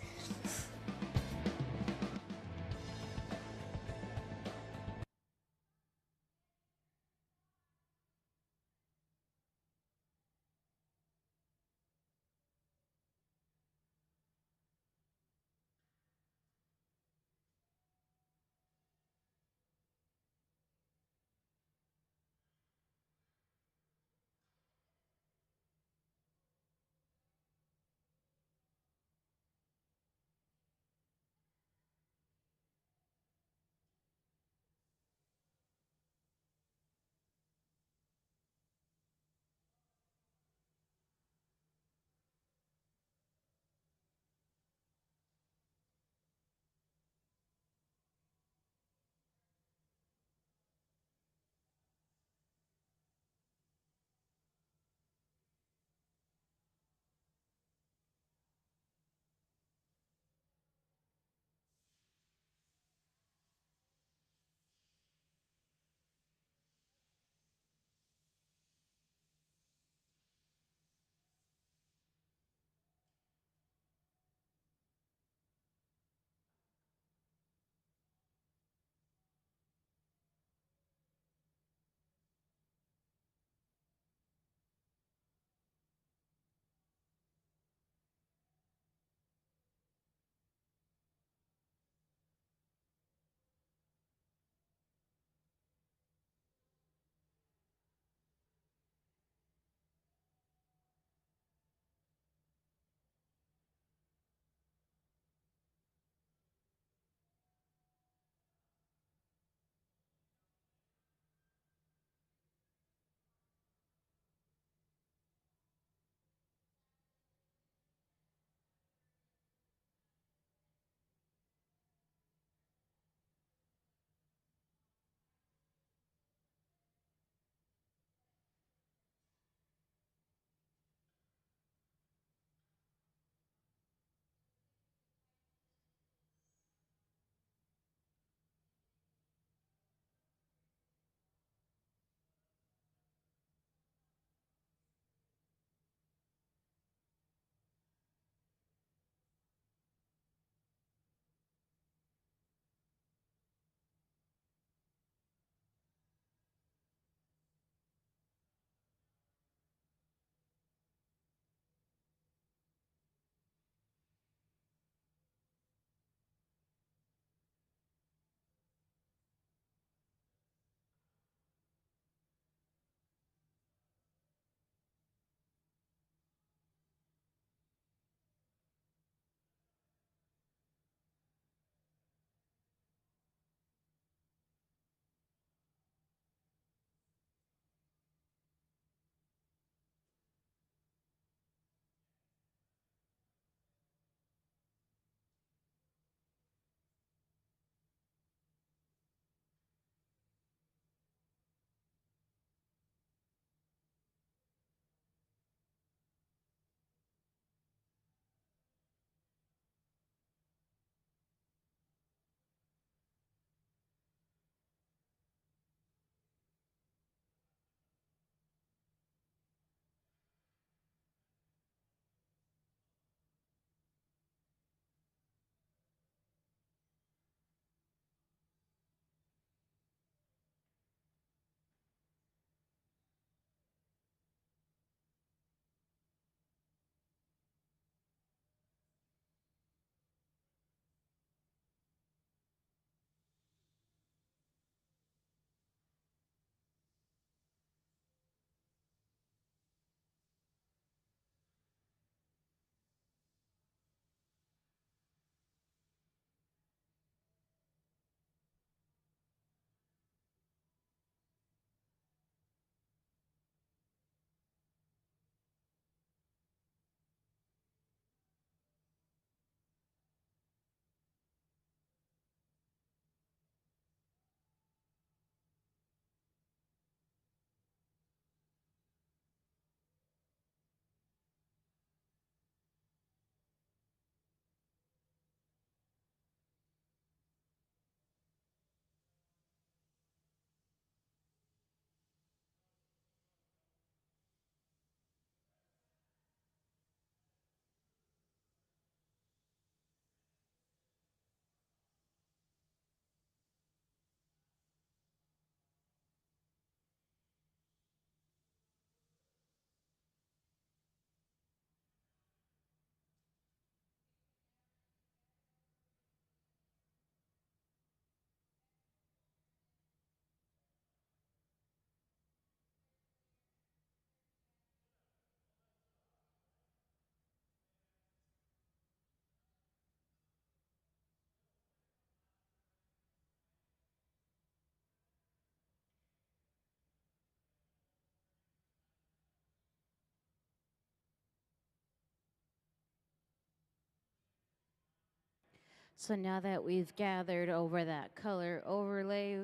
So now that we've gathered over that color overlay,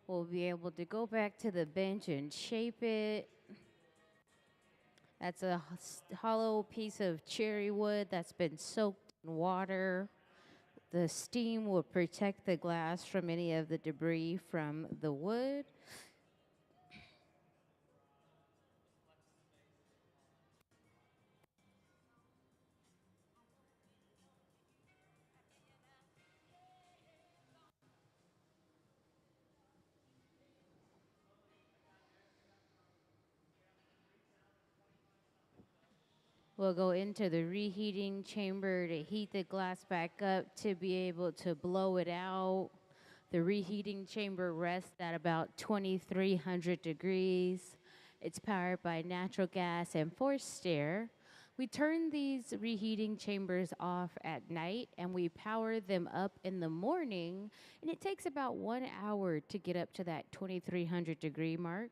we'll be able to go back to the bench and shape it. That's a hollow piece of cherry wood that's been soaked in water. The steam will protect the glass from any of the debris from the wood. We'll go into the reheating chamber to heat the glass back up to be able to blow it out. The reheating chamber rests at about 2,300 degrees. It's powered by natural gas and forced air. We turn these reheating chambers off at night and we power them up in the morning, and it takes about 1 hour to get up to that 2,300 degree mark.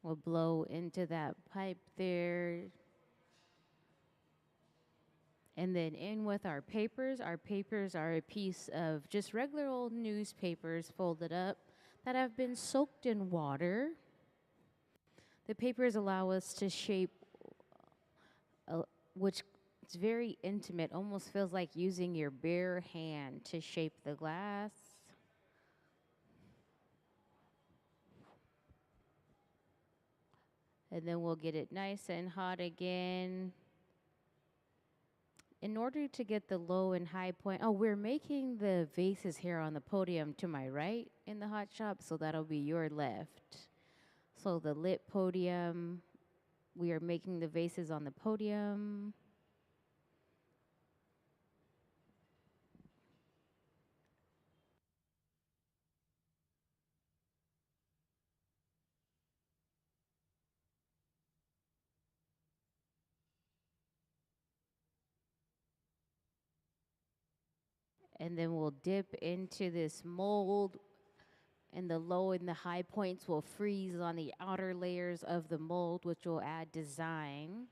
We'll blow into that pipe there. And then in with our papers. Our papers are a piece of just regular old newspapers folded up that have been soaked in water. The papers allow us to shape, which it's very intimate, almost feels like using your bare hand to shape the glass. And then we'll get it nice and hot again. In order to get the low and high point, we're making the vases here on the podium to my right in the hot shop, so that'll be your left. So the lit podium, we are making the vases on the podium. And then we'll dip into this mold, and the low and the high points will freeze on the outer layers of the mold, which will add design.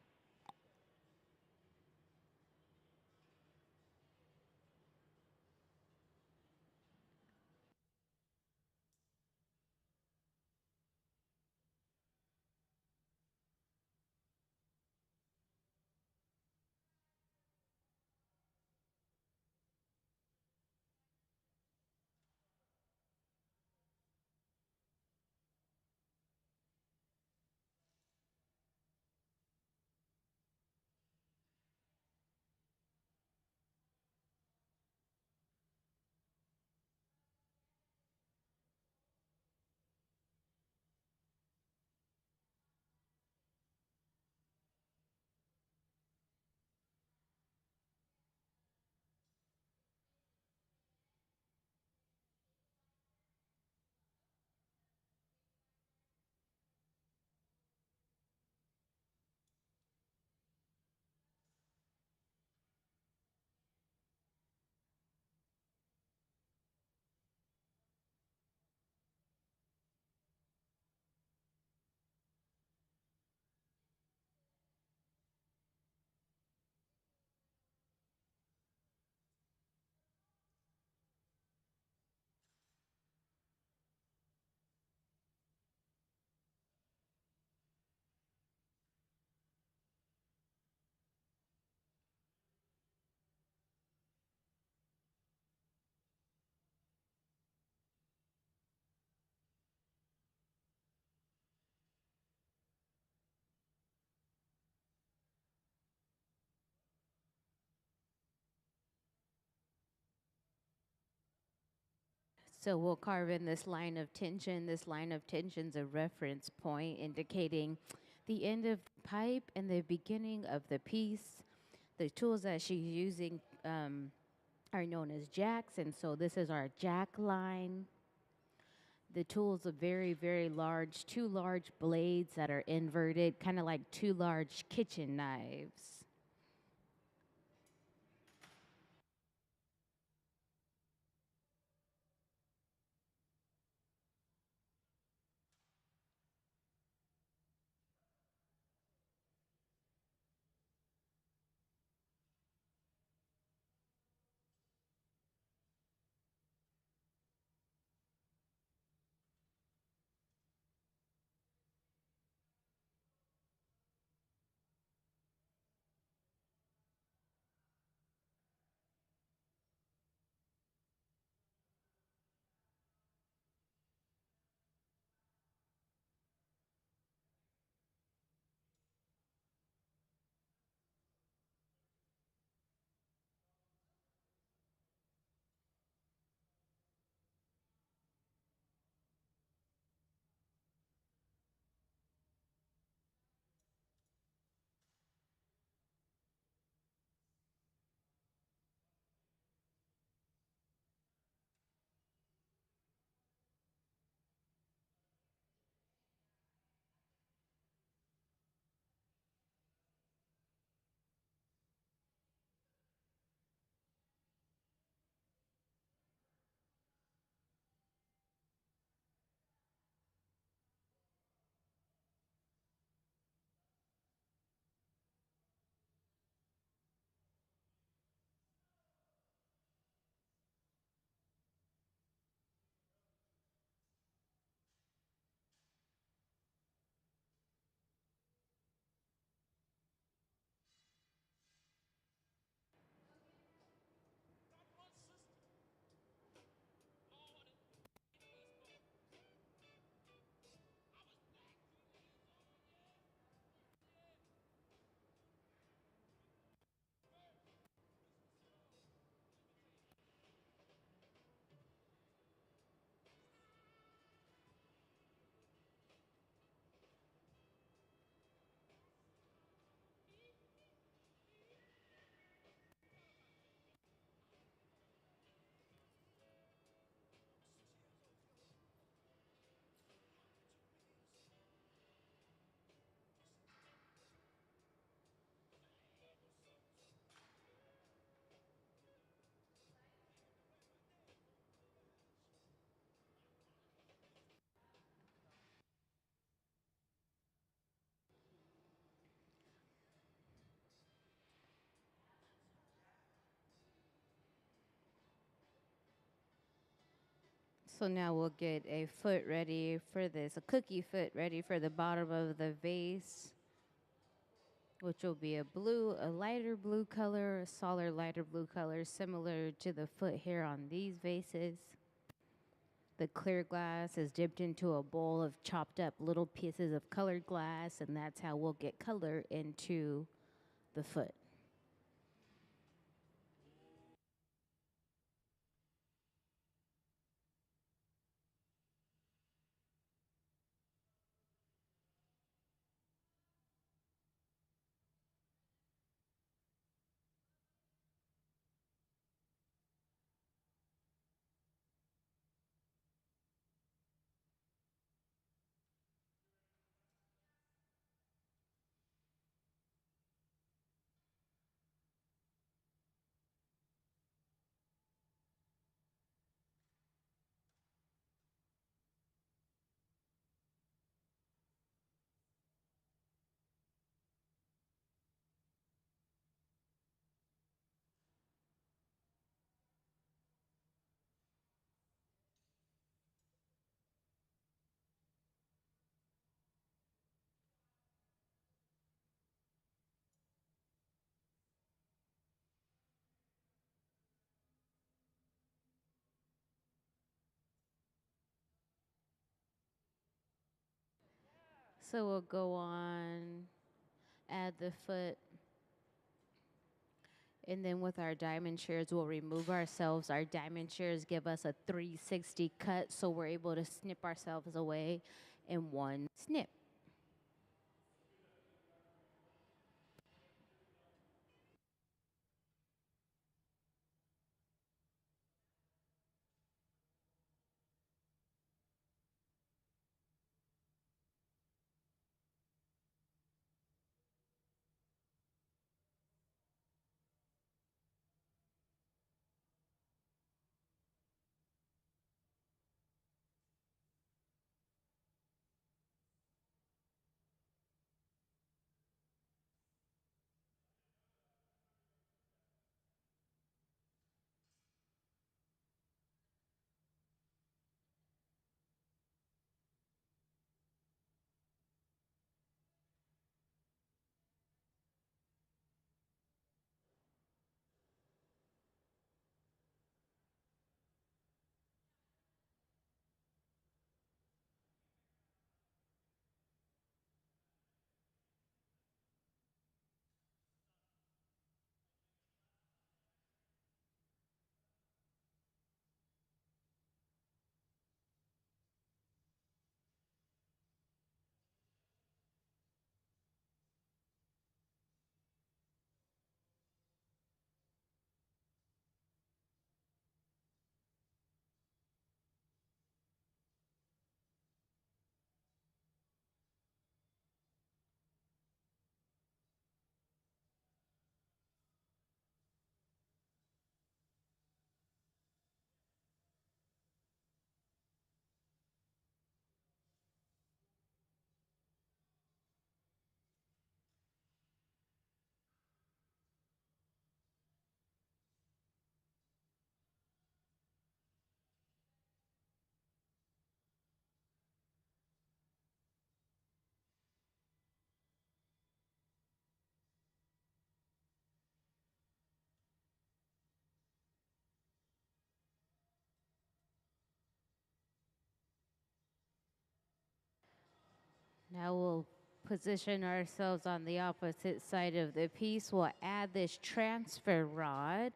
So we'll carve in this line of tension. This line of tension's a reference point indicating the end of the pipe and the beginning of the piece. The tools that she's using are known as jacks, and so this is our jack line. The tool's a very, very large, two large blades that are inverted, kind of like two large kitchen knives. So now we'll get a foot ready for this, a cookie foot ready for the bottom of the vase, which will be a lighter blue color, a solid lighter blue color, similar to the foot here on these vases. The clear glass is dipped into a bowl of chopped up little pieces of colored glass, and that's how we'll get color into the foot. So we'll go on, add the foot, and then with our diamond shears, we'll remove ourselves. Our diamond shears give us a 360 cut, so we're able to snip ourselves away in one snip. Now we'll position ourselves on the opposite side of the piece. We'll add this transfer rod,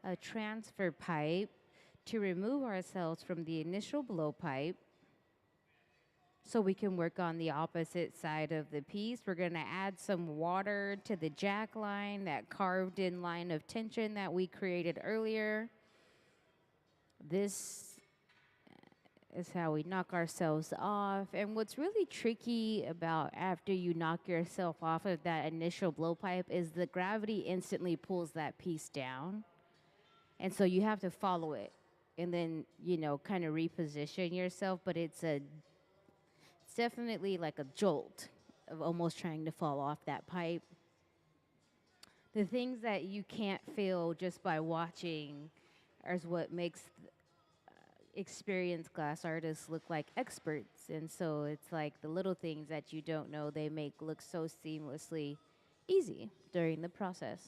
a transfer pipe, to remove ourselves from the initial blowpipe so we can work on the opposite side of the piece. We're going to add some water to the jack line, that carved in line of tension that we created earlier. This is how we knock ourselves off. And what's really tricky about after you knock yourself off of that initial blowpipe is the gravity instantly pulls that piece down. And so you have to follow it and then, you know, kind of reposition yourself. But it's definitely like a jolt of almost trying to fall off that pipe. The things that you can't feel just by watching is what makes experienced glass artists look like experts. And so it's like the little things that you don't know they make look so seamlessly easy during the process.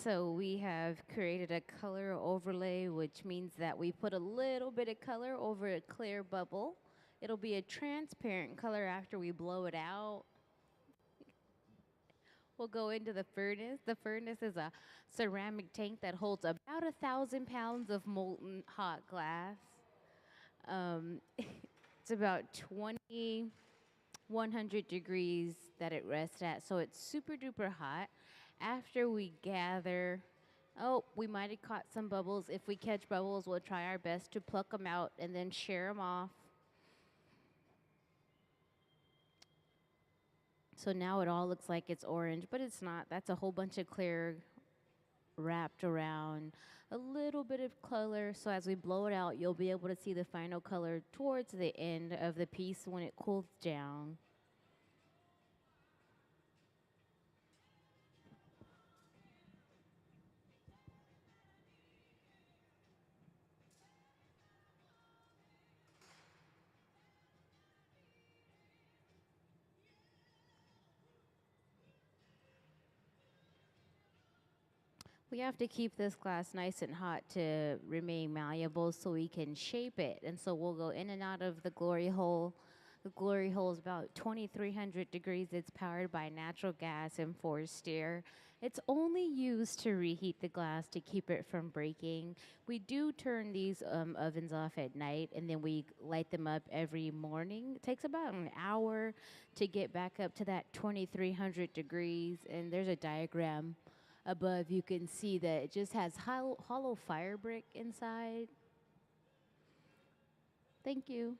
So we have created a color overlay, which means that we put a little bit of color over a clear bubble. It'll be a transparent color after we blow it out. We'll go into the furnace. The furnace is a ceramic tank that holds about 1,000 pounds of molten hot glass. It's about 2,100 degrees that it rests at, so it's super duper hot. After we gather, we might have caught some bubbles. If we catch bubbles, we'll try our best to pluck them out and then share them off. So now it all looks like it's orange, but it's not. That's a whole bunch of clear wrapped around a little bit of color. So as we blow it out, you'll be able to see the final color towards the end of the piece when it cools down. We have to keep this glass nice and hot to remain malleable so we can shape it. And so we'll go in and out of the glory hole. The glory hole is about 2,300 degrees. It's powered by natural gas and forced air. It's only used to reheat the glass to keep it from breaking. We do turn these ovens off at night, and then we light them up every morning. It takes about an hour to get back up to that 2,300 degrees, and there's a diagram above. You can see that it just has hollow fire brick inside. Thank you.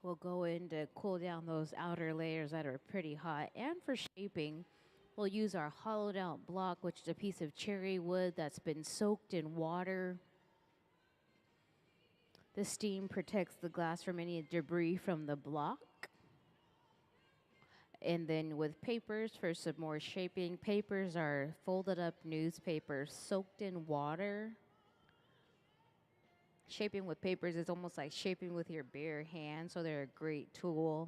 We'll go in to cool down those outer layers that are pretty hot. And for shaping, we'll use our hollowed out block, which is a piece of cherry wood that's been soaked in water. The steam protects the glass from any debris from the block. And then with papers, for some more shaping, papers are folded up newspapers soaked in water. Shaping with papers is almost like shaping with your bare hand, so they're a great tool.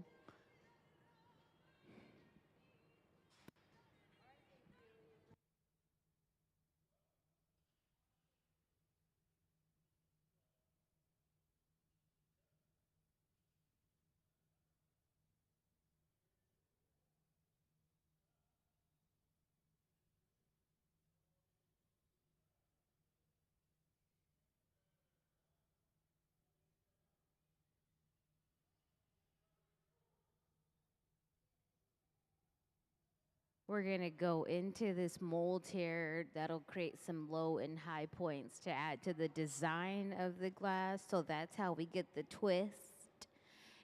We're gonna go into this mold here that'll create some low and high points to add to the design of the glass. So that's how we get the twist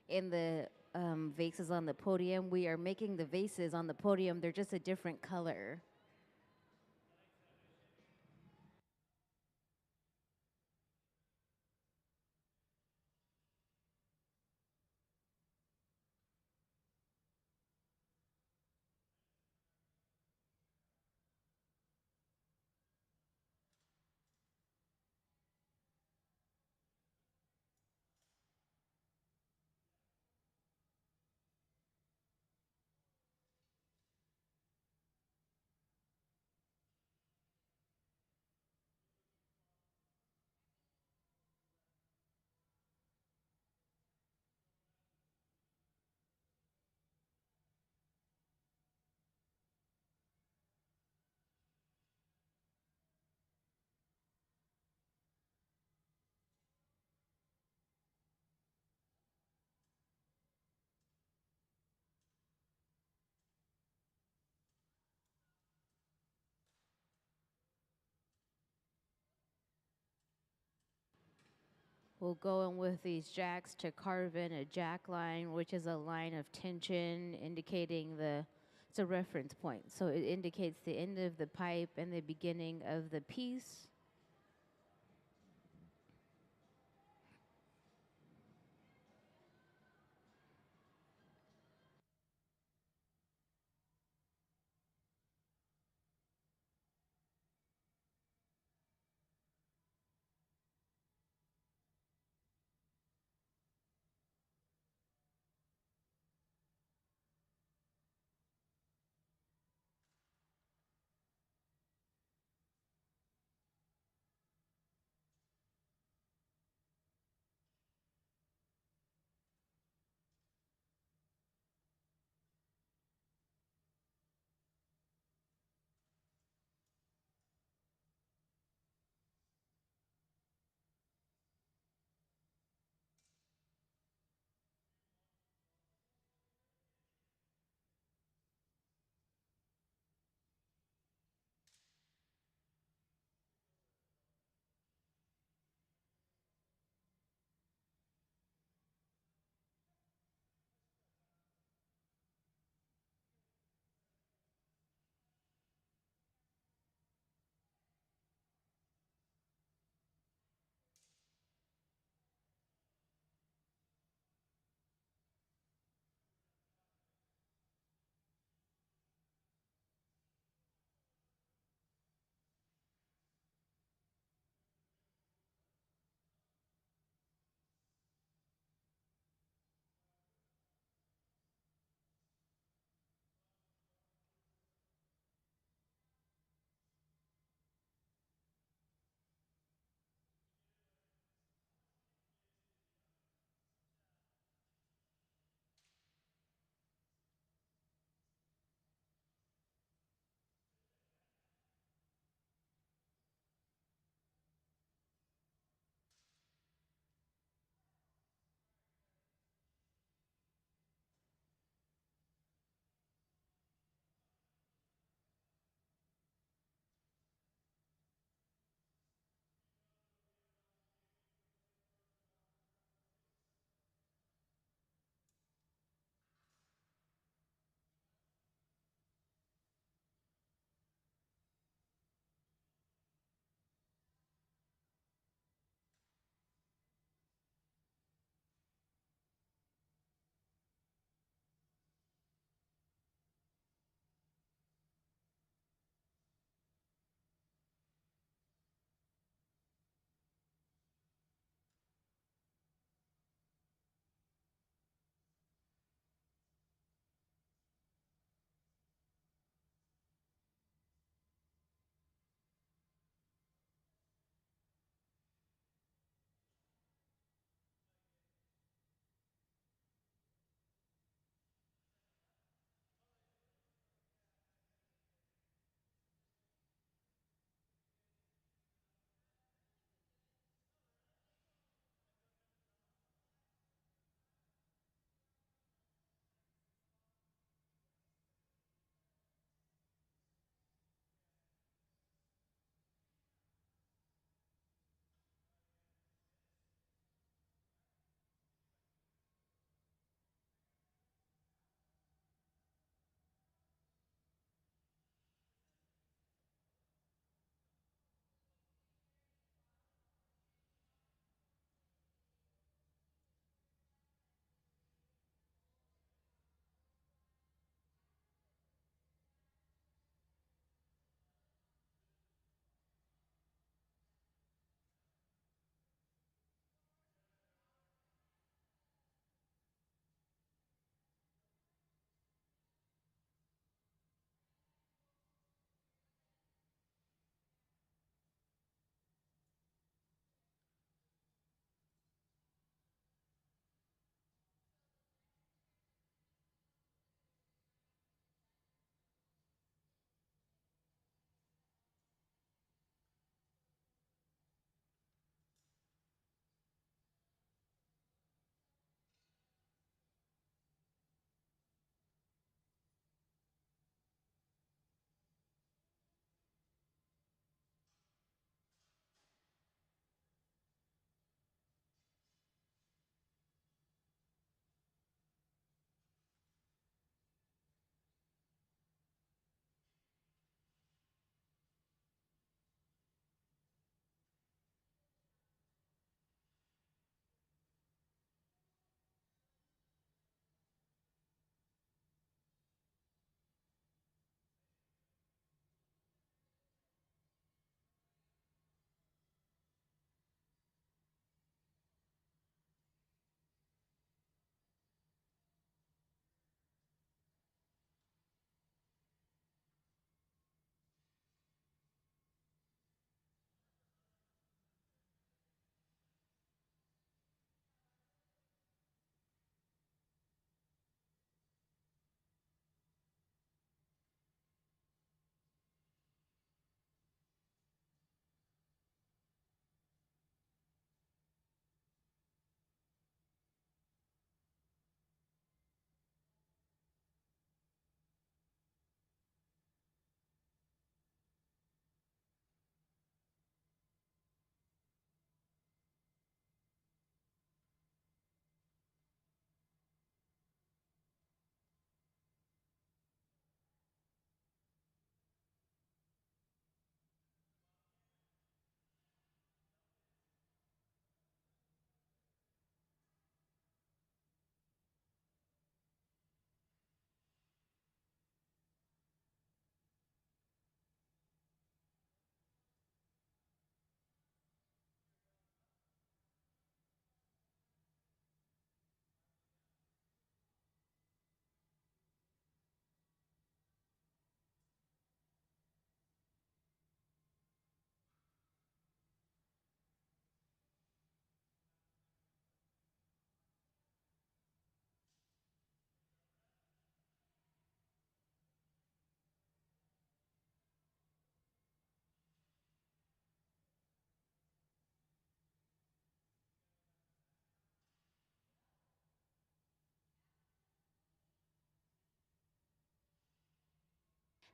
in the vases on the podium. We are making the vases on the podium, they're just a different color. We'll go in with these jacks to carve in a jack line, which is a line of tension indicating it's a reference point. So it indicates the end of the pipe and the beginning of the piece.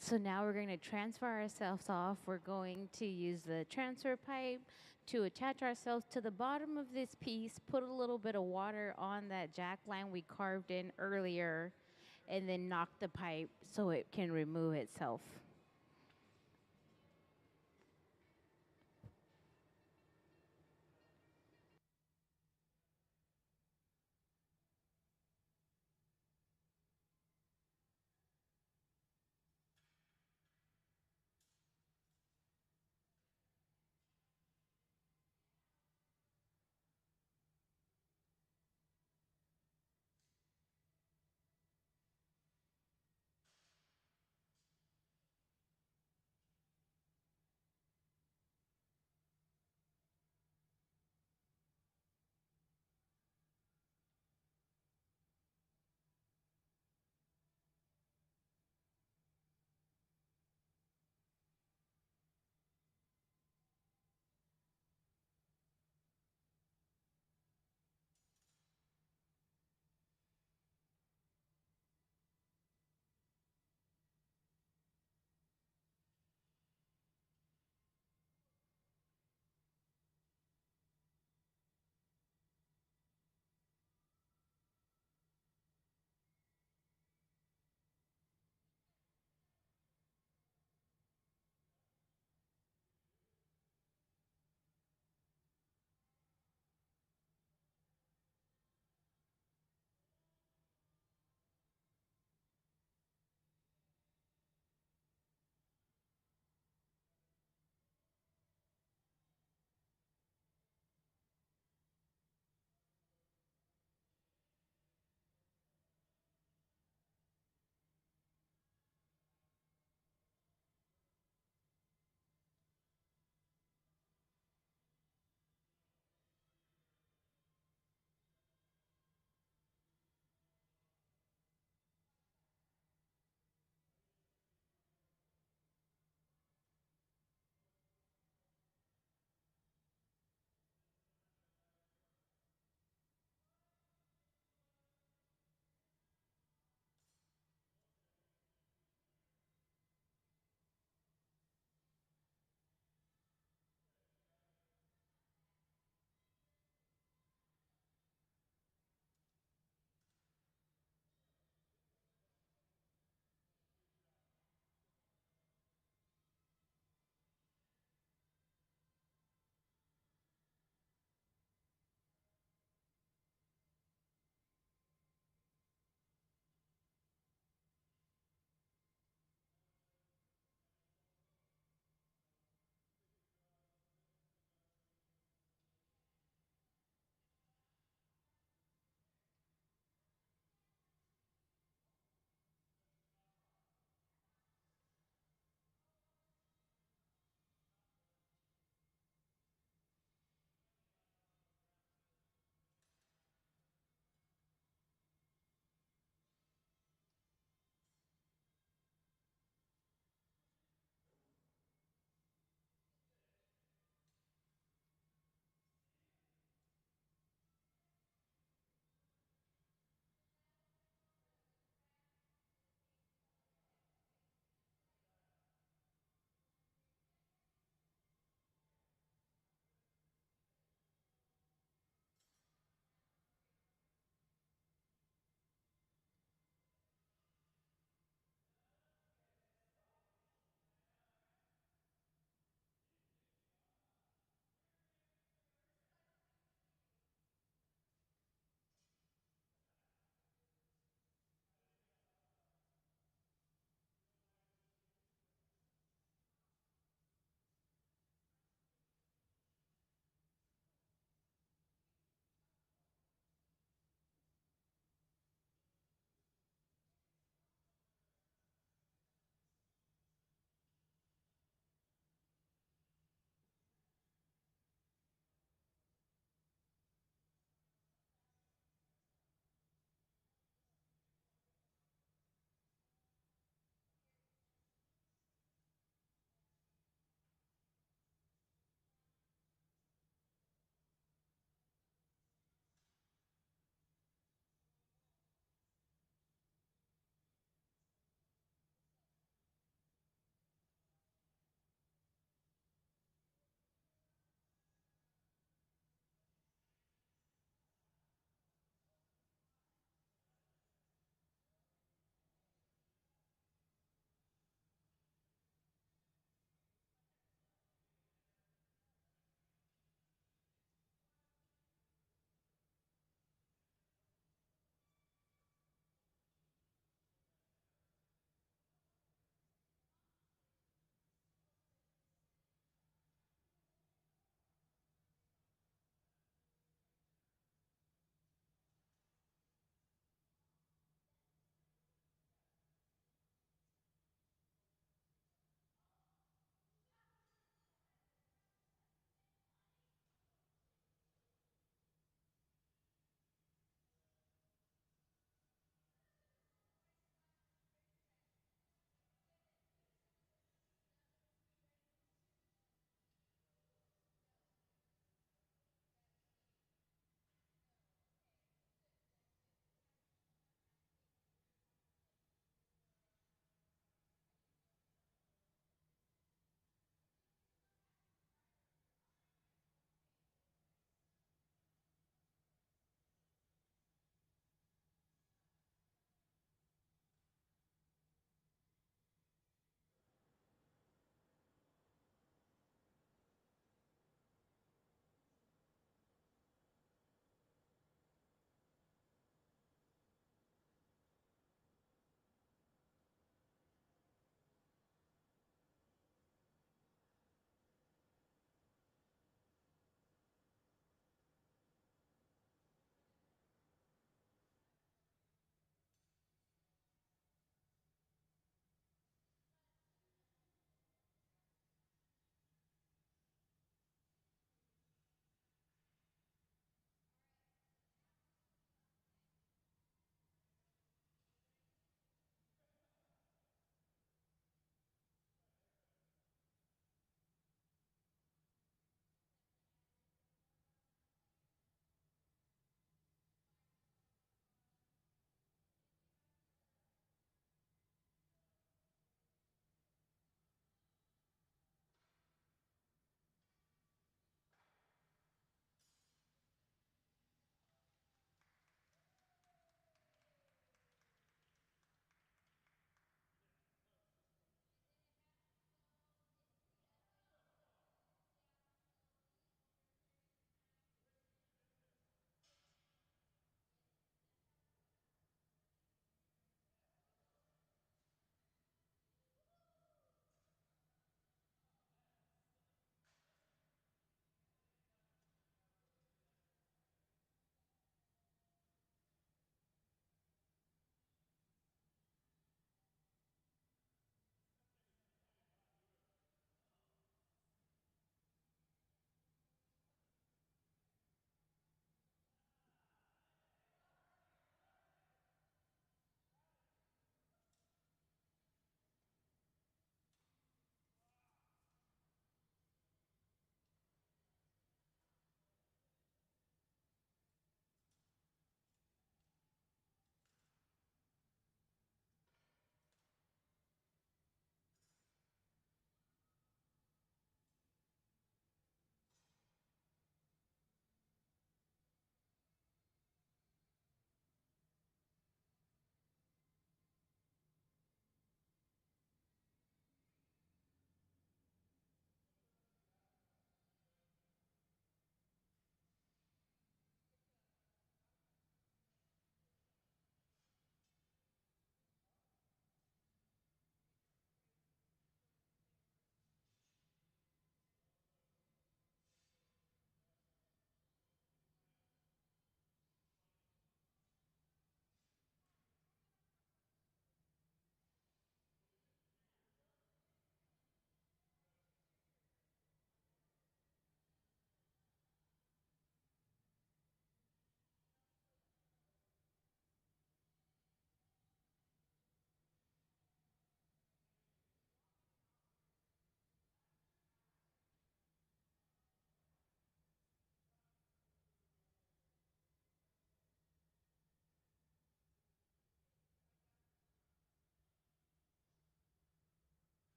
So now we're going to transfer ourselves off. We're going to use the transfer pipe to attach ourselves to the bottom of this piece, put a little bit of water on that jack line we carved in earlier, and then knock the pipe so it can remove itself.